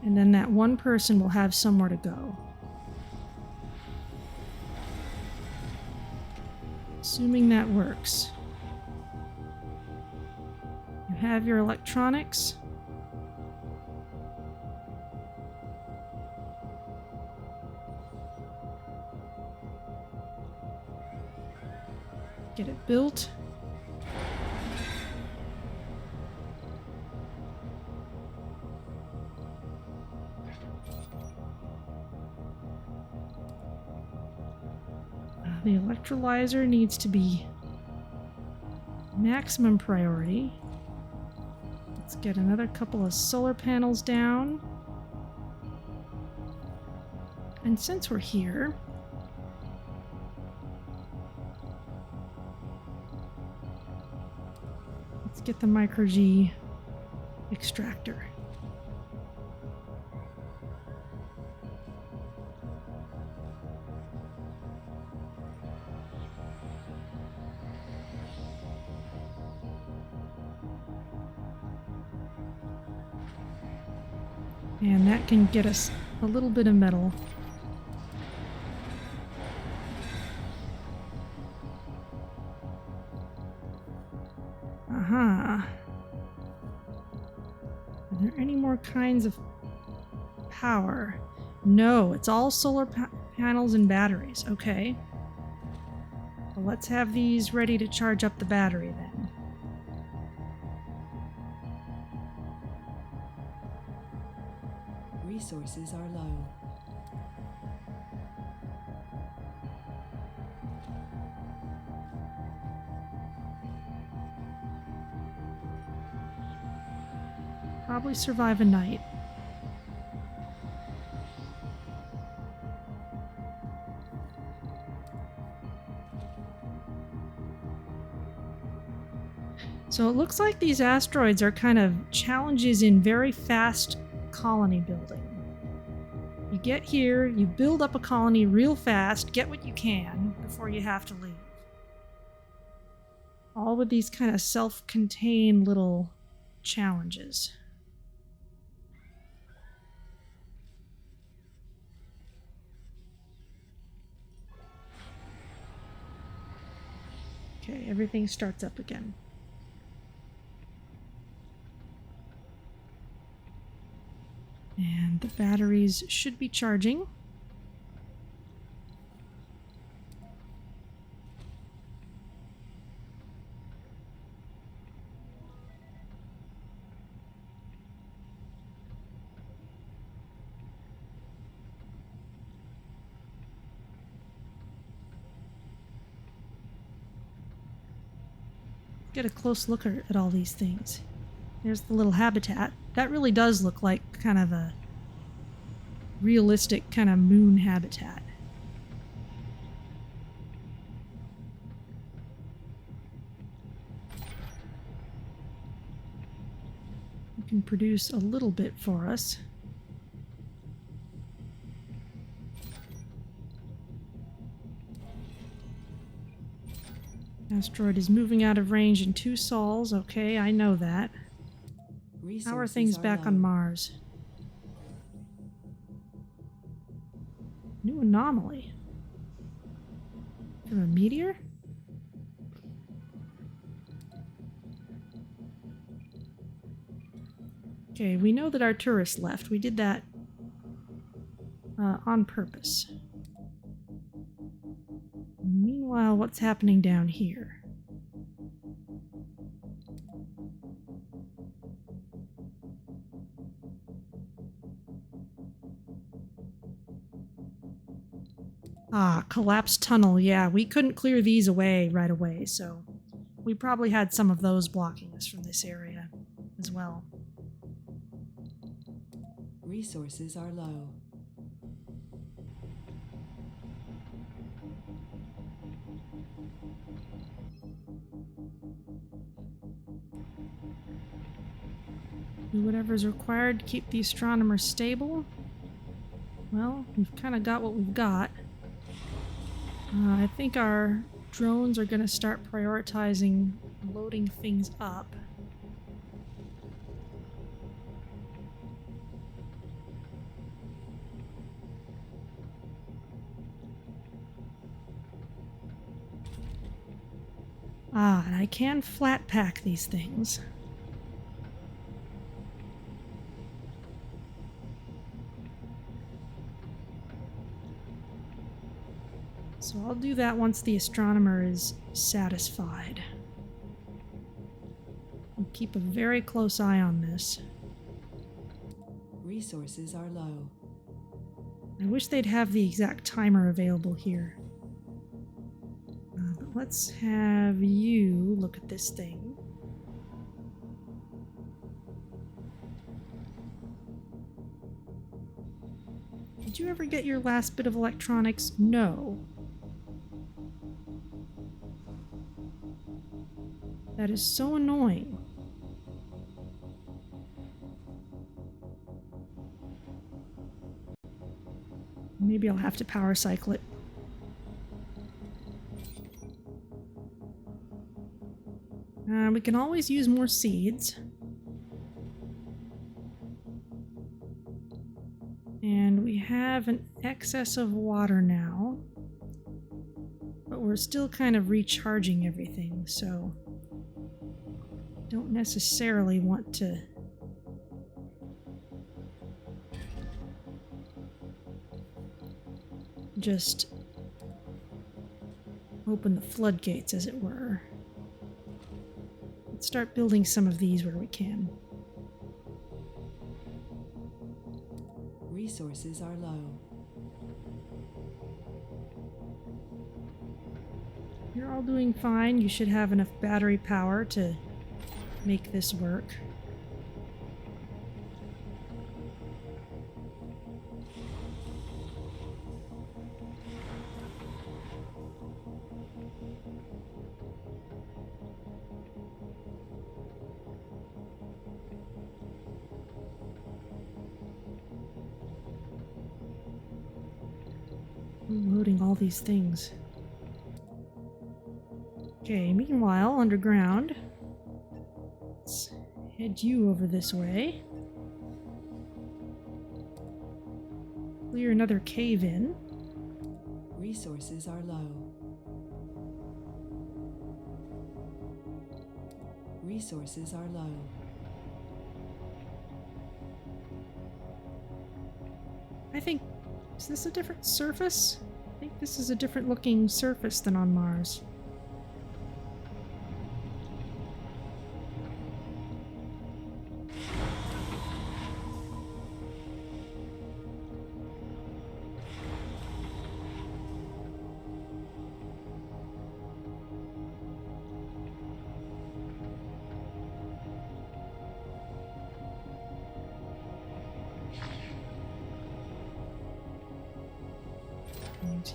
And then that one person will have somewhere to go. Assuming that works. You have your electronics. Get it built. The electrolyzer needs to be maximum priority. Let's get another couple of solar panels down. And since we're here, let's get the micro G extractor. And that can get us a little bit of metal. Are there any more kinds of power? No, it's all solar panels and batteries. Okay. Well, let's have these ready to charge up the battery then. Resources are low. Probably survive a night. So it looks like these asteroids are kind of challenges in very fast colony building. You get here, you build up a colony real fast, get what you can before you have to leave. All with these kind of self-contained little challenges. Okay, everything starts up again. And the batteries should be charging. Get a close look at all these things. There's the little habitat. That really does look like kind of a realistic kind of moon habitat. You can produce a little bit for us. Asteroid is moving out of range in 2 sols. Okay, I know that. How are things back on Mars? New anomaly. From a meteor? Okay, we know that our tourists left. We did that on purpose. Meanwhile, what's happening down here? Ah, collapsed tunnel. Yeah, we couldn't clear these away right away, so we probably had some of those blocking us from this area as well. Resources are low. Do whatever's required to keep the astronomer stable. Well, we've kind of got what we've got. I think our drones are going to start prioritizing loading things up. Ah, and I can flat pack these things. So I'll do that once the astronomer is satisfied. I'll keep a very close eye on this. Resources are low. I wish they'd have the exact timer available here. But let's have you look at this thing. Did you ever get your last bit of electronics? No. That is so annoying. Maybe I'll have to power cycle it. We can always use more seeds. And we have an excess of water now. But we're still kind of recharging everything, so don't necessarily want to just open the floodgates, as it were. Let's start building some of these where we can. Resources are low. You're all doing fine. You should have enough battery power to make this work. I'm loading all these things. Okay, meanwhile, underground, let's head you over this way. Clear another cave in. Resources are low. Resources are low. I think, is this a different surface? I think this is a different looking surface than on Mars.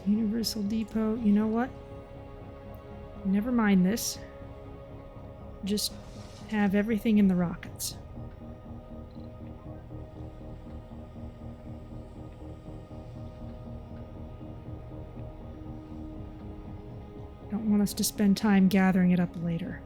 Universal Depot. You know what? Never mind this. Just have everything in the rockets. Don't want us to spend time gathering it up later.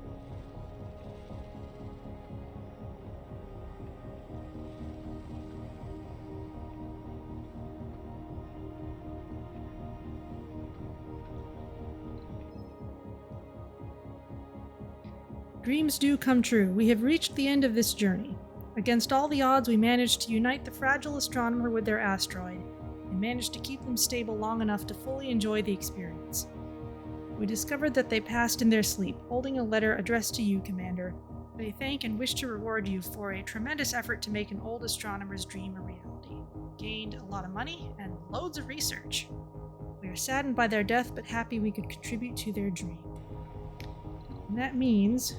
Dreams do come true. We have reached the end of this journey. Against all the odds, we managed to unite the fragile astronomer with their asteroid, and managed to keep them stable long enough to fully enjoy the experience. We discovered that they passed in their sleep, holding a letter addressed to you, Commander. They thank and wish to reward you for a tremendous effort to make an old astronomer's dream a reality. Gained a lot of money and loads of research. We are saddened by their death, but happy we could contribute to their dream. And that means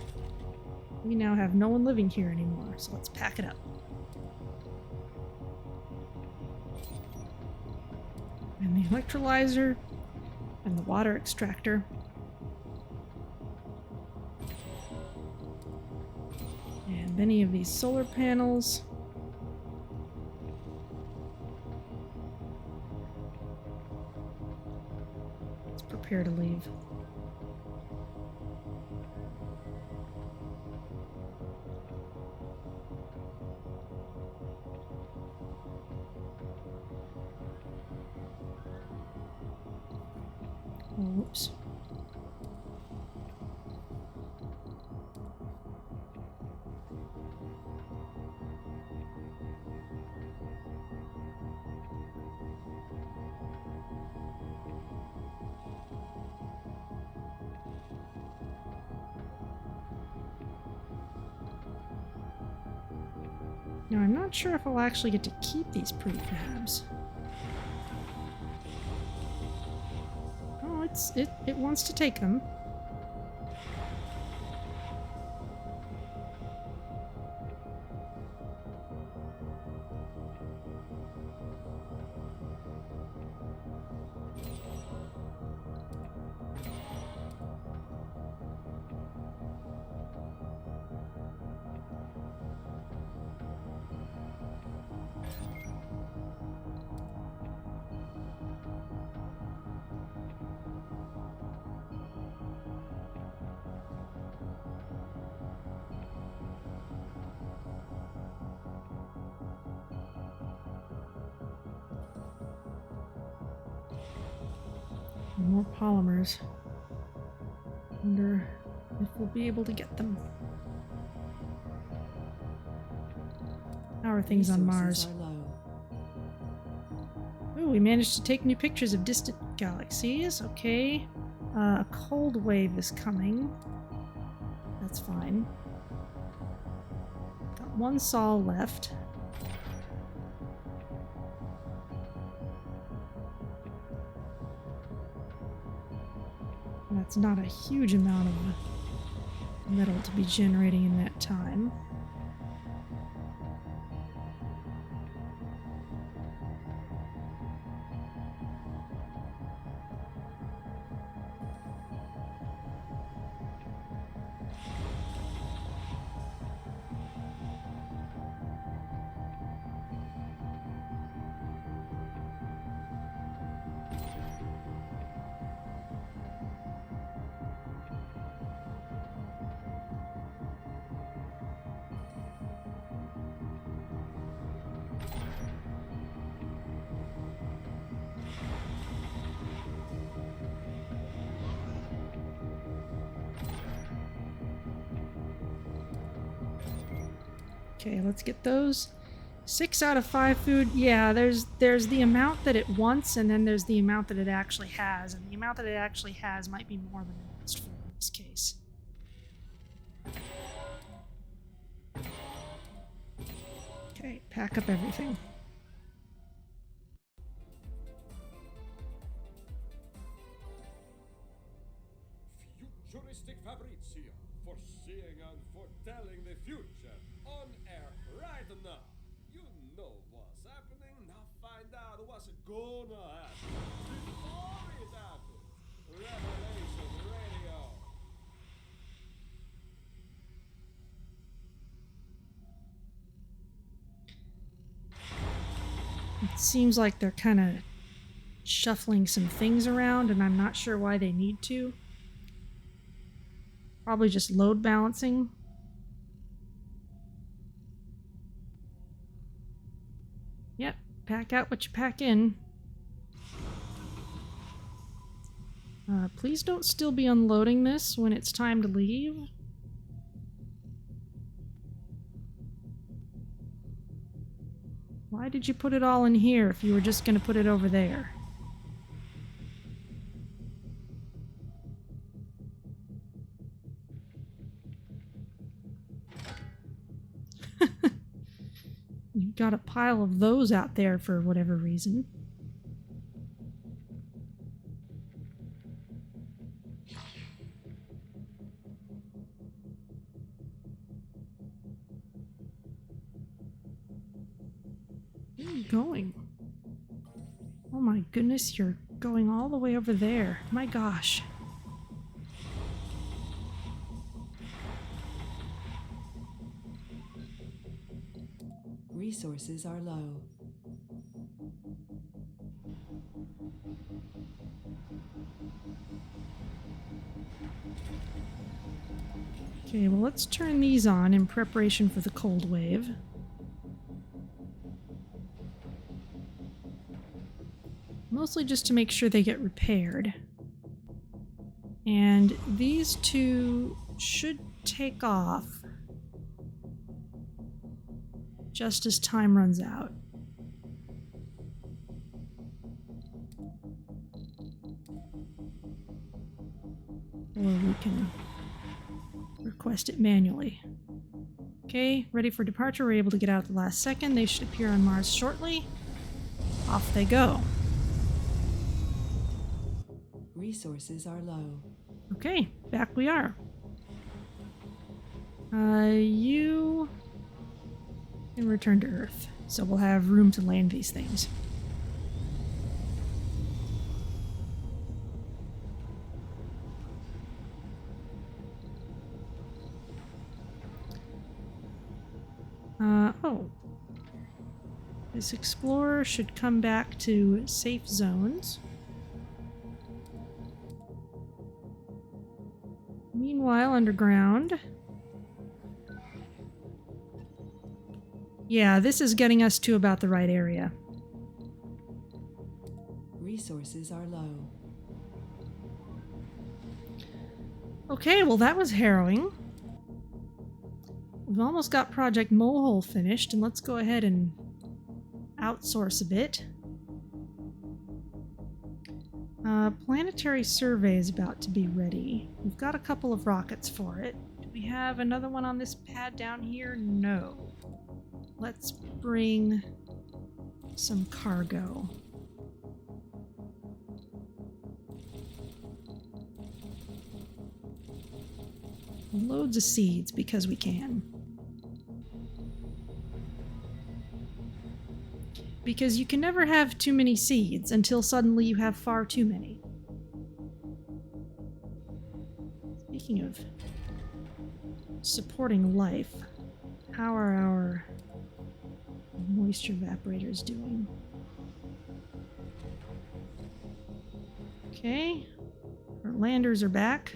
we now have no one living here anymore, so let's pack it up. And the electrolyzer and the water extractor. And of any of these solar panels. Let's prepare to leave. Oh, whoops. Now, I'm not sure if I'll actually get to keep these prefabs. Oh, it wants to take them. More polymers. Wonder if we'll be able to get them. How are things on Mars? Resources are low. Ooh, we managed to take new pictures of distant galaxies. Okay. A cold wave is coming. That's fine. Got one sol left. That's not a huge amount of metal to be generating in that time. Okay, let's get those. 6 out of 5 food. Yeah, there's the amount that it wants, and then there's the amount that it actually has. And the amount that it actually has might be more than it wants for in this case. Okay, pack up everything. Futuristic Fabrizio, foreseeing and foretelling the future. On air right now. You know what's happening, now find out what's gonna happen. Before it happens. Revelation Radio. It seems like they're kind of shuffling some things around, and I'm not sure why they need to. Probably just load balancing. Yep, pack out what you pack in. Please don't still be unloading this when it's time to leave. Why did you put it all in here if you were just going to put it over there? You've got a pile of those out there for whatever reason. Where are you going? Oh my goodness, you're going all the way over there. My gosh. Resources are low. Okay, well, let's turn these on in preparation for the cold wave. Mostly just to make sure they get repaired. And these two should take off just as time runs out. Or we can request it manually. Okay, ready for departure. We're able to get out at the last second. They should appear on Mars shortly. Off they go. Resources are low. Okay, back we are. You can return to Earth, so we'll have room to land these things. Oh. This explorer should come back to safe zones. Meanwhile, underground. Yeah, this is getting us to about the right area. Resources are low. Okay, well that was harrowing. We've almost got Project Mohole finished, and let's go ahead and outsource a bit. Planetary survey is about to be ready. We've got a couple of rockets for it. Do we have another one on this pad down here? No. Let's bring some cargo. Loads of seeds because we can. Because you can never have too many seeds until suddenly you have far too many. Speaking of supporting life, how are our moisture evaporators doing? Okay, our landers are back.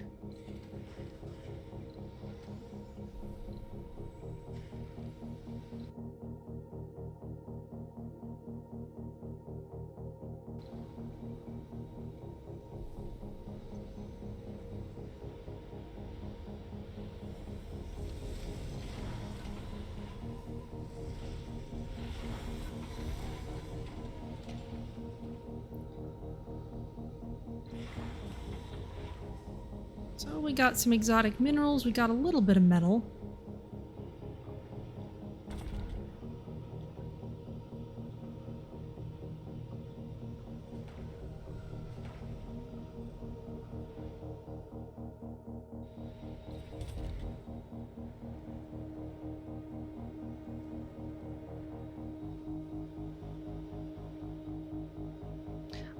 So we got some exotic minerals, we got a little bit of metal.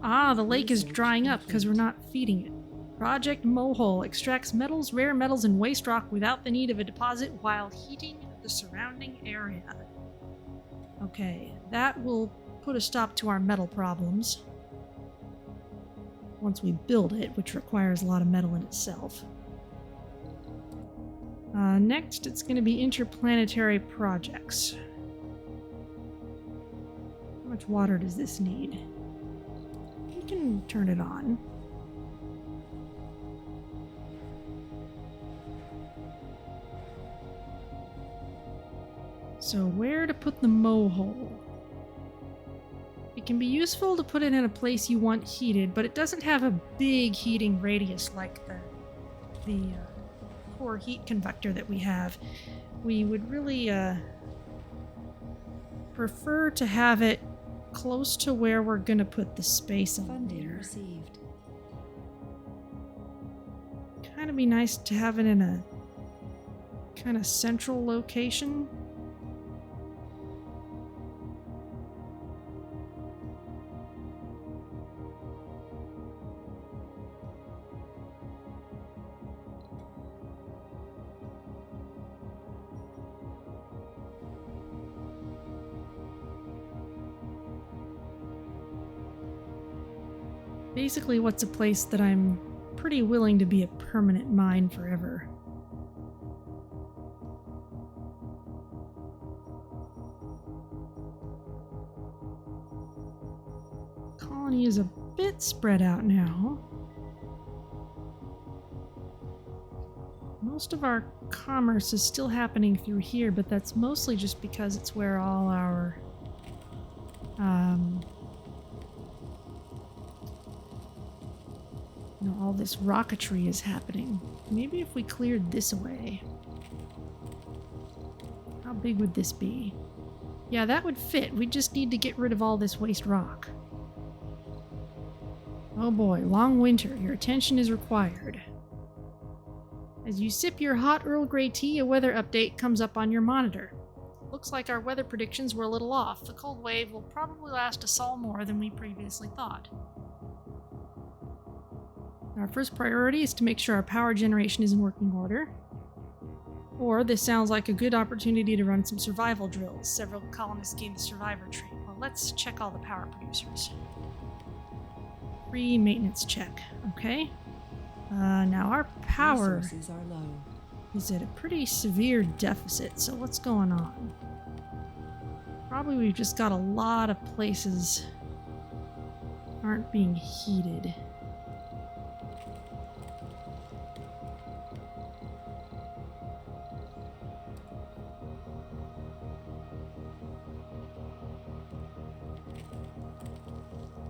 Ah, the lake is drying up because we're not feeding it. Project Mohole extracts metals, rare metals, and waste rock without the need of a deposit while heating the surrounding area. Okay, that will put a stop to our metal problems once we build it, which requires a lot of metal in itself. Next, it's going to be interplanetary projects. How much water does this need? We can turn it on. So where to put the Mohole? It can be useful to put it in a place you want heated, but it doesn't have a big heating radius like the core heat convector that we have. We would really prefer to have it close to where we're going to put the space Funding elevator. received. Kind of be nice to have it in a kind of central location. Basically, what's a place that I'm pretty willing to be a permanent mine forever. Colony is a bit spread out now. Most of our commerce is still happening through here, but that's mostly just because it's where all our all this rocketry is happening. Maybe if we cleared this away. How big would this be? Yeah, that would fit. We just need to get rid of all this waste rock. Oh boy, long winter. Your attention is required. As you sip your hot Earl Grey tea, a weather update comes up on your monitor. Looks like our weather predictions were a little off. The cold wave will probably last a sol more than we previously thought. Our first priority is to make sure our power generation is in working order. Or this sounds like a good opportunity to run some survival drills. Several colonists gained the survivor trait. Well, let's check all the power producers. Free maintenance check. Okay. Now our power Resources are low. is at a pretty severe deficit, so what's going on? Probably we've just got a lot of places aren't being heated.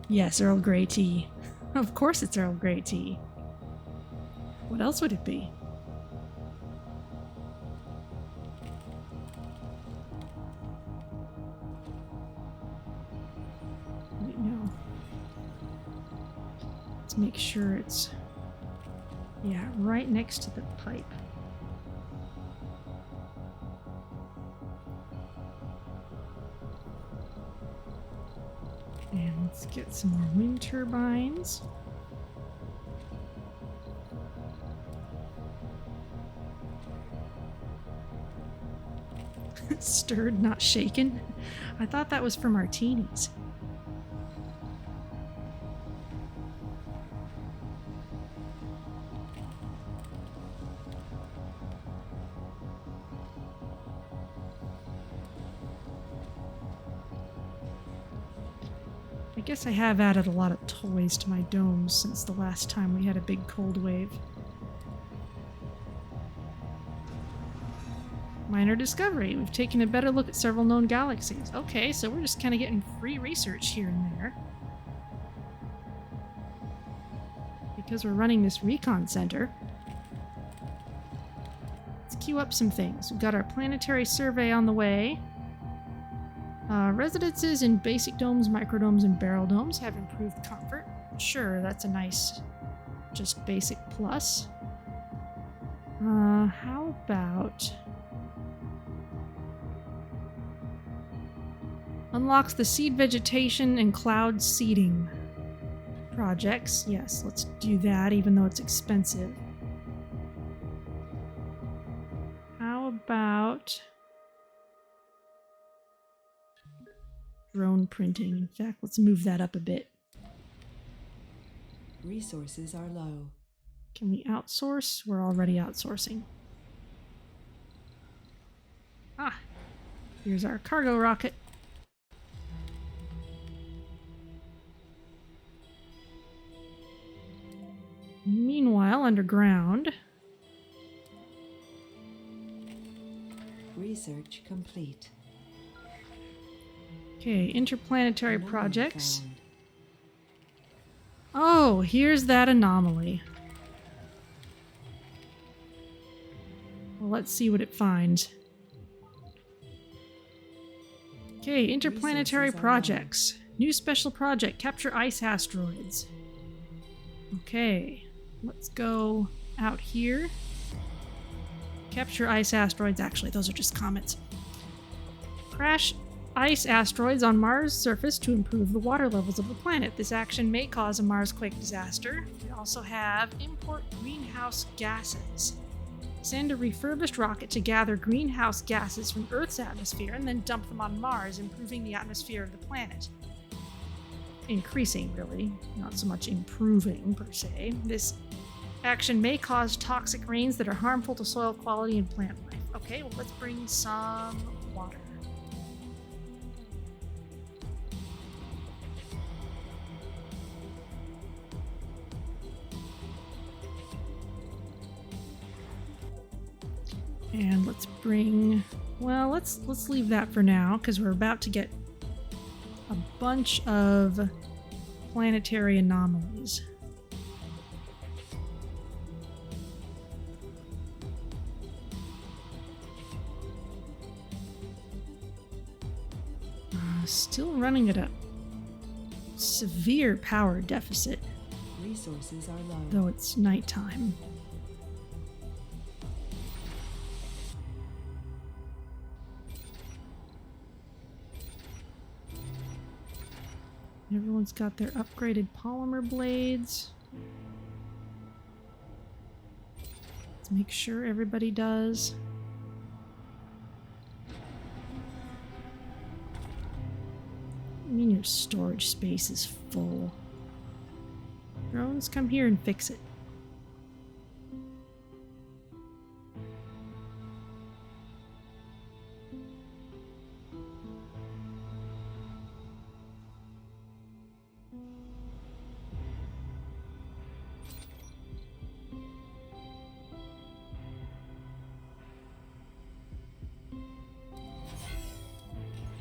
Yes, Earl Grey tea. Of course it's Earl Grey tea. What else would it be? Wait, no. Let's make sure it's... yeah, right next to the pipe. And let's get some more wind turbines. Stirred, not shaken. I thought that was for martinis. I guess I have added a lot of toys to my domes since the last time we had a big cold wave. Minor discovery. We've taken a better look at several known galaxies. Okay, so we're just kind of getting free research here and there. Because we're running this recon center. Let's queue up some things. We've got our planetary survey on the way. Residences in basic domes, microdomes, and barrel domes have improved comfort. Sure, that's a nice, just basic plus. How about... unlocks the seed vegetation and cloud seeding projects. Yes, let's do that, even though it's expensive. How about drone printing? In fact, let's move that up a bit. Resources are low. Can we outsource? We're already outsourcing. Ah, here's our cargo rocket. Meanwhile, underground. Research complete. Okay, interplanetary Anomaly projects. found. Oh, here's that anomaly. Well, let's see what it finds. Okay, interplanetary Resources are projects. New special project, capture ice asteroids. Okay, let's go out here. Capture ice asteroids. Actually, those are just comets. Crash ice asteroids on Mars' surface to improve the water levels of the planet. This action may cause a Marsquake disaster. We also have import greenhouse gases. Send a refurbished rocket to gather greenhouse gases from Earth's atmosphere and then dump them on Mars, improving the atmosphere of the planet. increasing, really, not so much improving per se. This action may cause toxic rains that are harmful to soil quality and plant life. Okay, well, let's bring some water. And let's bring, well, let's leave that for now because we're about to get a bunch of planetary anomalies. Still running at a severe power deficit, Resources are low. though it's nighttime. Everyone's got their upgraded polymer blades. Let's make sure everybody does. I mean, your storage space is full. Drones, come here and fix it.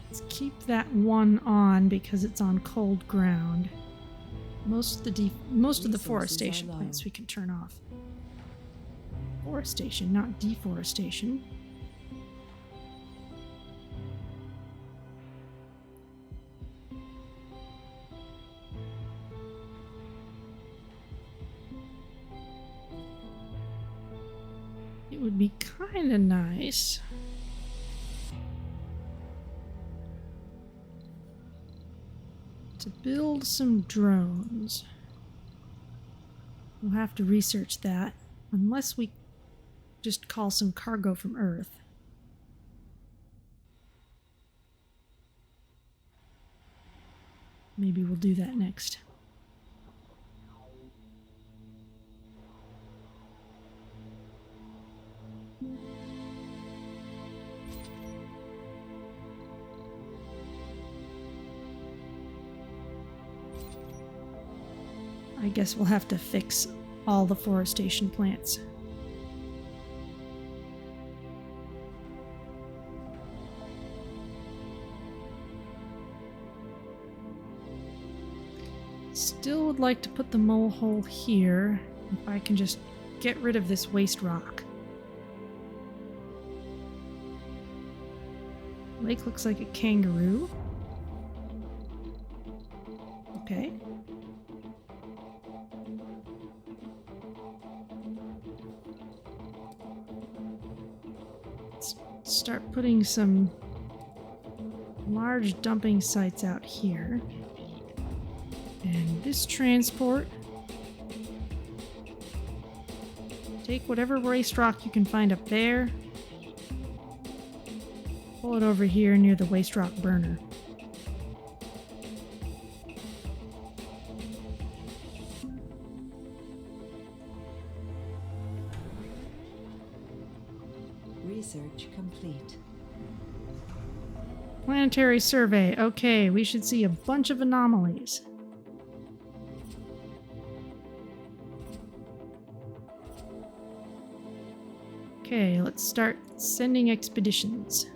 Let's keep that one on because it's on cold ground. Most of the Resources forestation are low. plants we can turn off. Forestation, not deforestation. It would be kind of nice to build some drones. We'll have to research that, unless we just call some cargo from Earth. Maybe we'll do that next. I guess we'll have to fix all the forestation plants. Still would like to put the Mohole here, if I can just get rid of this waste rock. Lake looks like a kangaroo. Okay. Let's start putting some large dumping sites out here. And this transport, take whatever waste rock you can find up there, pull it over here near the waste rock burner. Research complete. Planetary survey. Okay, we should see a bunch of anomalies. Okay, let's start sending expeditions.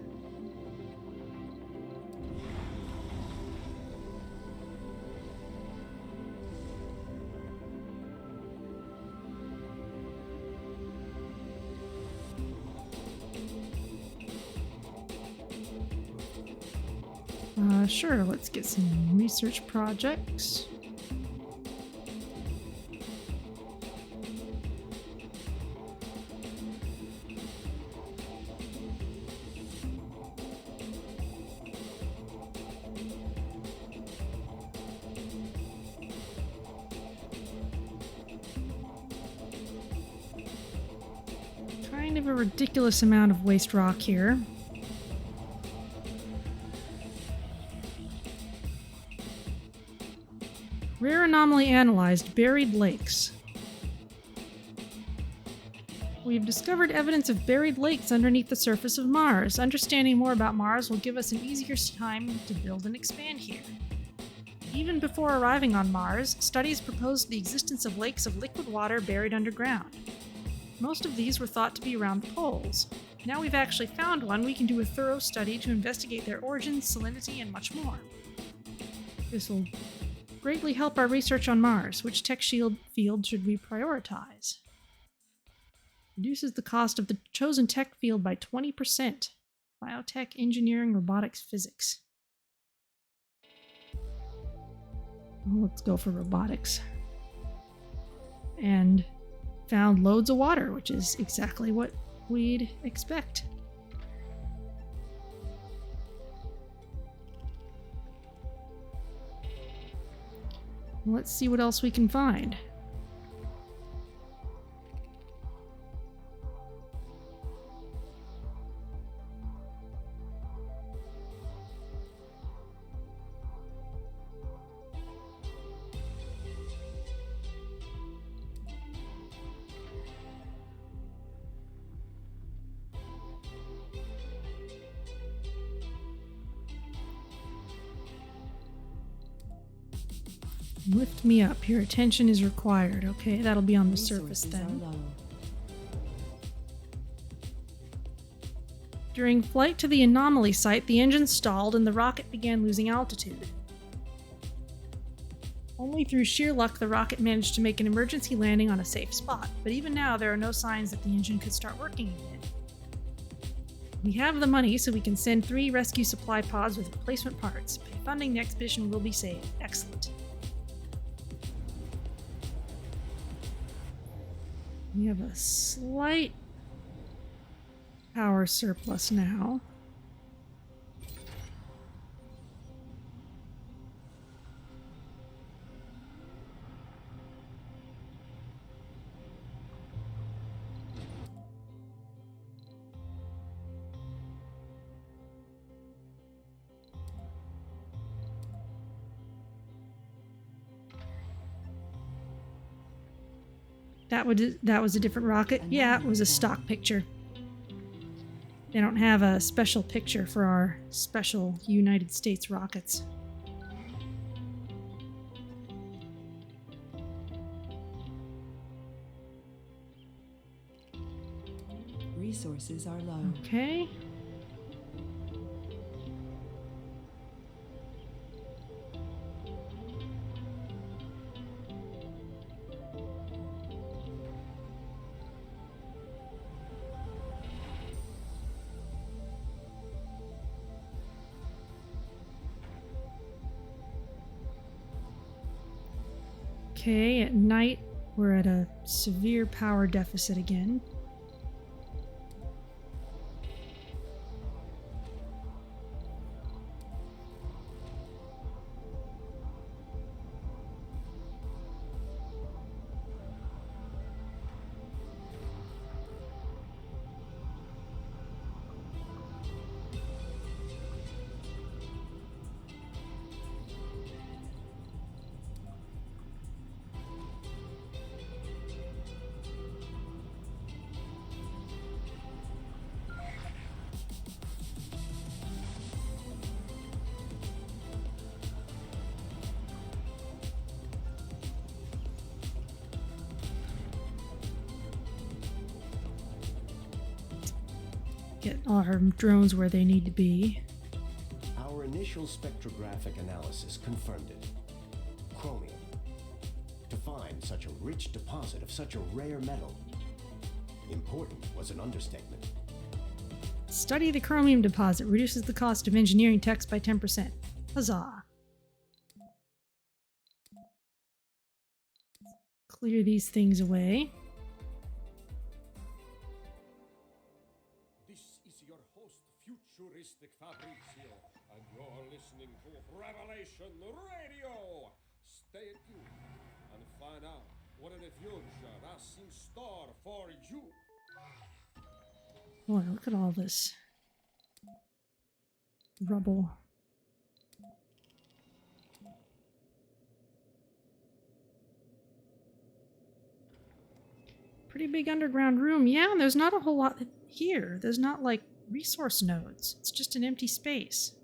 Sure, let's get some research projects. Kind of a ridiculous amount of waste rock here. Rare anomaly analyzed, buried lakes. We've discovered evidence of buried lakes underneath the surface of Mars. Understanding more about Mars will give us an easier time to build and expand here. Even before arriving on Mars, studies proposed the existence of lakes of liquid water buried underground. Most of these were thought to be around the poles. Now we've actually found one, we can do a thorough study to investigate their origins, salinity, and much more. This will greatly help our research on Mars. Which tech field should we prioritize? Reduces the cost of the chosen tech field by 20%. Biotech, engineering, robotics, physics. Well, let's go for robotics. And found loads of water, which is exactly what we'd expect. Let's see what else we can find. Lift me up. Your attention is required. Okay, that'll be on the surface then. During flight to the anomaly site, the engine stalled and the rocket began losing altitude. Only through sheer luck, the rocket managed to make an emergency landing on a safe spot, but even now there are no signs that the engine could start working again. We have the money, so we can send 3 rescue supply pods with replacement parts. By funding the expedition will be saved. Excellent. We have a slight power surplus now. That was a different rocket. Yeah, it was a stock picture. They don't have a special picture for our special United States rockets. Resources are low. Okay. Okay, at night we're at a severe power deficit again. Get our drones where they need to be. Our initial spectrographic analysis confirmed it. Chromium. To find such a rich deposit of such a rare metal. Important was an understatement. Study the chromium deposit. Reduces the cost of engineering techs by 10%. Huzzah. Clear these things away. This is your host, Futuristic Fabrizio, and you're listening to Revelation Radio. Stay tuned and find out what the future has in store for you. Boy, look at all this rubble. Pretty big underground room. Yeah, and there's not a whole lot here. There's not, like, resource nodes. It's just an empty space.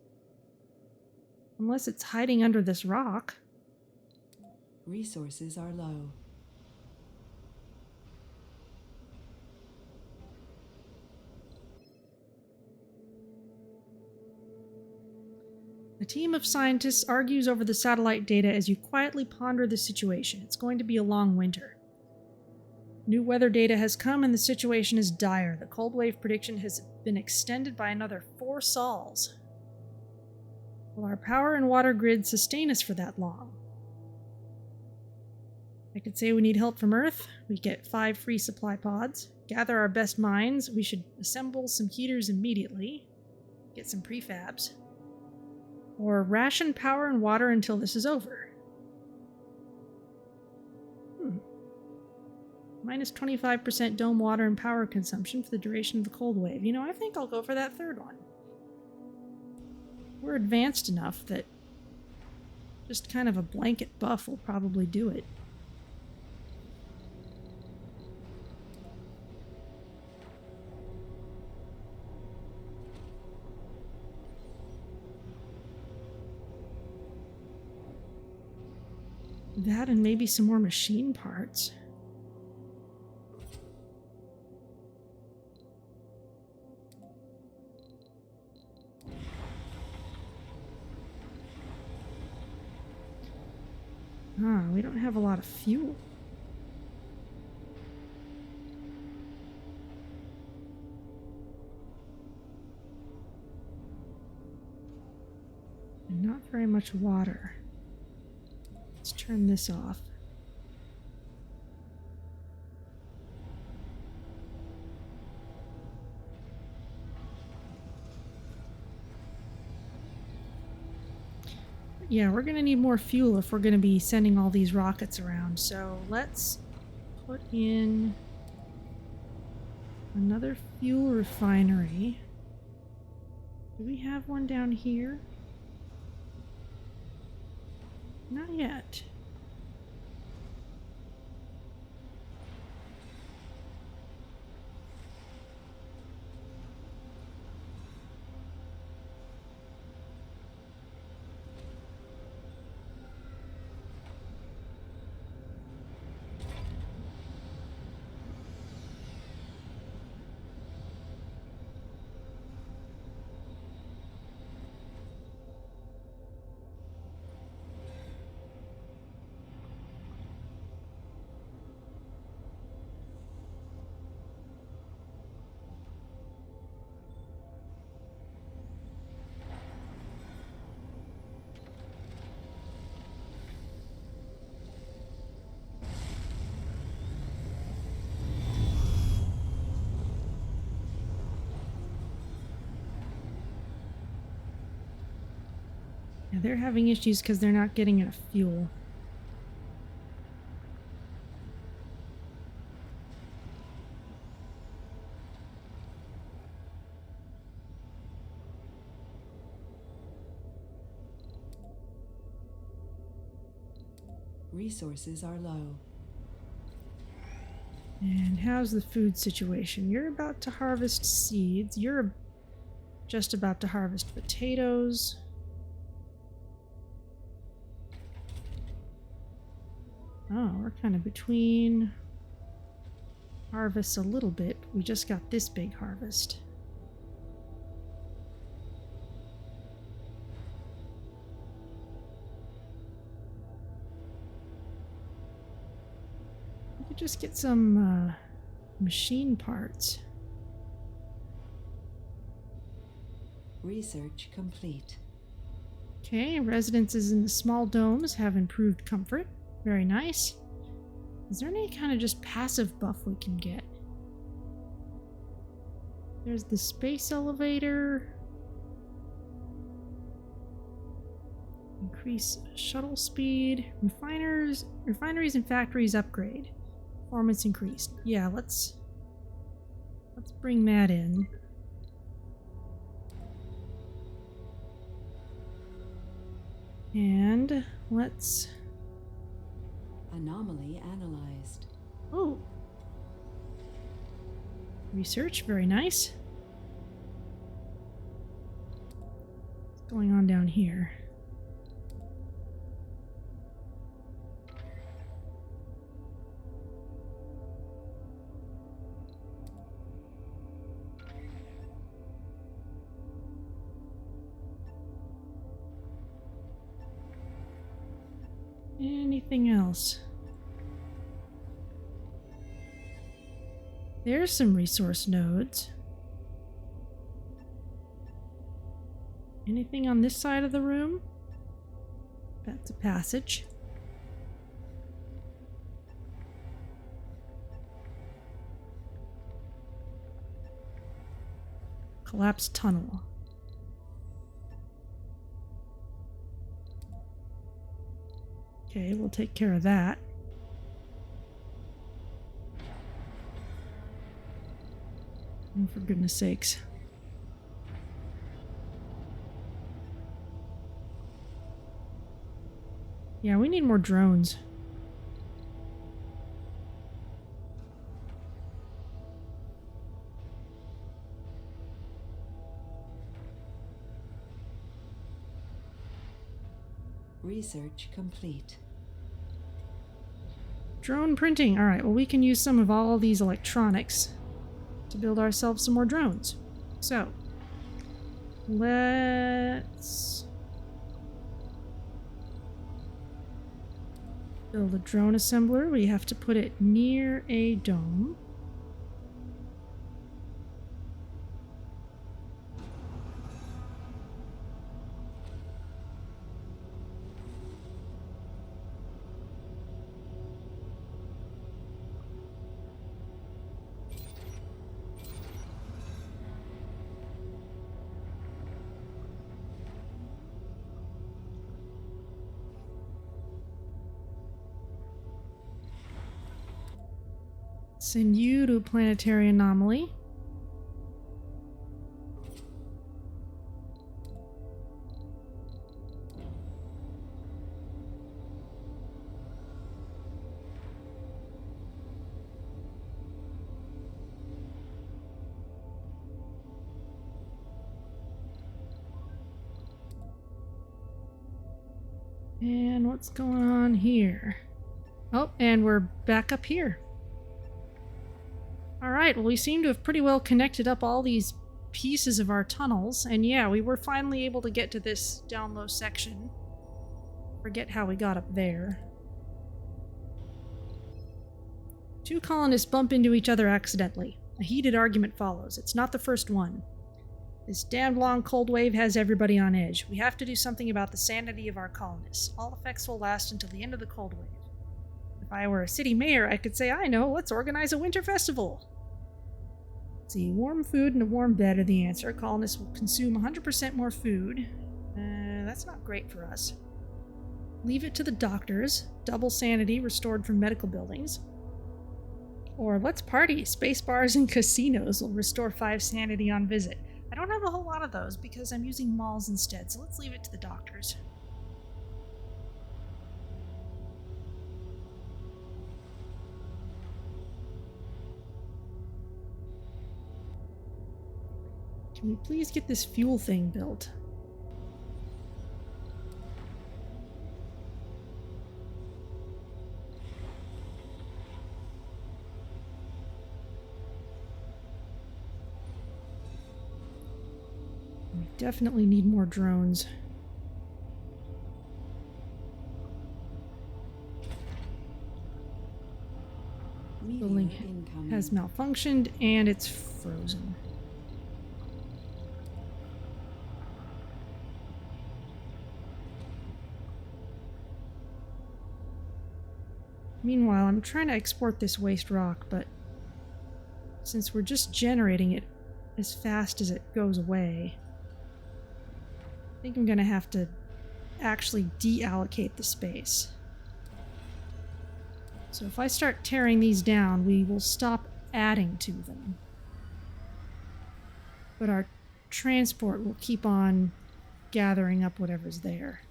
Unless it's hiding under this rock. Resources are low. A team of scientists argues over the satellite data as you quietly ponder the situation. It's going to be a long winter. New weather data has come and the situation is dire. The cold wave prediction has been extended by another 4 sols. Will our power and water grid sustain us for that long? I could say we need help from Earth. We get 5 free supply pods. Gather our best minds. We should assemble some heaters immediately. Get some prefabs. Or ration power and water until this is over. Minus 25% dome water and power consumption for the duration of the cold wave. You know, I think I'll go for that third one. We're advanced enough that just kind of a blanket buff will probably do it. That and maybe some more machine parts. We don't have a lot of fuel. And not very much water. Let's turn this off. Yeah, we're going to need more fuel if we're going to be sending all these rockets around. So let's put in another fuel refinery. Do we have one down here? Not yet. Yeah, they're having issues because they're not getting enough fuel. Resources are low. And how's the food situation? You're about to harvest seeds. You're just about to harvest potatoes. Oh, we're kind of between harvests a little bit. We just got this big harvest. We could just get some machine parts. Research complete. Okay, residences in the small domes have improved comfort. Very nice. Is there any kind of just passive buff we can get? There's the space elevator. Increase shuttle speed. Refineries and factories upgrade. Performance increased. Yeah, let's bring that in. And let's... Anomaly analyzed. Oh, Research, very nice. What's going on down here? Anything else? There's some resource nodes. Anything on this side of the room? That's a passage. Collapsed tunnel. Okay, we'll take care of that. Oh, for goodness sakes. Yeah, we need more drones. Research complete. Drone printing. Alright, well we can use some of all these electronics to build ourselves some more drones. So, let's build a drone assembler. We have to put it near a dome. Send you to a planetary anomaly. And what's going on here? Oh, and we're back up here. Alright, well we seem to have pretty well connected up all these pieces of our tunnels, and yeah, we were finally able to get to this down low section. Forget how we got up there. Two colonists bump into each other accidentally. A heated argument follows. It's not the first one. This damned long cold wave has everybody on edge. We have to do something about the sanity of our colonists. All effects will last until the end of the cold wave. If I were a city mayor, I could say, I know, let's organize a winter festival. See, warm food and a warm bed are the answer. Colonists will consume 100% more food. That's not great for us. Leave it to the doctors. Double sanity restored from medical buildings. Or let's party. Space bars and casinos will restore 5 sanity on visit. I don't have a whole lot of those because I'm using malls instead, so let's leave it to the doctors. Can we please get this fuel thing built? We definitely need more drones. Building has malfunctioned and it's frozen. Meanwhile, I'm trying to export this waste rock, but since we're just generating it as fast as it goes away, I think I'm going to have to actually deallocate the space. So if I start tearing these down, we will stop adding to them. But our transport will keep on gathering up whatever's there.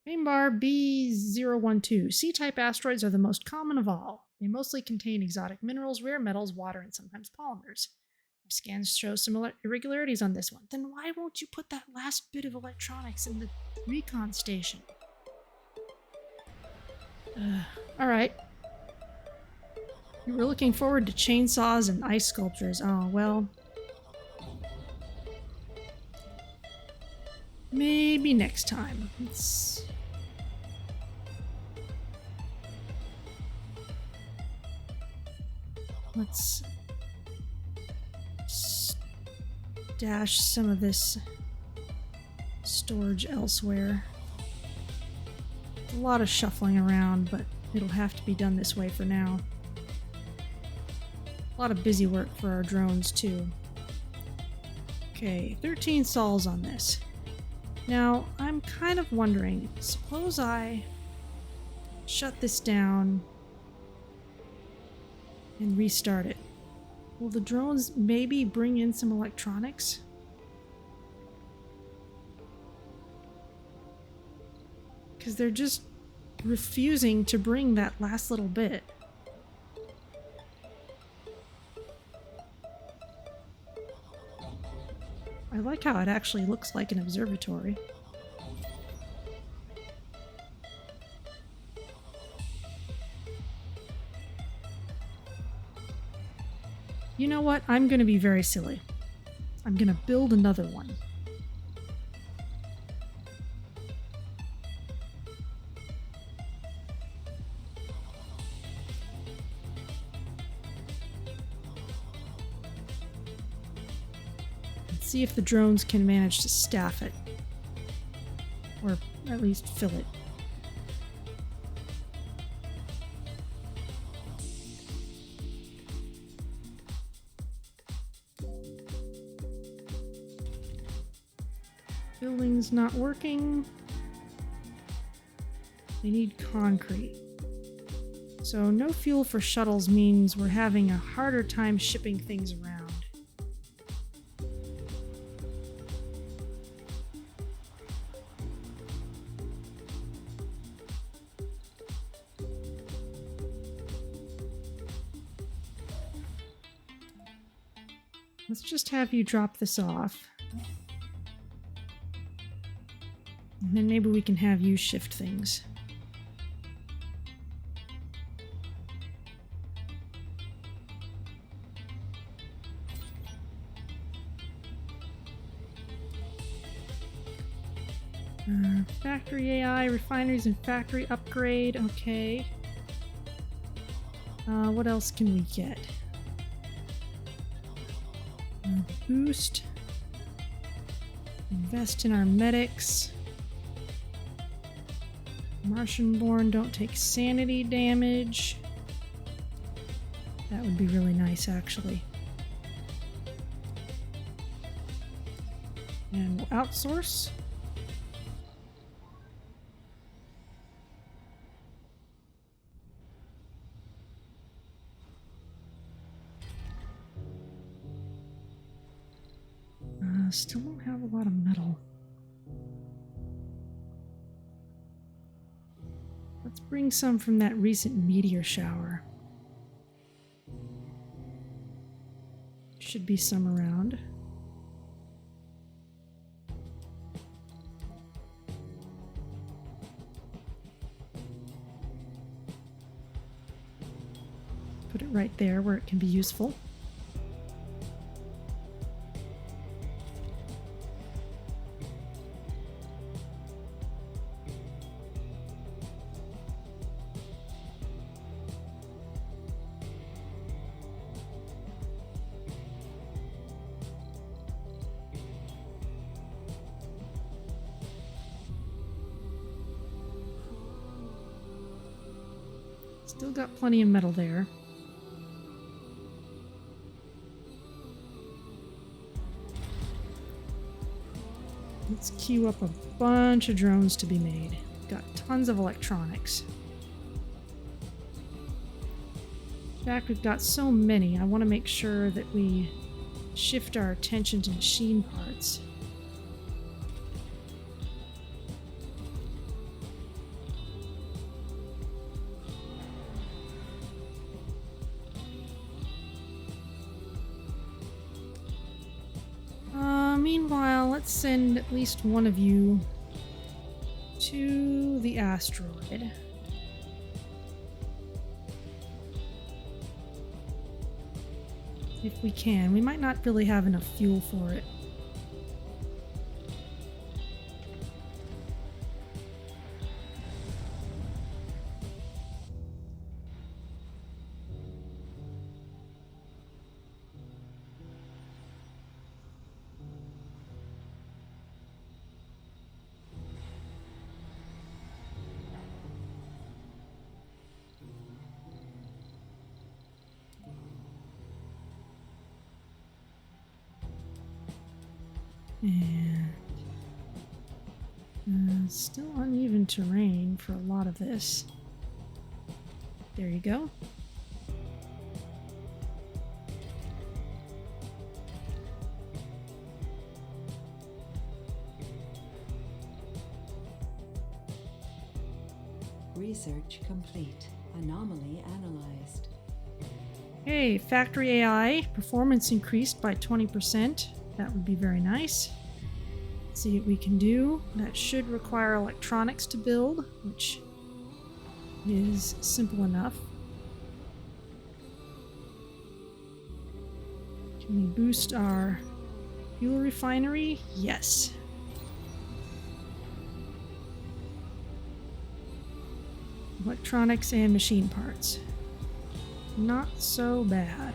Name bar B012. C-type asteroids are the most common of all. They mostly contain exotic minerals, rare metals, water, and sometimes polymers. Our scans show some irregularities on this one. Then why won't you put that last bit of electronics in the recon station? Alright. You were looking forward to chainsaws and ice sculptures. Oh, well. Maybe next time. Let's stash some of this storage elsewhere. A lot of shuffling around, but it'll have to be done this way for now. A lot of busy work for our drones, too. Okay, 13 sols on this. Now, I'm kind of wondering, suppose I shut this down and restart it. Will the drones maybe bring in some electronics? Because they're just refusing to bring that last little bit. I like how it actually looks like an observatory. You know what? I'm going to be very silly. I'm going to build another one. Let's see if the drones can manage to staff it. Or at least fill it. Building's not working. They need concrete. So no fuel for shuttles means we're having a harder time shipping things around. Let's just have you drop this off. And then maybe we can have you shift things. Factory AI, refineries and factory upgrade. Okay. What else can we get? Boost. Invest in our medics. Martian-born don't take sanity damage. That would be really nice, actually. And we'll outsource. Still don't have a lot of metal. Let's bring some from that recent meteor shower. Should be some around. Put it right there where it can be useful. Still got plenty of metal there. Let's queue up a bunch of drones to be made. Got tons of electronics. In fact, we've got so many, I want to make sure that we shift our attention to machine parts. let's send at least one of you to the asteroid. If we can. We might not really have enough fuel for it. And still uneven terrain for a lot of this. There you go. Research complete. Anomaly analyzed. Hey, factory AI performance increased by 20%. That would be very nice. Let's see what we can do. That should require electronics to build, which is simple enough. Can we boost our fuel refinery? Yes. Electronics and machine parts. Not so bad.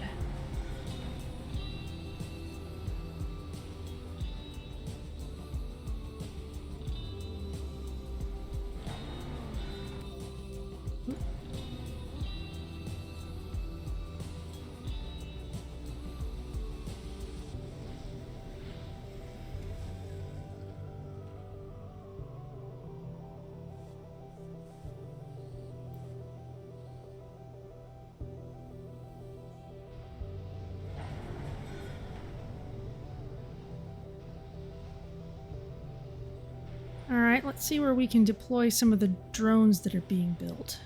Alright, let's see where we can deploy some of the drones that are being built.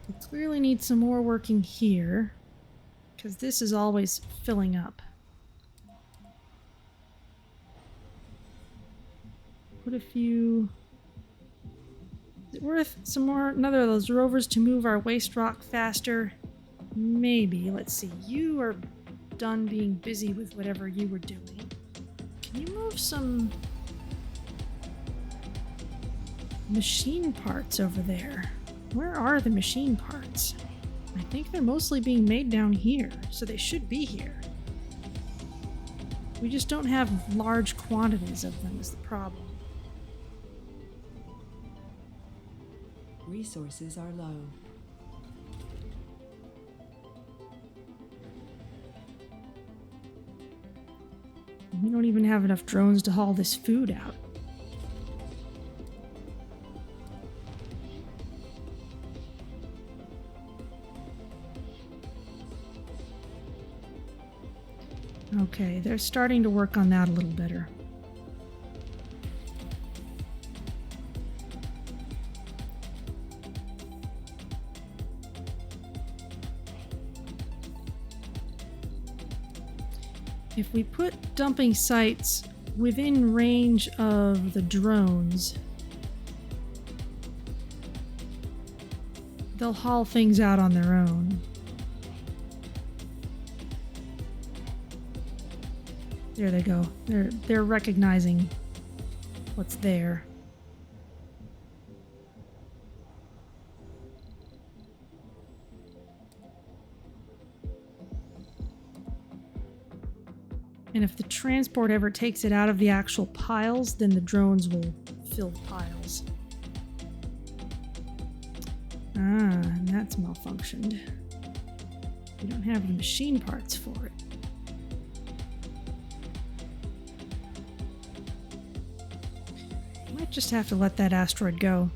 We clearly need some more working here, because this is always filling up. Put a few... Is it worth some more, another of those rovers to move our waste rock faster? Maybe. Let's see. You are done being busy with whatever you were doing. Can you move some machine parts over there? Where are the machine parts? I think they're mostly being made down here, so they should be here. We just don't have large quantities of them is the problem. Resources are low. We don't even have enough drones to haul this food out. Okay, they're starting to work on that a little better. If we put dumping sites within range of the drones, they'll haul things out on their own. There they go. They're recognizing what's there. And if the transport ever takes it out of the actual piles, then the drones will fill the piles. Ah, and that's malfunctioned. We don't have the machine parts for it. Might just have to let that asteroid go.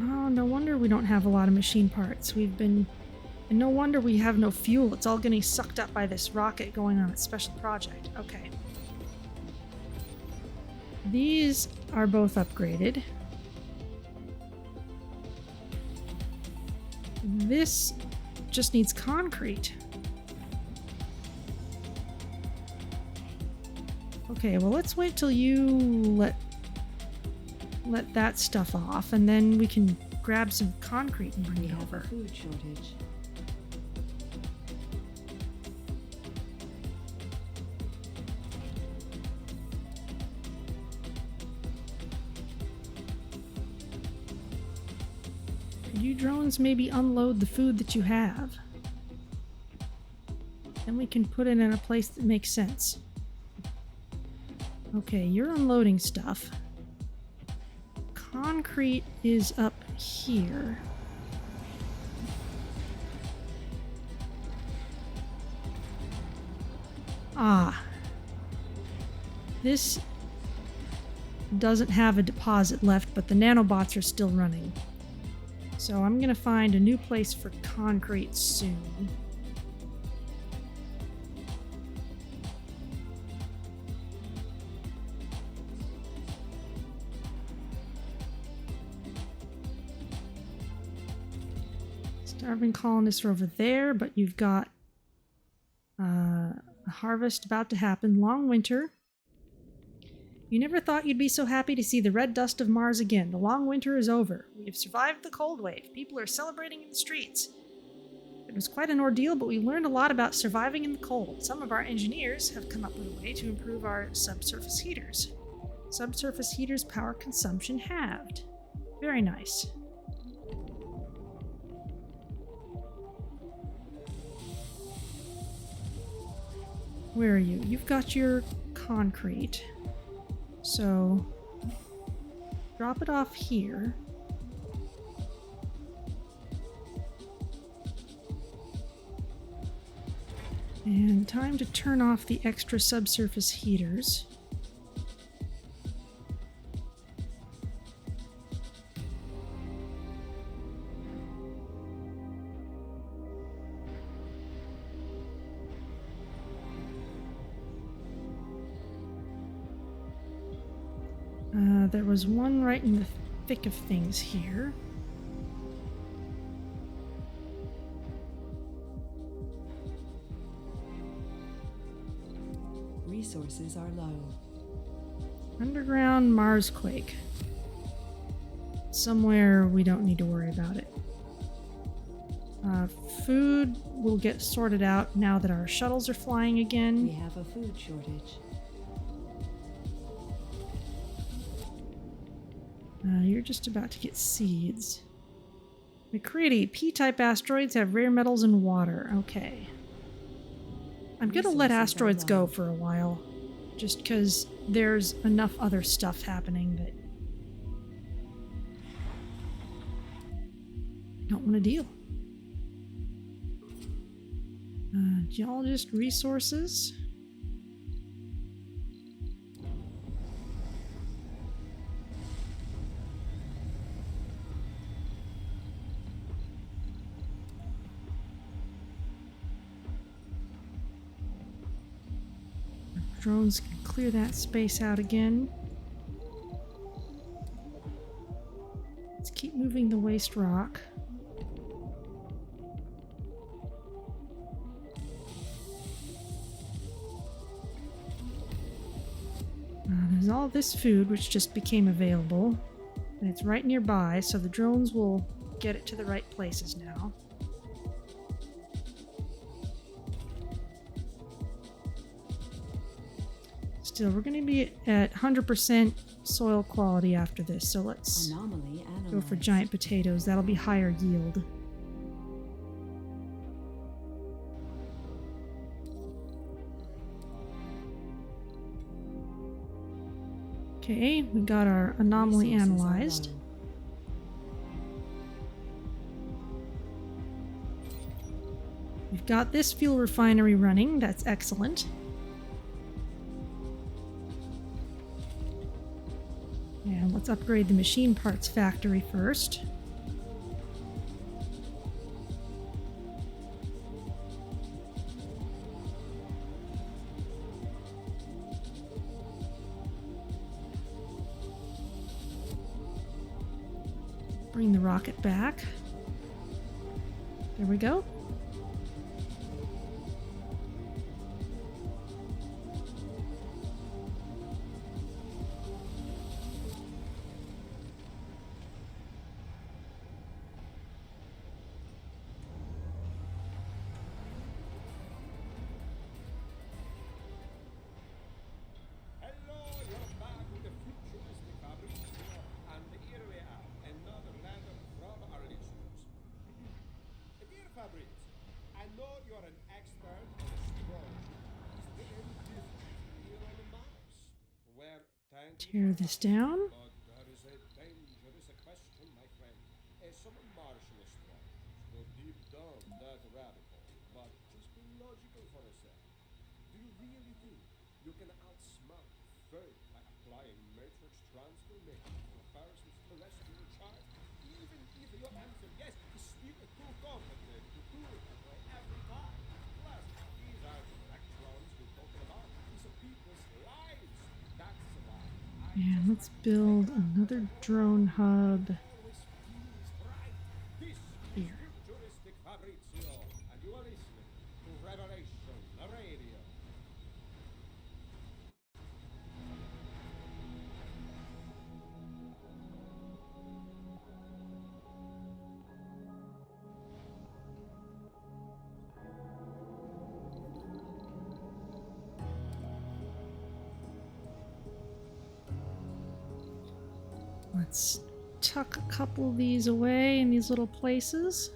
Oh, no wonder we don't have a lot of machine parts. We've been And no wonder we have no fuel. It's all getting sucked up by this rocket going on its special project. Okay. These are both upgraded. This just needs concrete. Okay, well let's wait till you let that stuff off, and then we can grab some concrete and bring We it have over. a food shortage. Could you drones maybe unload the food that you have? Then we can put it in a place that makes sense. Okay, you're unloading stuff. Concrete is up here. Ah. This doesn't have a deposit left, but the nanobots are still running. So I'm gonna find a new place for concrete soon. Starving colonists are over there, but you've got a harvest about to happen. Long winter. You never thought you'd be so happy to see the red dust of Mars again. The long winter is over. We have survived the cold wave. People are celebrating in the streets. It was quite an ordeal, but we learned a lot about surviving in the cold. Some of our engineers have come up with a way to improve our subsurface heaters. Subsurface heaters' power consumption halved. Very nice. Where are you? You've got your concrete. So, drop it off here. And time to turn off the extra subsurface heaters. There was one right in the thick of things here. Resources are low. Underground Marsquake. Somewhere we don't need to worry about it. Food will get sorted out now that our shuttles are flying again. We have a food shortage. You're just about to get seeds. McCready, P-type asteroids have rare metals and water. Okay. I'm gonna let Resources are asteroids go low. for a while. Just because there's enough other stuff happening that I don't want to deal. Geologist resources. Drones can clear that space out again. Let's keep moving the waste rock. There's all this food which just became available, and it's right nearby, so the drones will get it to the right places now. Still, we're going to be at 100% soil quality after this, so let's Anomaly analyzed. go for giant potatoes. That'll be higher yield. Okay, we got our anomaly Resources are analyzed. low. We've got this fuel refinery running. That's excellent. And let's upgrade the machine parts factory first. bring the rocket back. There we go. Hello, you're back with the futuristic Fabrizio, and here we are, another letter from our listeners. Dear Fabrizio, I know you're an expert on astrology. Is there any difference here on Mars? Where, thank Tear this down. but there is a dangerous question, my friend. Some Martian astrologers go deep down that rabbit hole, but just be logical for a second. Do you really think you can outsmart fate by applying matrix transformation to a person's terrestrial chart? Even if your answer yes is still too complicated to do it that way every time. Plus, these aren't electrons we're talking about. These are people's lives. That's why And let's build another drone hub always feels right. This here. is Futuristic Fabrizio, and you are listening to Revelation Radio. Let's tuck a couple of these away in these little places.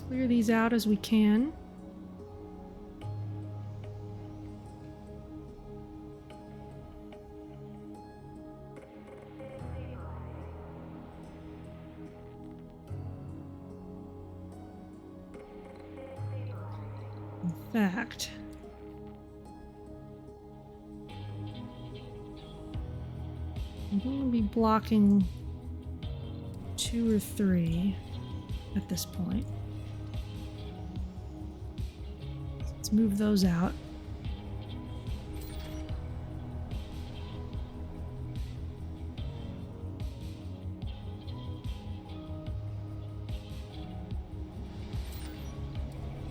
Clear these out as we can. In fact, I'm going to be blocking 2 or 3 at this point. Let's move those out.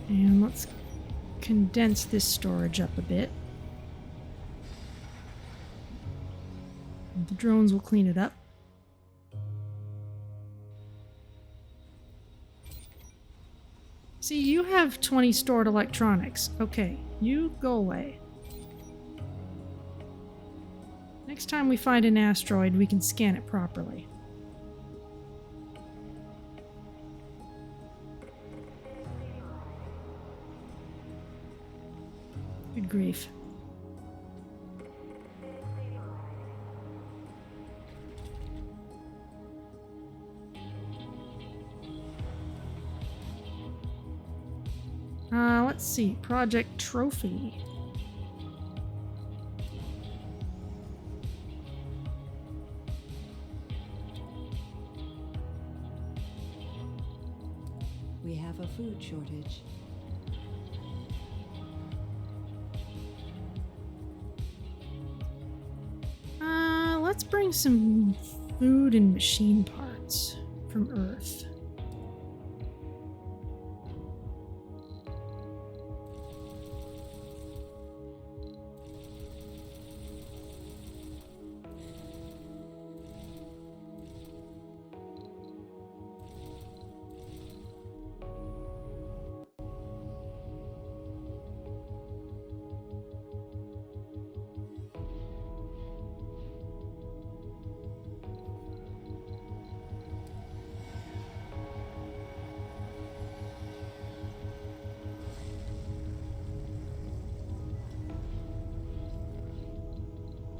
And let's condense this storage up a bit. The drones will clean it up. See, you have 20 stored electronics. Okay, you go away. Next time we find an asteroid, we can scan it properly. Good grief. Let's see. Project Trophy. We have a food shortage. Let's bring some food and machine parts from Earth.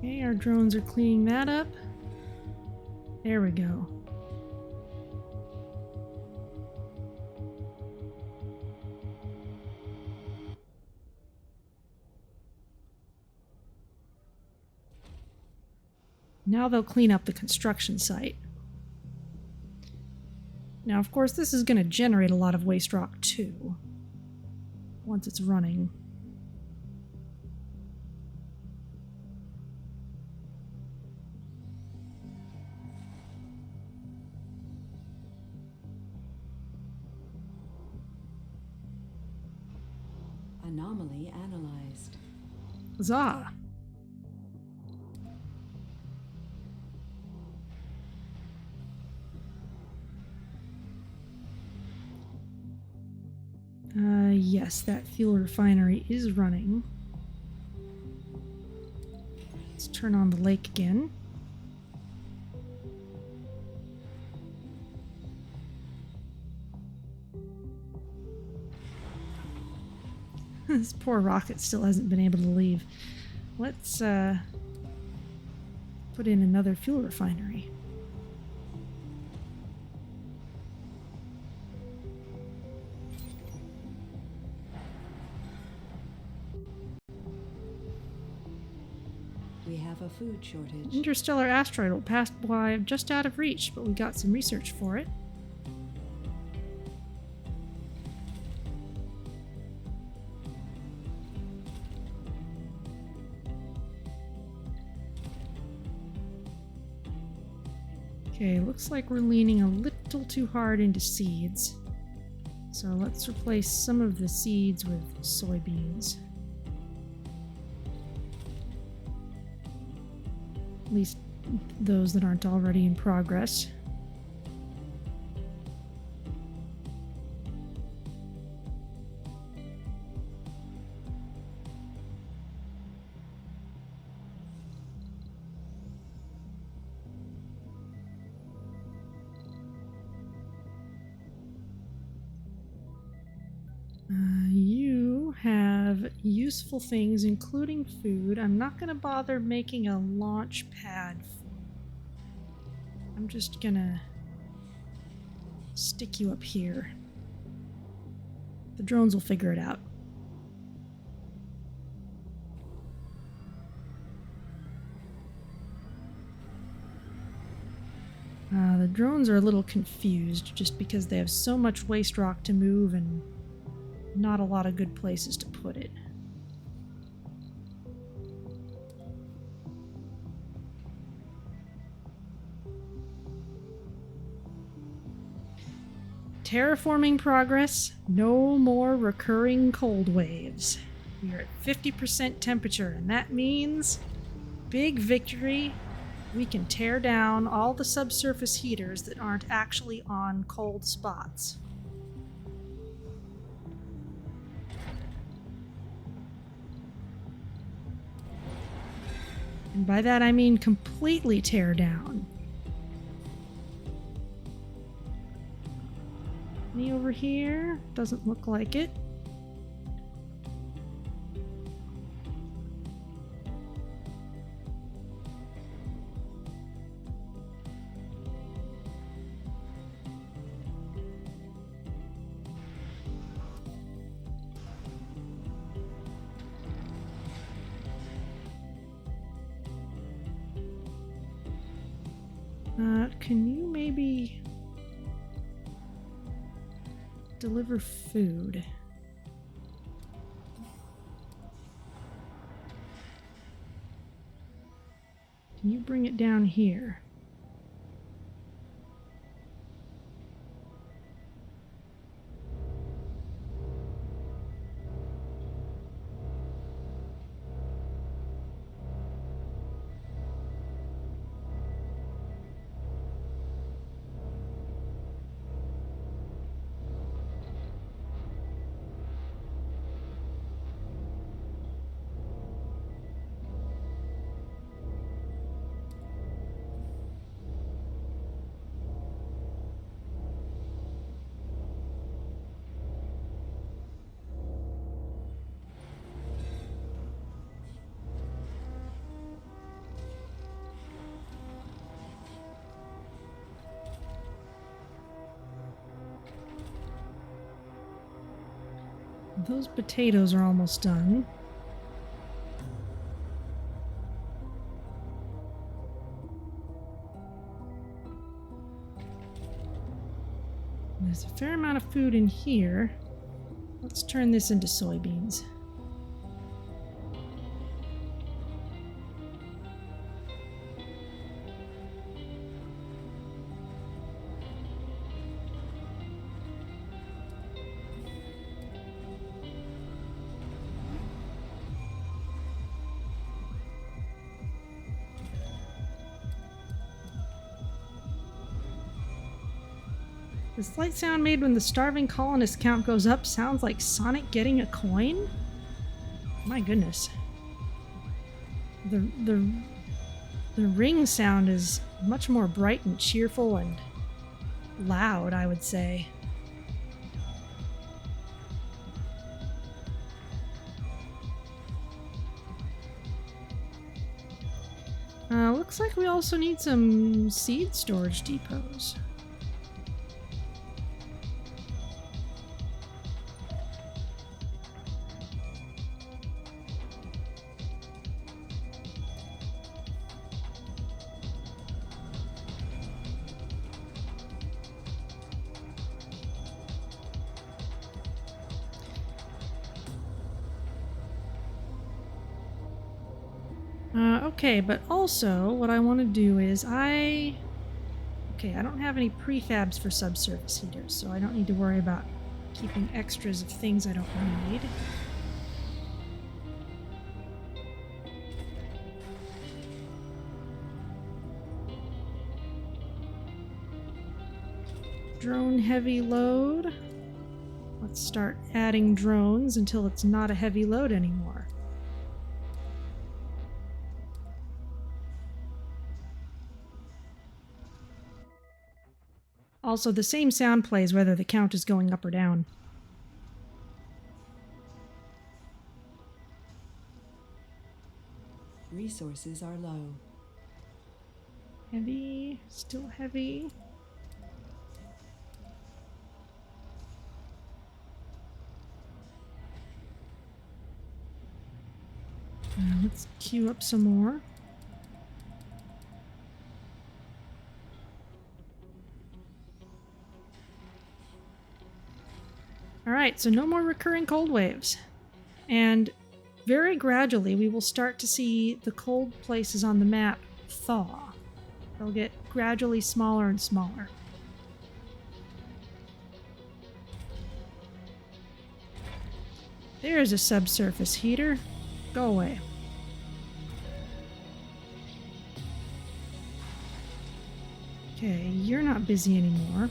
Okay, our drones are cleaning that up. There we go. Now they'll clean up the construction site. Now, of course, this is going to generate a lot of waste rock too, once it's running. Anomaly analyzed. Huzzah! Yes, that fuel refinery is running. Let's turn on the lake again. This poor rocket still hasn't been able to leave. Let's put in another fuel refinery. We have a food shortage. Interstellar asteroid will pass by just out of reach, but we got some research for it. Okay, looks like we're leaning a little too hard into seeds. So let's replace some of the seeds with soybeans. At least those that aren't already in progress. You have useful things, including food. I'm not going to bother making a launch pad. I'm just going to stick you up here. The drones will figure it out. The drones are a little confused just because they have so much waste rock to move and not a lot of good places to put it. Terraforming progress. No more recurring cold waves. We are at 50% temperature, and that means big victory. We can tear down all the subsurface heaters that aren't actually on cold spots. And by that I mean completely tear down. Any over here? Doesn't look like it. Can you maybe deliver food? Can you bring it down here? Those potatoes are almost done. There's a fair amount of food in here. Let's turn this into soybeans. The slight sound made when the starving colonist count goes up sounds like Sonic getting a coin? My goodness. The ring sound is much more bright and cheerful and loud, I would say. Looks like we also need some seed storage depots. Okay, but also what I want to do is I don't have any prefabs for subsurface heaters, so I don't need to worry about keeping extras of things I don't need. Drone heavy load. Let's start adding drones until it's not a heavy load anymore. Also, the same sound plays whether the count is going up or down. Resources are low. Heavy, still heavy. Let's queue up some more. Alright, so no more recurring cold waves. And very gradually we will start to see the cold places on the map thaw. They'll get gradually smaller and smaller. There's a subsurface heater. Go away. Okay, you're not busy anymore.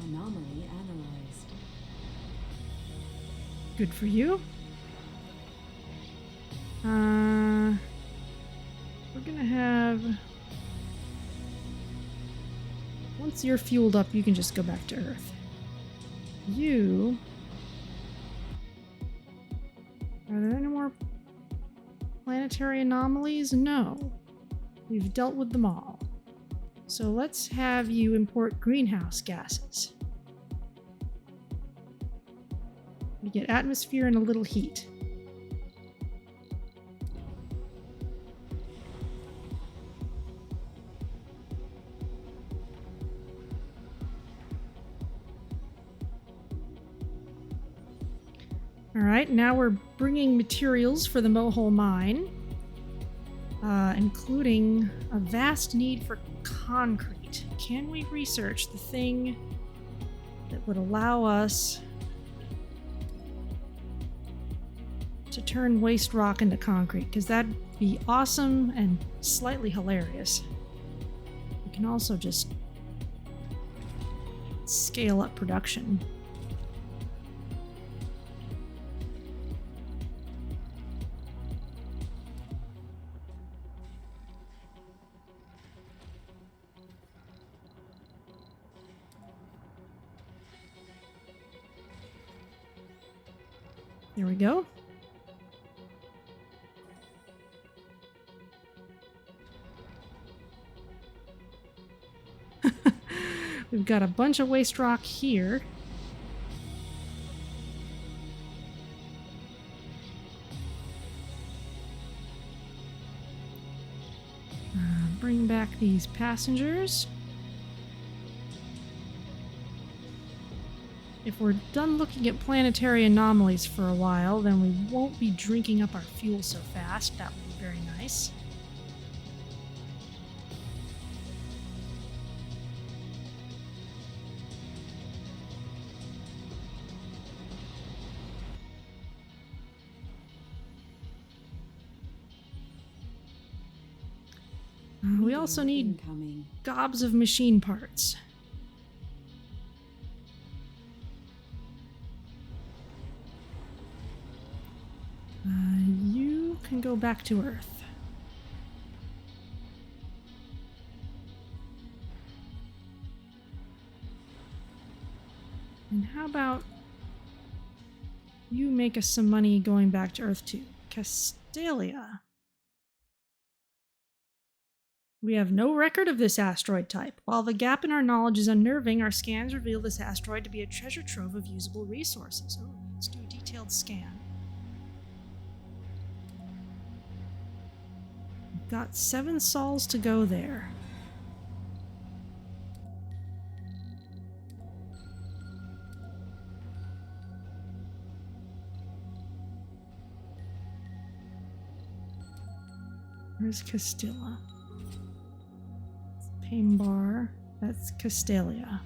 Anomaly analyzed. Good for you. We're gonna have... Once you're fueled up, you can just go back to Earth. You... Are there any more planetary anomalies? No. We've dealt with them all. So let's have you import greenhouse gases. We get atmosphere and a little heat. Alright, now we're bringing materials for the Mohole mine, including a vast need for concrete. Can we research the thing that would allow us to turn waste rock into concrete? Because that'd be awesome and slightly hilarious. We can also just scale up production. There we go. We've got a bunch of waste rock here. Bring back these passengers. If we're done looking at planetary anomalies for a while, then we won't be drinking up our fuel so fast. That would be very nice. We also need incoming. gobs of machine parts. You can go back to Earth. And how about you make us some money going back to Earth too? Castalia. We have no record of this asteroid type. While the gap in our knowledge is unnerving, our scans reveal this asteroid to be a treasure trove of usable resources. Oh, let's do a detailed scan. We've got 7 sols to go there. Where's Castilla? Pain bar. That's Castalia.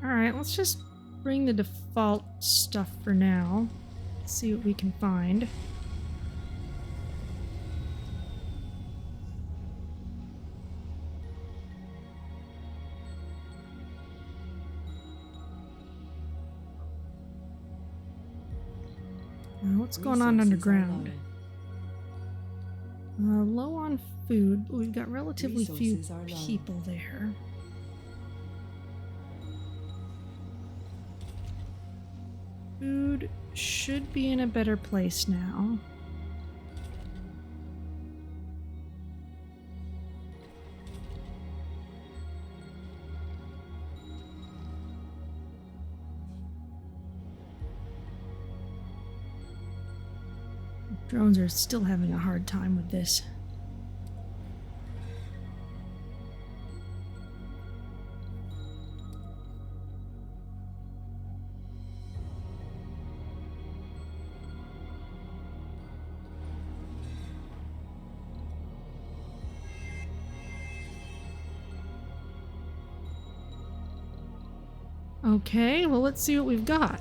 Alright, let's just bring the default stuff for now. See what we can find. Now, what's going on Resources underground? are Low on food, but we've got relatively few Resources are low. people there. Food should be in a better place now. Drones are still having a hard time with this. Okay, well, let's see what we've got.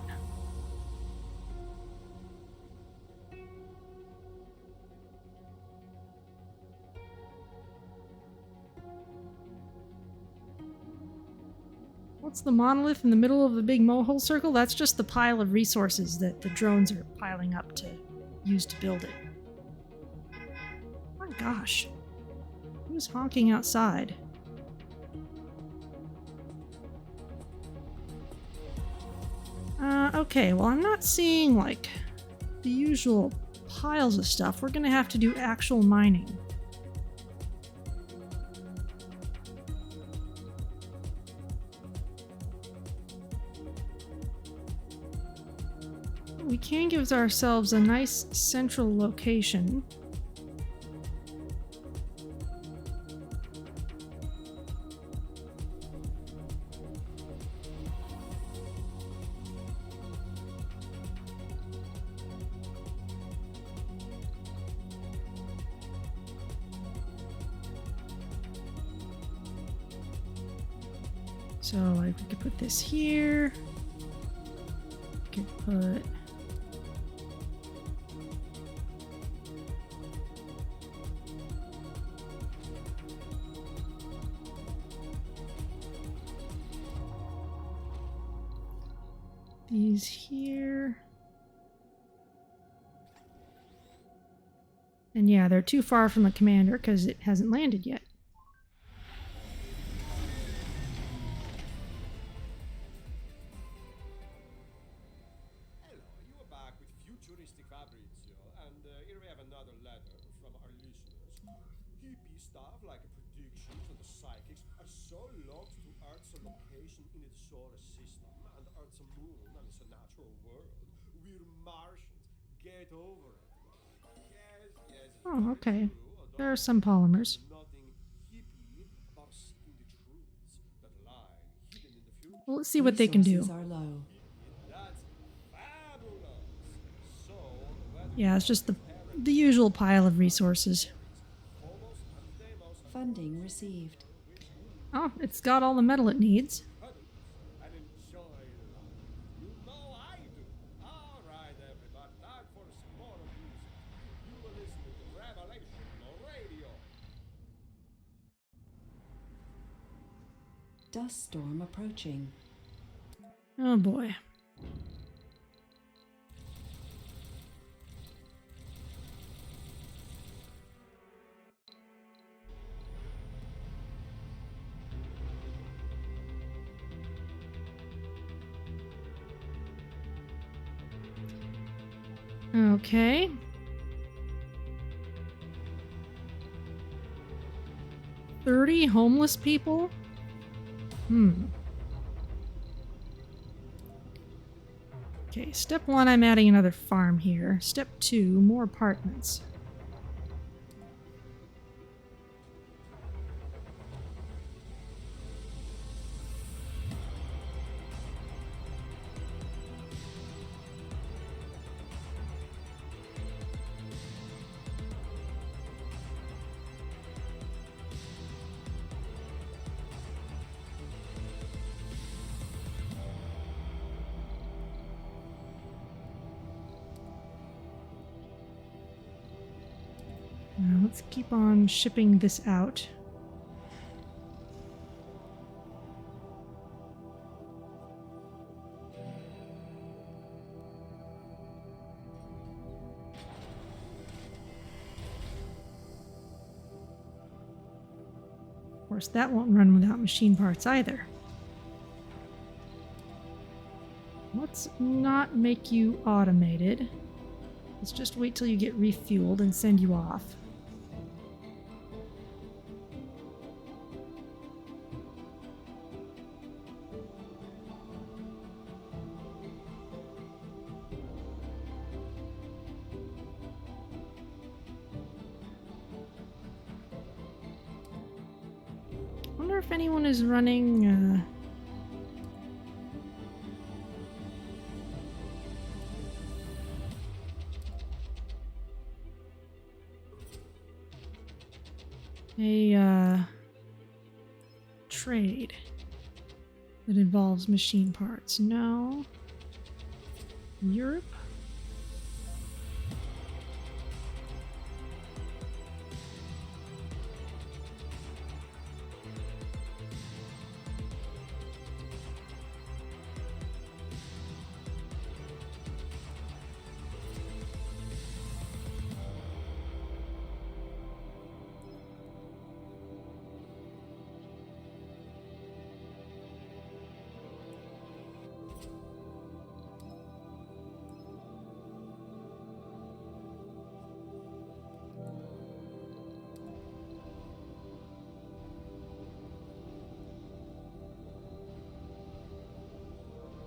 What's the monolith in the middle of the big Mohole circle? That's just the pile of resources that the drones are piling up to use to build it. Oh my gosh. Who's honking outside? Okay, well, I'm not seeing, like, the usual piles of stuff. We're gonna have to do actual mining. We can give ourselves a nice central location. So we could put this here. We could put these here. And yeah, they're too far from a commander because it hasn't landed yet. Hello, you are back with futuristic Fabrizio, and here we have another letter from our listeners. Hippie stuff like predictions and the psychics are so locked to Earth's location in its solar system and Earth's moon and its natural world. We're Martians. Get over it. Yes. Oh, okay. True, although There are some polymers. nothing hippie about seeking the truths that lie hidden in the future. Well, let's see what they can do. Resources are low. That's Yeah, it's just the usual pile of resources. Funding received. Oh, it's got all the metal it needs. And enjoy life. You know I do. All right, everybody, time for some more music. You are listening to Revelation Radio. Dust storm approaching. Oh boy. Okay. $30 homeless people? Okay, step 1, I'm adding another farm here. Step 2, more apartments. Now let's keep on shipping this out. Of course, that won't run without machine parts either. Let's not make you automated. Let's just wait till you get refueled and send you off. I wonder if anyone is running a trade that involves machine parts. No. Europe?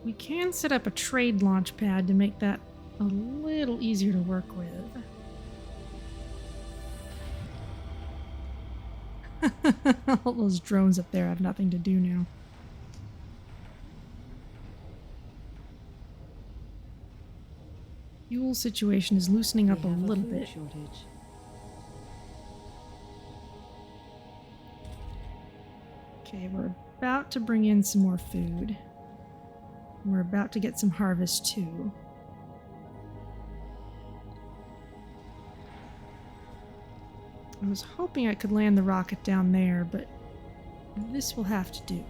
We can set up a trade launch pad to make that a little easier to work with. All those drones up there have nothing to do now. Fuel situation is loosening up a We have little food bit. shortage. Okay, we're about to bring in some more food. We're about to get some harvest too. I was hoping I could land the rocket down there, but this will have to do.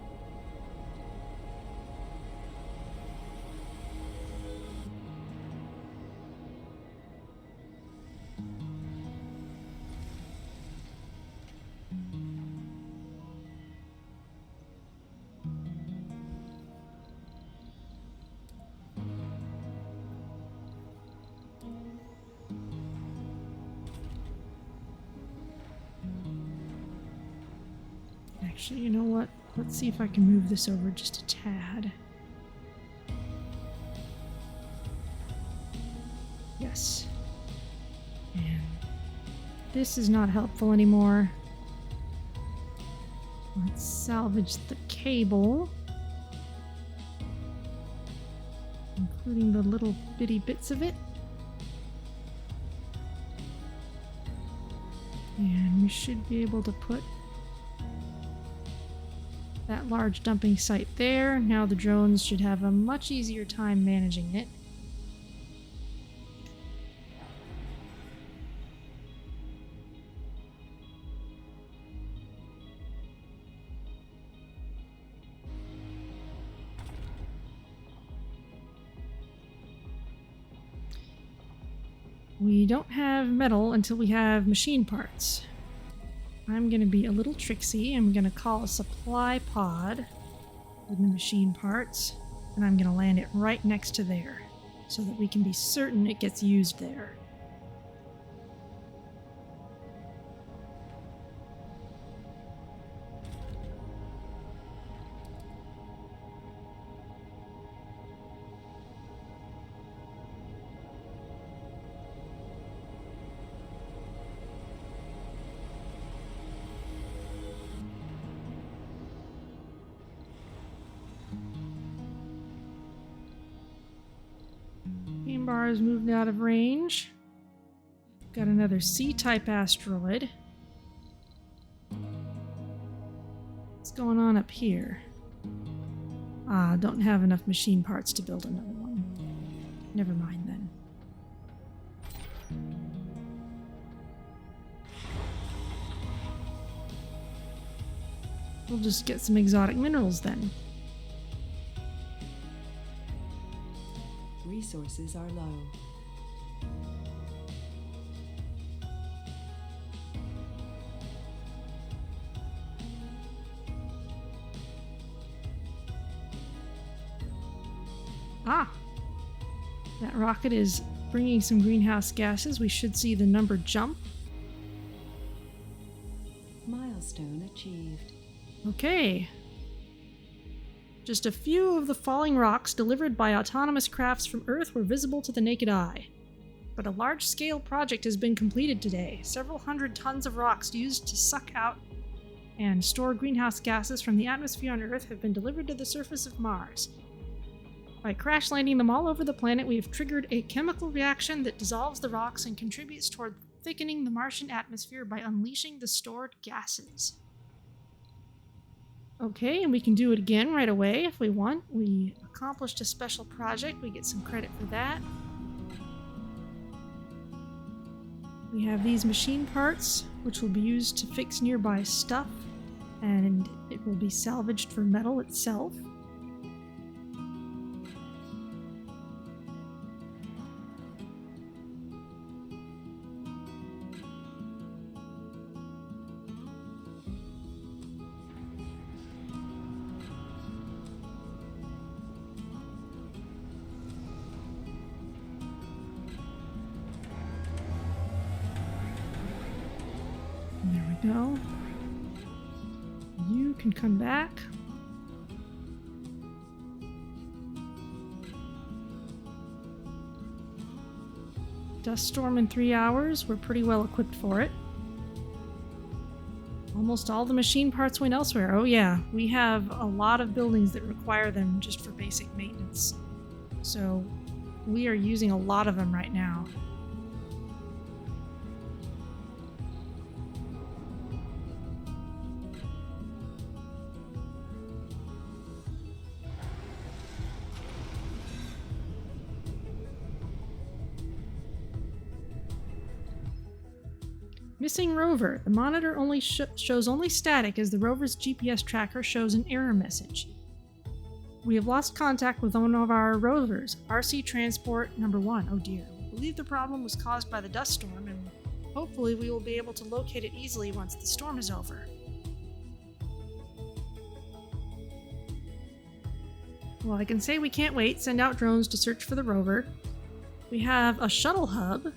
Actually, you know what? Let's see if I can move this over just a tad. Yes. And this is not helpful anymore. Let's salvage the cable, including the little bitty bits of it. And we should be able to put that large dumping site there. Now the drones should have a much easier time managing it. We don't have metal until we have machine parts. I'm going to be a little tricksy. I'm going to call a supply pod with the machine parts, and I'm going to land it right next to there so that we can be certain it gets used there. Bar is moved out of range. Got another C-type asteroid. What's going on up here? Ah, don't have enough machine parts to build another one. Never mind then. We'll just get some exotic minerals then. Resources are low. Ah! That rocket is bringing some greenhouse gases. We should see the number jump. Milestone achieved. Okay. Just a few of the falling rocks delivered by autonomous crafts from Earth were visible to the naked eye. But a large-scale project has been completed today. Several hundred tons of rocks used to suck out and store greenhouse gases from the atmosphere on Earth have been delivered to the surface of Mars. By crash landing them all over the planet, we have triggered a chemical reaction that dissolves the rocks and contributes toward thickening the Martian atmosphere by unleashing the stored gases. Okay, and we can do it again right away if we want. We accomplished a special project. We get some credit for that. We have these machine parts, which will be used to fix nearby stuff, and it will be salvaged for metal itself. There we go. You can come back. Dust storm in 3 hours. We're pretty well equipped for it. Almost all the machine parts went elsewhere. Oh yeah, we have a lot of buildings that require them just for basic maintenance. So we are using a lot of them right now. Missing rover. The monitor only shows only static as the rover's GPS tracker shows an error message. We have lost contact with one of our rovers, RC Transport number 1. Oh dear. We believe the problem was caused by the dust storm, and hopefully we will be able to locate it easily once the storm is over. Well, I can say we can't wait. Send out drones to search for the rover. We have a shuttle hub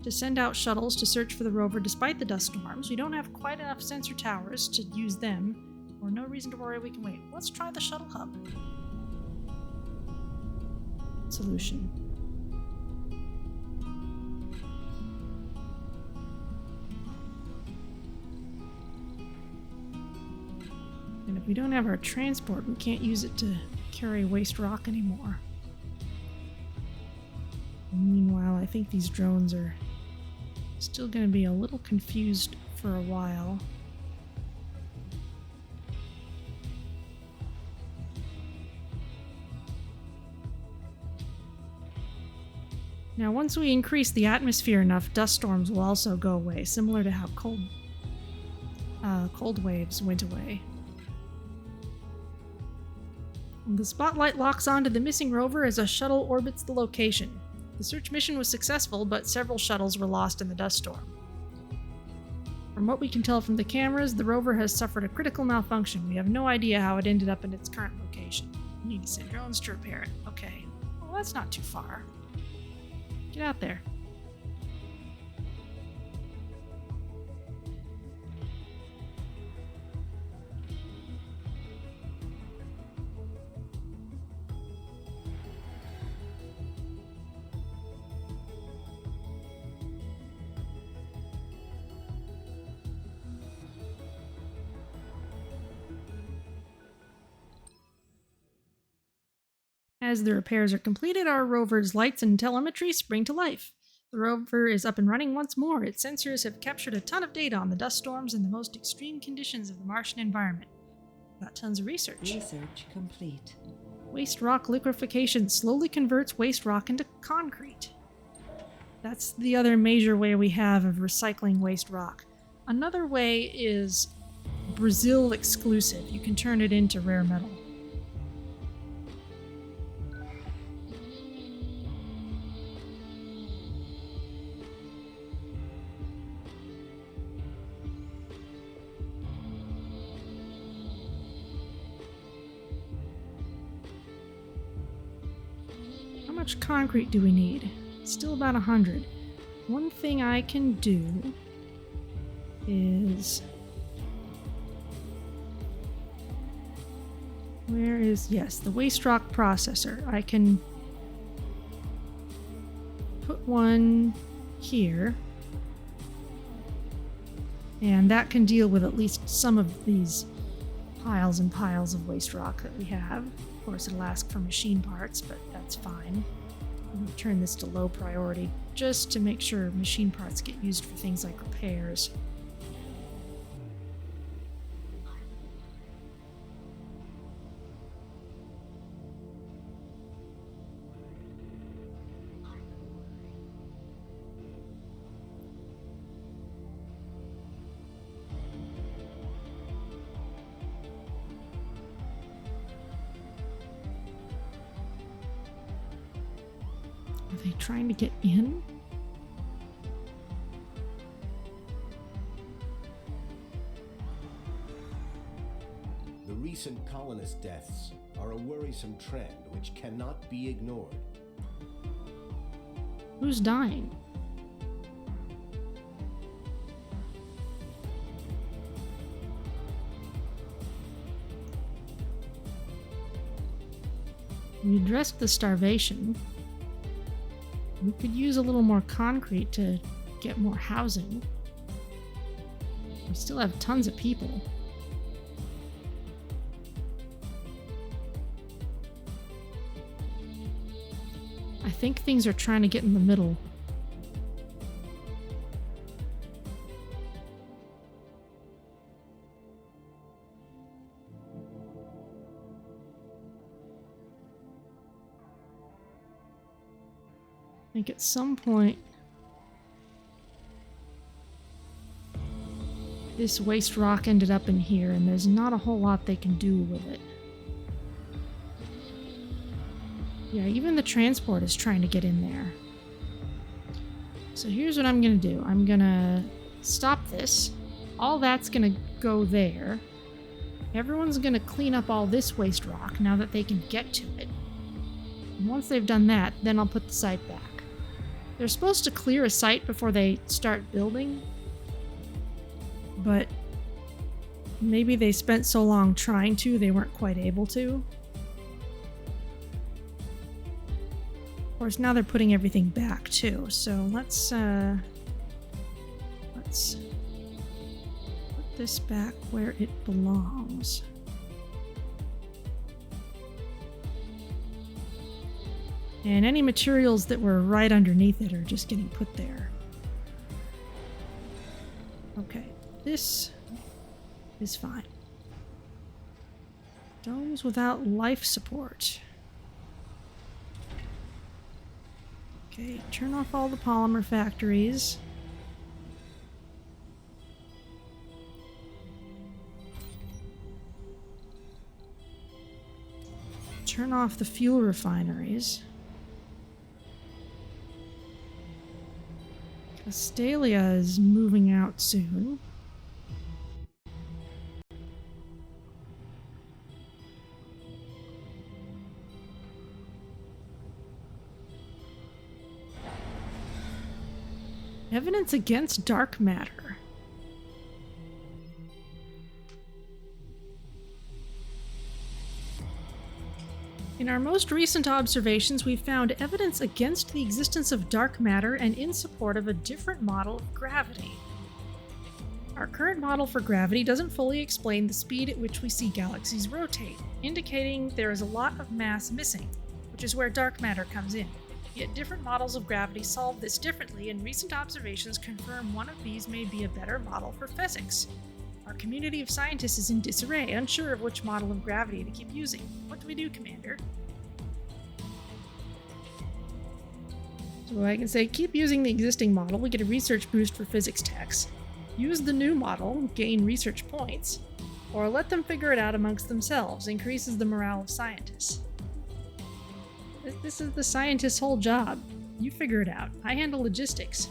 to send out shuttles to search for the rover despite the dust storms. We don't have quite enough sensor towers to use them, or no reason to worry, we can wait. Let's try the shuttle hub. Solution. And if we don't have our transport, we can't use it to carry waste rock anymore. Meanwhile, I think these drones are Still going to be a little confused for a while. Now, once we increase the atmosphere enough, dust storms will also go away, similar to how cold waves went away. The spotlight locks onto the missing rover as a shuttle orbits the location. The search mission was successful, but several shuttles were lost in the dust storm. From what we can tell from the cameras, the rover has suffered a critical malfunction. We have no idea how it ended up in its current location. We need to send drones to repair it. Okay. Well, that's not too far. Get out there. As the repairs are completed, our rover's lights and telemetry spring to life. The rover is up and running once more. Its sensors have captured a ton of data on the dust storms and the most extreme conditions of the Martian environment. Got tons of research. Research complete. Waste rock liquefaction slowly converts waste rock into concrete. That's the other major way we have of recycling waste rock. Another way is Brazil exclusive. You can turn it into rare metal. How much concrete do we need? Still about 100. One thing I can do is... Where is... Yes, the waste rock processor. I can put one here. And that can deal with at least some of these piles and piles of waste rock that we have. Of course, it'll ask for machine parts, but that's fine. I'm going to turn this to low priority just to make sure machine parts get used for things like repairs. Are they trying to get in? The recent colonist deaths are a worrisome trend which cannot be ignored. Who's dying? We addressed the starvation. We could use a little more concrete to get more housing. We still have tons of people. I think things are trying to get in the middle. I think at some point this waste rock ended up in here, and there's not a whole lot they can do with it. Yeah, even the transport is trying to get in there. So here's what I'm gonna do. I'm gonna stop this. All that's gonna go there. Everyone's gonna clean up all this waste rock now that they can get to it. And once they've done that, then I'll put the site back. They're supposed to clear a site before they start building, but maybe they spent so long trying to, they weren't quite able to. Of course, now they're putting everything back too, so let's put this back where it belongs. And any materials that were right underneath it are just getting put there. Okay, this is fine. Domes without life support. Okay, turn off all the polymer factories. Turn off the fuel refineries. Castalia is moving out soon. Evidence against dark matter. In our most recent observations, we've found evidence against the existence of dark matter and in support of a different model of gravity. Our current model for gravity doesn't fully explain the speed at which we see galaxies rotate, indicating there is a lot of mass missing, which is where dark matter comes in. Yet different models of gravity solve this differently, and recent observations confirm one of these may be a better model for physics. Our community of scientists is in disarray, unsure of which model of gravity to keep using. What do we do, Commander? So I can say, keep using the existing model, we get a research boost for physics techs. Use the new model, gain research points. Or let them figure it out amongst themselves, increases the morale of scientists. This is the scientist's whole job. You figure it out. I handle logistics.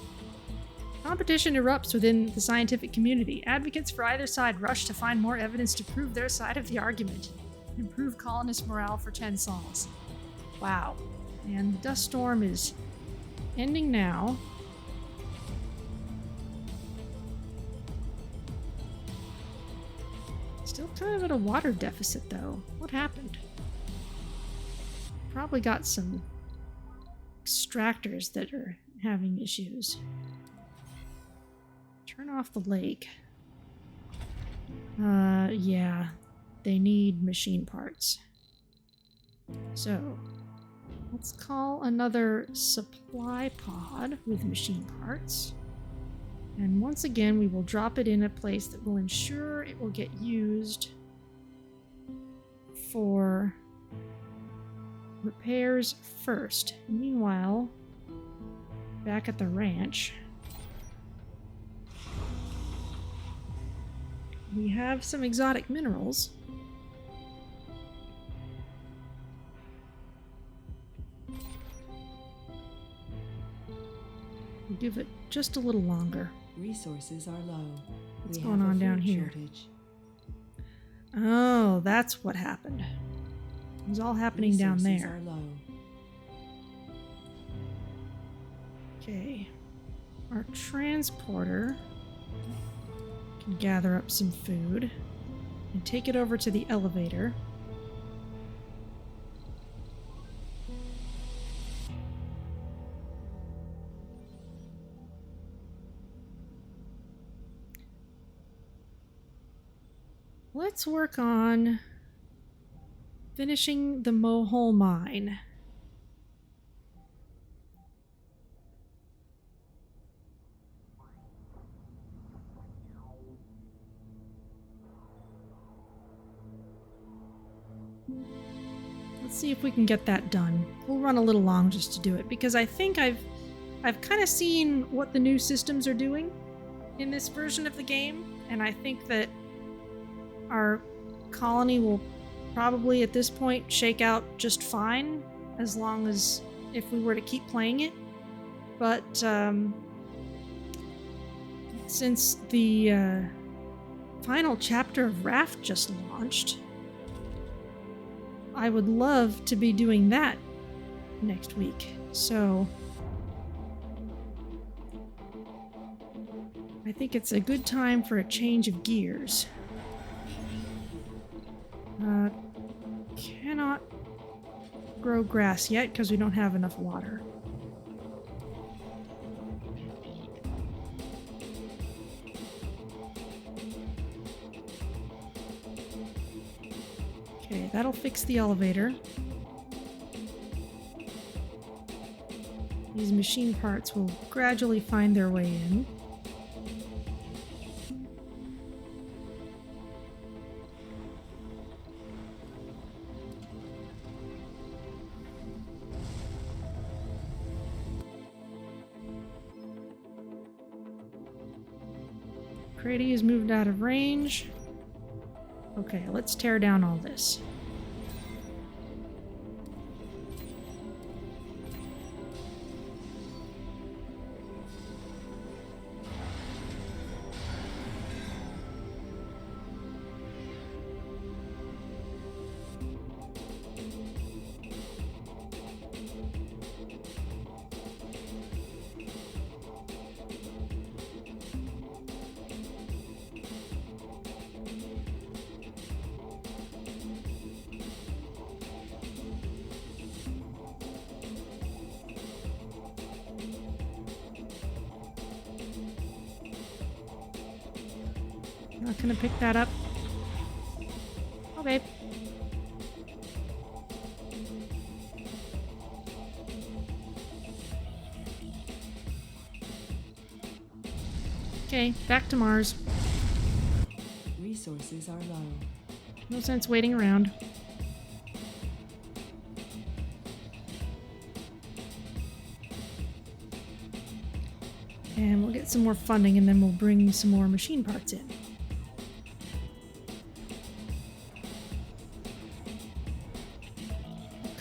Competition erupts within the scientific community. Advocates for either side rush to find more evidence to prove their side of the argument. Improve colonist morale for 10 sols. Wow. And the dust storm is ending now. Still kind of at a water deficit, though. What happened? Probably got some extractors that are having issues. Turn off the lake. Yeah. They need machine parts. So, let's call another supply pod with machine parts. And once again, we will drop it in a place that will ensure it will get used for repairs first. Meanwhile, back at the ranch, we have some exotic minerals. We'll give it just a little longer. Resources are low. What's We going have a on down food here? shortage. Oh, that's what happened. It was all happening down Resources there. are low. Okay. Our transporter can gather up some food and take it over to the elevator. Let's work on finishing the Mohole mine. Let's see if we can get that done. We'll run a little long just to do it, because I think I've kind of seen what the new systems are doing in this version of the game, and I think that our colony will probably at this point shake out just fine, as long as if we were to keep playing it. But since the final chapter of Raft just launched, I would love to be doing that next week. So I think it's a good time for a change of gears. Cannot grow grass yet because we don't have enough water. Okay, that'll fix the elevator. These machine parts will gradually find their way in. McCready has moved out of range. Okay, let's tear down all this. Not gonna pick that up. Okay. Okay, back to Mars. Resources are low. No sense waiting around. And we'll get some more funding and then we'll bring some more machine parts in.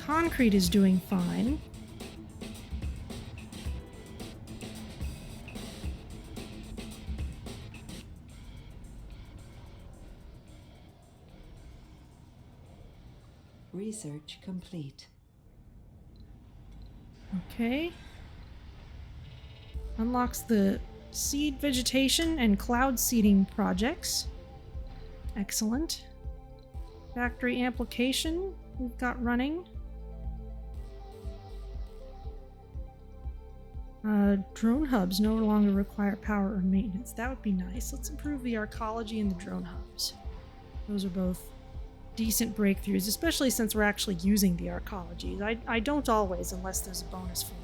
Concrete is doing fine. Research complete. Okay. Unlocks the seed vegetation and cloud seeding projects. Excellent. Factory application we've got running. Drone hubs no longer require power or maintenance. That would be nice. Let's improve the arcology and the drone hubs. Those are both decent breakthroughs, especially since we're actually using the arcology. I don't always, unless there's a bonus for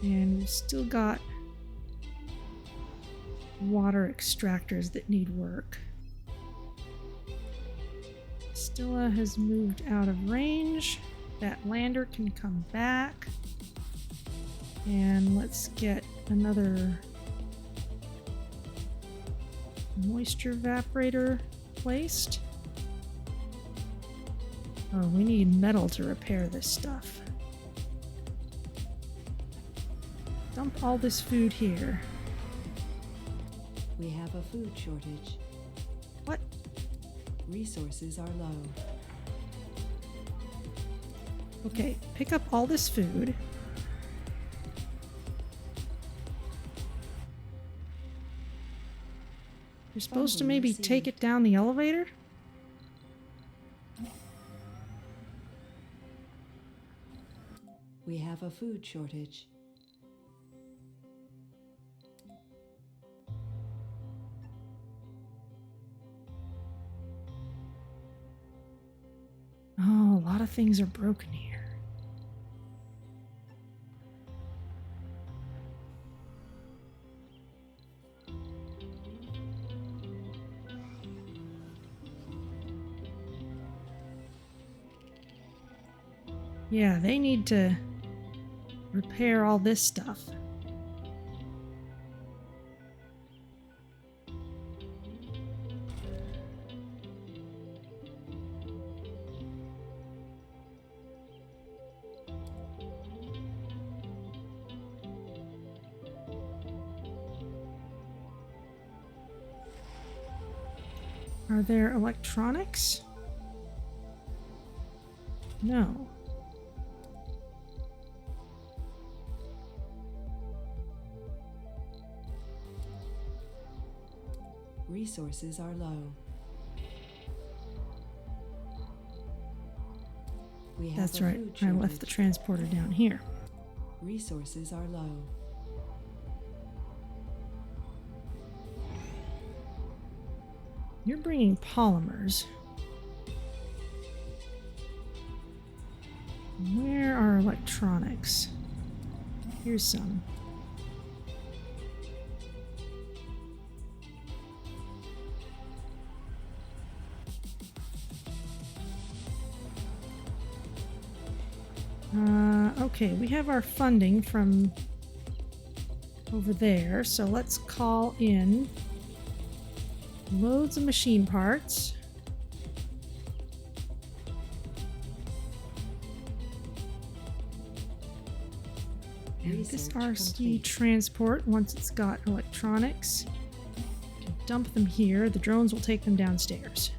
them. And we've still got water extractors that need work. Stilla has moved out of range. That lander can come back. And let's get another moisture evaporator placed. Oh, we need metal to repair this stuff. Dump all this food here. We have a food shortage. What? Resources are low. Okay, pick up all this food. You're supposed to Funding maybe received. take it down the elevator? We have a food shortage. Oh, a lot of things are broken here. Yeah, they need to repair all this stuff. Are there electronics? No. Resources are low. We have That's a right. food I shortage. left the transporter down here. Resources are low. You're bringing polymers. Where are electronics? Here's some. Okay, we have our funding from over there. So let's call in loads of machine parts. And this Research RC complete. transport, once it's got electronics, can dump them here. The drones will take them downstairs.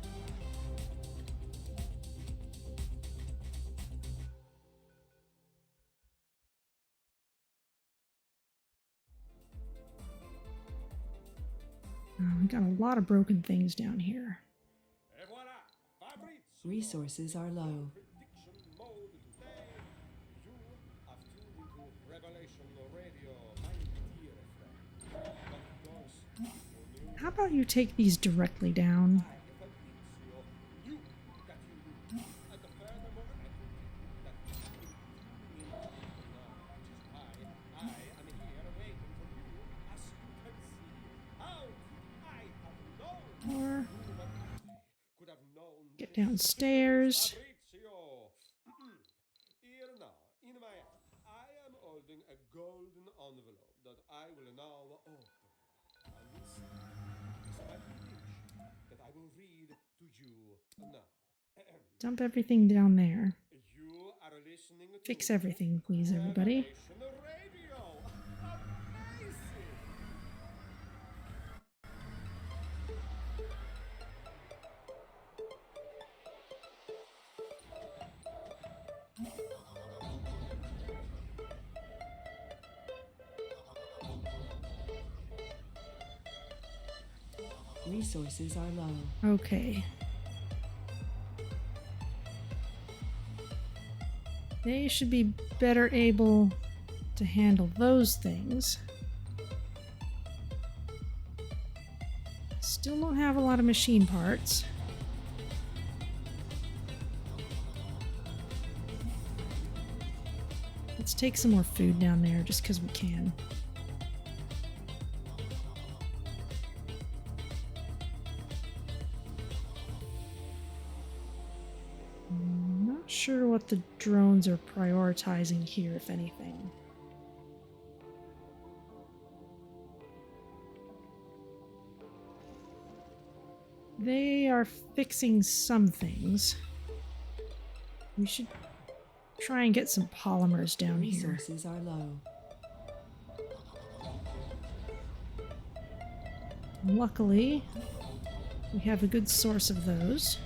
We got a lot of broken things down here. Et voilà, Fabrizio. Resources are low. Prediction mode today. You have tuned into Revelation Radio, my dear friend. But of course, you knew How about you take these directly down? Fabrizio knew that you knew. And furthermore, I can tell you that you I am here waiting for you, as you can see. How could I have known? Or Could have known get this. downstairs. Fabrizio. Here now, in my hand, I am holding a golden envelope that I will now open. And inside is my prediction that I will read to you now. Dump everything down there. You are listening to Fix everything, please, everybody. Revelation Radio. Amazing! Resources are low. Okay. They should be better able to handle those things. Still don't have a lot of machine parts. Let's take some more food down there just because we can. Not sure what the drones are prioritizing here, if anything. They are fixing some things. We should try and get some polymers down here. Resources are low. Luckily, we have a good source of those.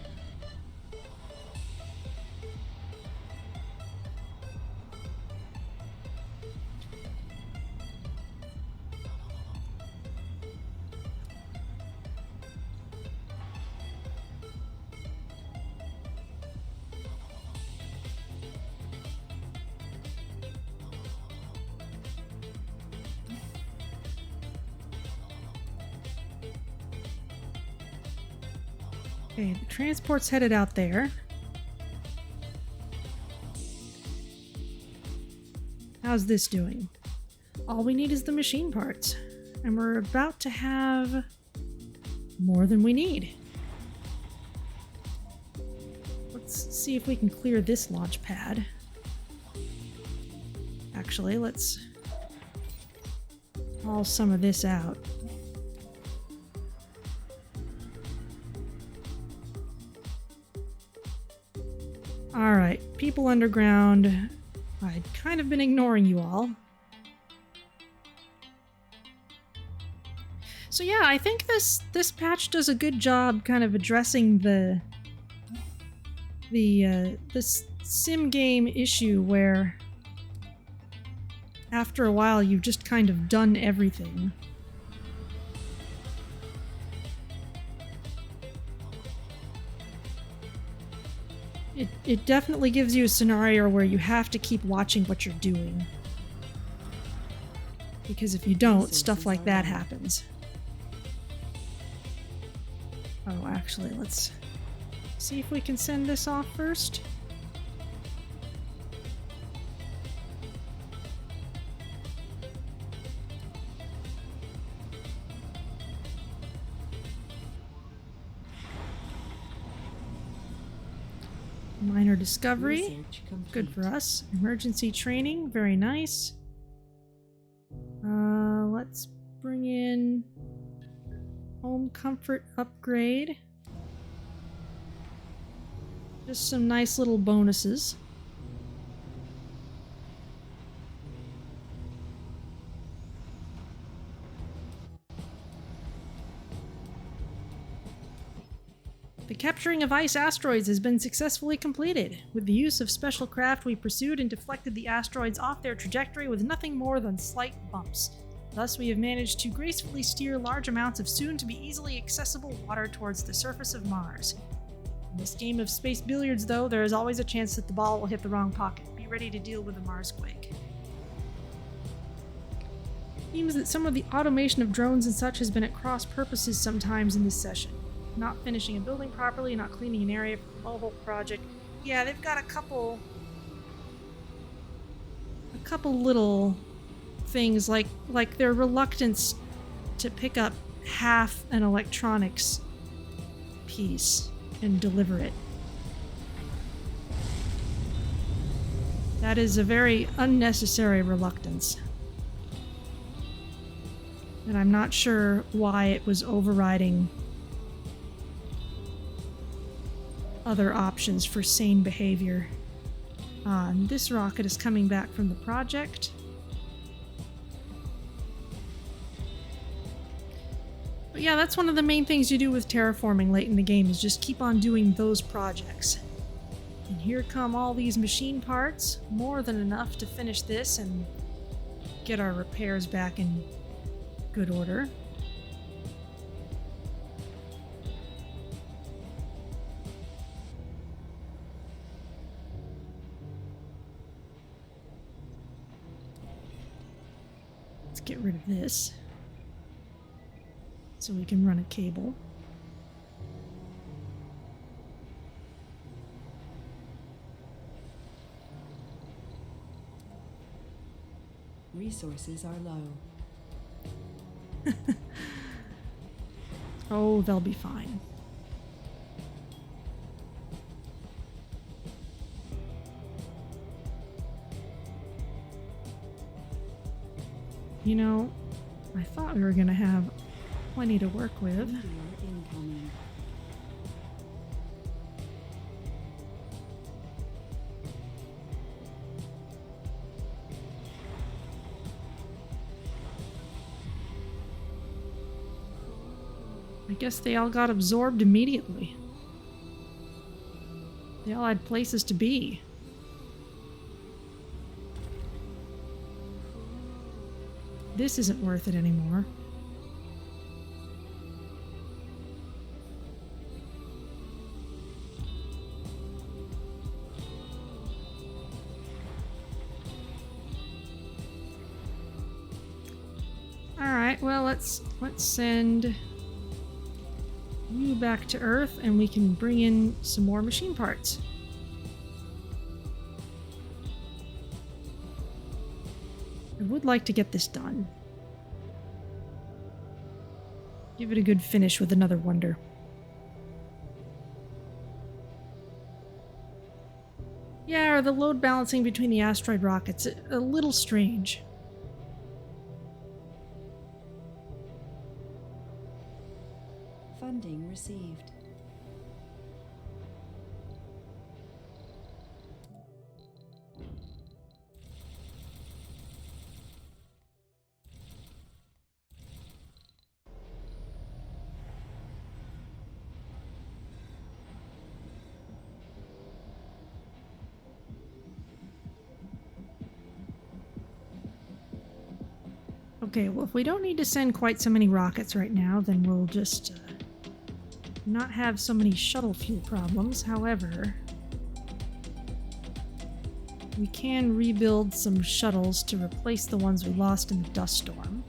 Okay, the transport's headed out there. How's this doing? All we need is the machine parts. And we're about to have more than we need. Let's see if we can clear this launch pad. Actually, let's haul some of this out. Alright, people underground. I'd kind of been ignoring you all. So yeah, I think this patch does a good job kind of addressing this sim game issue where after a while you've just kind of done everything. It definitely gives you a scenario where you have to keep watching what you're doing. Because if you don't, stuff like that happens. Oh, actually, let's see if we can send this off first. Minor discovery. Research complete. Good for us. Emergency training. Very nice. Let's bring in home comfort upgrade. Just some nice little bonuses. The capturing of ice asteroids has been successfully completed. With the use of special craft, we pursued and deflected the asteroids off their trajectory with nothing more than slight bumps. Thus, we have managed to gracefully steer large amounts of soon-to-be easily accessible water towards the surface of Mars. In this game of space billiards, though, there is always a chance that the ball will hit the wrong pocket. Be ready to deal with a Marsquake. Seems that some of the automation of drones and such has been at cross purposes sometimes in this session. Not finishing a building properly, not cleaning an area for the Mohole project. Yeah, they've got a couple little things like their reluctance to pick up half an electronics piece and deliver it. That is a very unnecessary reluctance. And I'm not sure why it was overriding other options for sane behavior. This rocket is coming back from the project. But yeah, that's one of the main things you do with terraforming late in the game, is just keep on doing those projects. And here come all these machine parts, more than enough to finish this and get our repairs back in good order. Let's get rid of this so we can run a cable. Resources are low. Oh, they'll be fine. You know, I thought we were going to have plenty to work with. Meteor incoming. I guess they all got absorbed immediately. They all had places to be. This isn't worth it anymore. Alright, well let's send you back to Earth and we can bring in some more machine parts. I would like to get this done. Give it a good finish with another wonder. Yeah, the load balancing between the asteroid rockets, a little strange. Funding received. Okay, well, if we don't need to send quite so many rockets right now, then we'll just not have so many shuttle fuel problems. However, we can rebuild some shuttles to replace the ones we lost in the dust storm.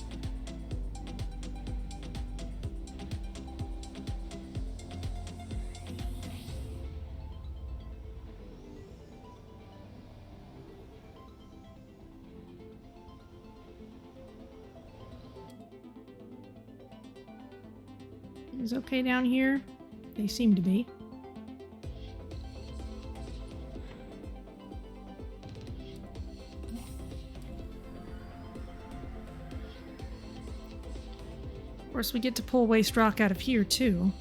Is okay down here? They seem to be. Of course, we get to pull waste rock out of here, too.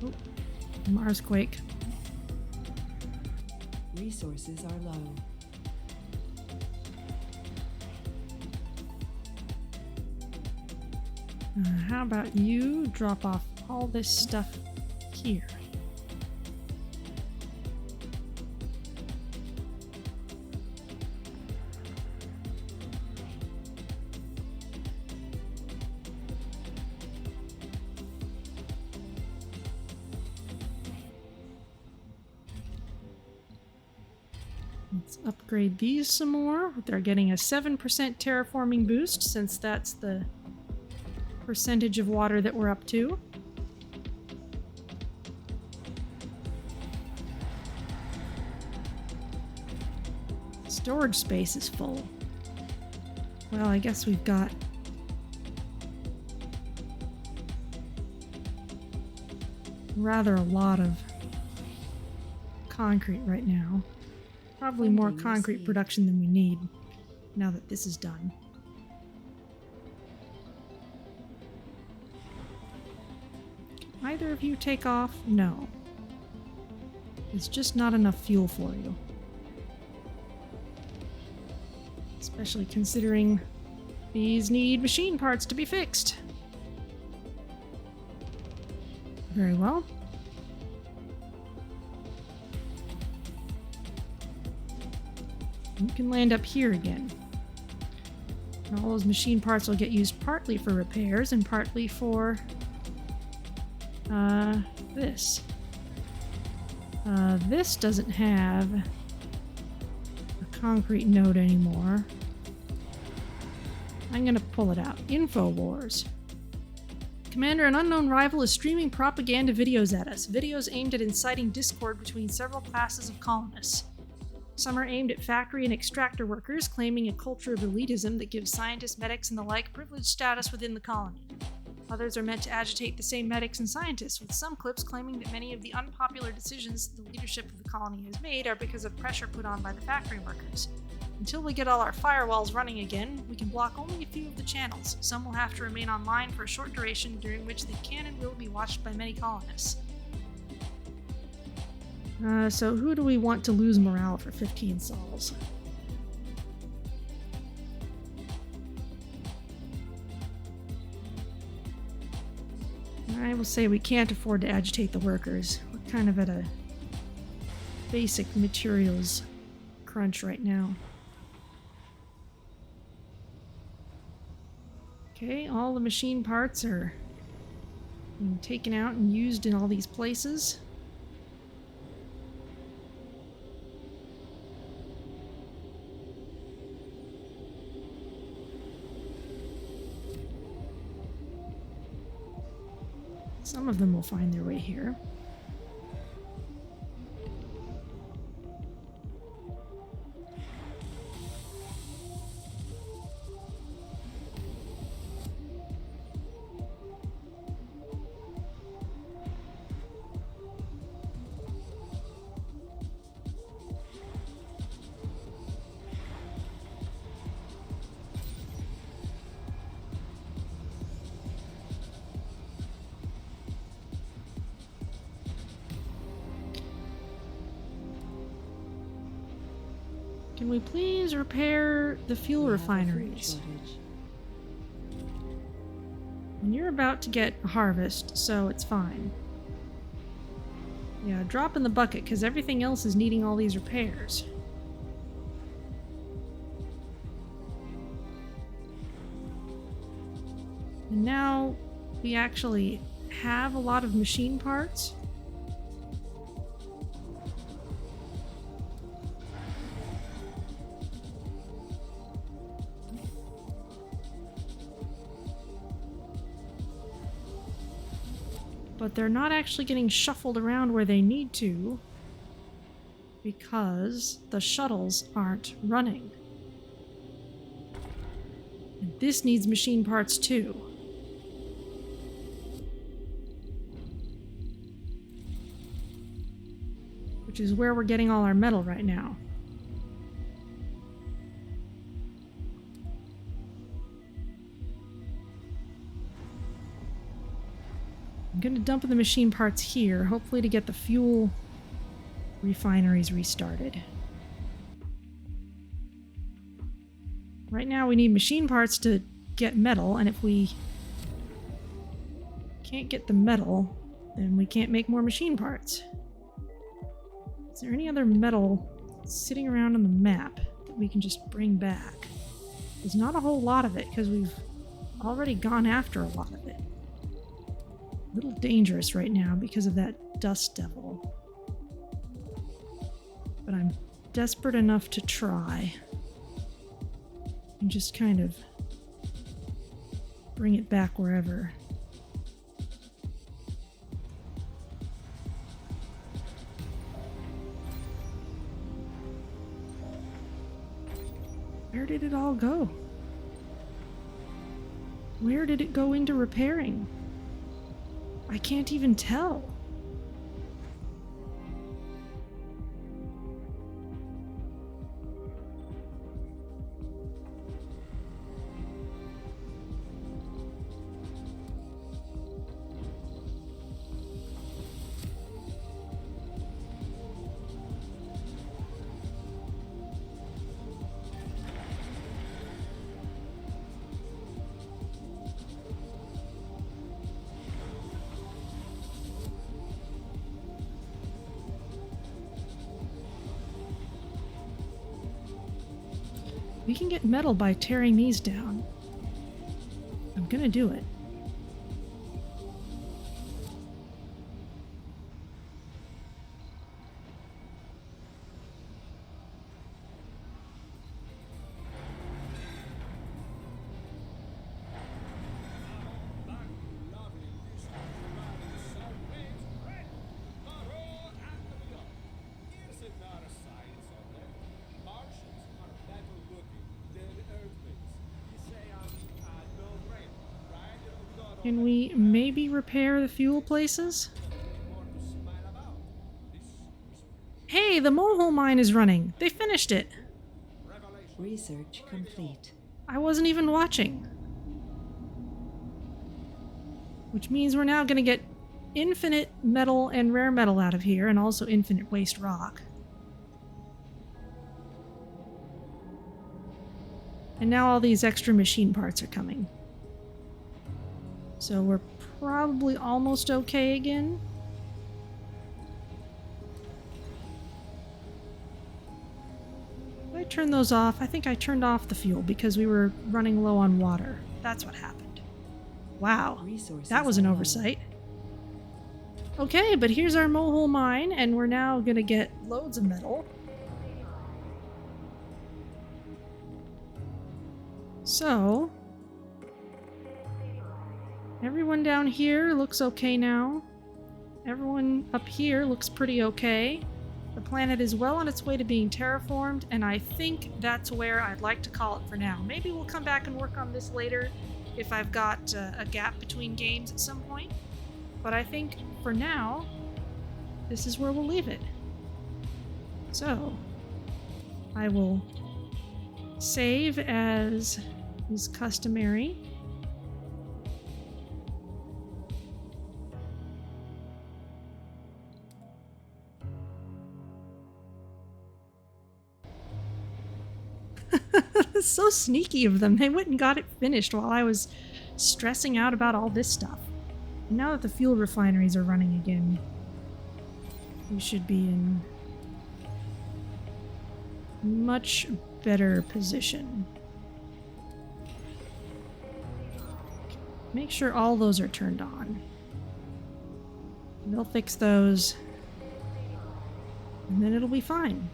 Oh, Marsquake. Resources are low. How about you drop off all this stuff here? Let's upgrade these some more. They're getting a 7% terraforming boost since that's the percentage of water that we're up to. Storage space is full. Well, I guess we've got rather a lot of concrete right now. Probably more concrete production than we need now that this is done. Can either of you take off? No. It's just not enough fuel for you. Especially considering these need machine parts to be fixed. Very well. You can land up here again. And all those machine parts will get used partly for repairs and partly for this. This doesn't have a concrete node anymore. I'm gonna pull it out. InfoWars. Commander, an unknown rival is streaming propaganda videos at us. Videos aimed at inciting discord between several classes of colonists. Some are aimed at factory and extractor workers, claiming a culture of elitism that gives scientists, medics, and the like privileged status within the colony. Others are meant to agitate the same medics and scientists, with some clips claiming that many of the unpopular decisions the leadership of the colony has made are because of pressure put on by the factory workers. Until we get all our firewalls running again, we can block only a few of the channels. Some will have to remain online for a short duration, during which they can and will be watched by many colonists. So who do we want to lose morale for 15 sols? I will say we can't afford to agitate the workers. We're kind of at a basic materials crunch right now. Okay, all the machine parts are being taken out and used in all these places. Some of them will find their way here. Can we please repair the fuel refineries? And you're about to get a harvest, so it's fine. Yeah, drop in the bucket, because everything else is needing all these repairs. And now we actually have a lot of machine parts. But they're not actually getting shuffled around where they need to because the shuttles aren't running. And this needs machine parts too. Which is where we're getting all our metal right now. I'm going to dump the machine parts here, hopefully to get the fuel refineries restarted. Right now we need machine parts to get metal, and if we can't get the metal, then we can't make more machine parts. Is there any other metal sitting around on the map that we can just bring back? There's not a whole lot of it because we've already gone after a lot of it. A little dangerous right now because of that dust devil. But I'm desperate enough to try. And just kind of bring it back wherever. Where did it all go? Where did it go into repairing? I can't even tell. We can get metal by tearing these down. I'm gonna do it. Can we maybe repair the fuel places? Hey, the Mohole mine is running. They finished it. Research complete. I wasn't even watching. Which means we're now going to get infinite metal and rare metal out of here, and also infinite waste rock. And now all these extra machine parts are coming. So we're probably almost okay again. Did I turn those off? I think I turned off the fuel because we were running low on water. That's what happened. Wow, that was an oversight. Okay, but here's our Mohole mine, and we're now gonna get loads of metal. So, everyone down here looks okay now. Everyone up here looks pretty okay. The planet is well on its way to being terraformed, and I think that's where I'd like to call it for now. Maybe we'll come back and work on this later if I've got a gap between games at some point. But I think for now, this is where we'll leave it. So, I will save as is customary. It's so sneaky of them. They went and got it finished while I was stressing out about all this stuff. And now that the fuel refineries are running again, we should be in much better position. Make sure all those are turned on. They'll fix those, and then it'll be fine.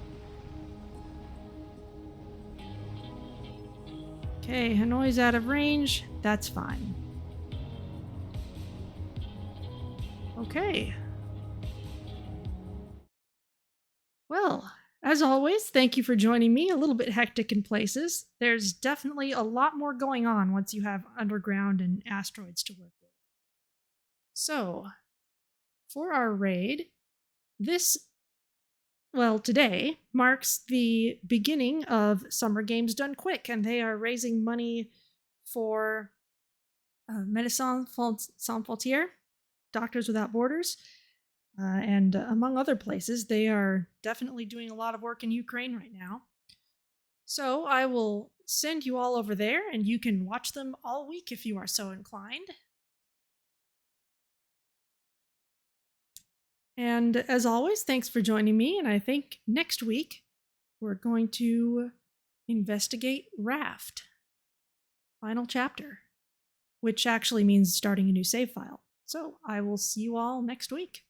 Okay, Hanoi's out of range. That's fine. Okay. Well, as always, thank you for joining me. A little bit hectic in places. There's definitely a lot more going on once you have underground and asteroids to work with. So, for our raid, today marks the beginning of Summer Games Done Quick, and they are raising money for Médecins Sans Frontières. Doctors Without Borders. And among other places, they are definitely doing a lot of work in Ukraine right now. So I will send you all over there, and you can watch them all week if you are so inclined. And as always, thanks for joining me. And I think next week we're going to investigate Raft, final chapter, which actually means starting a new save file. So I will see you all next week.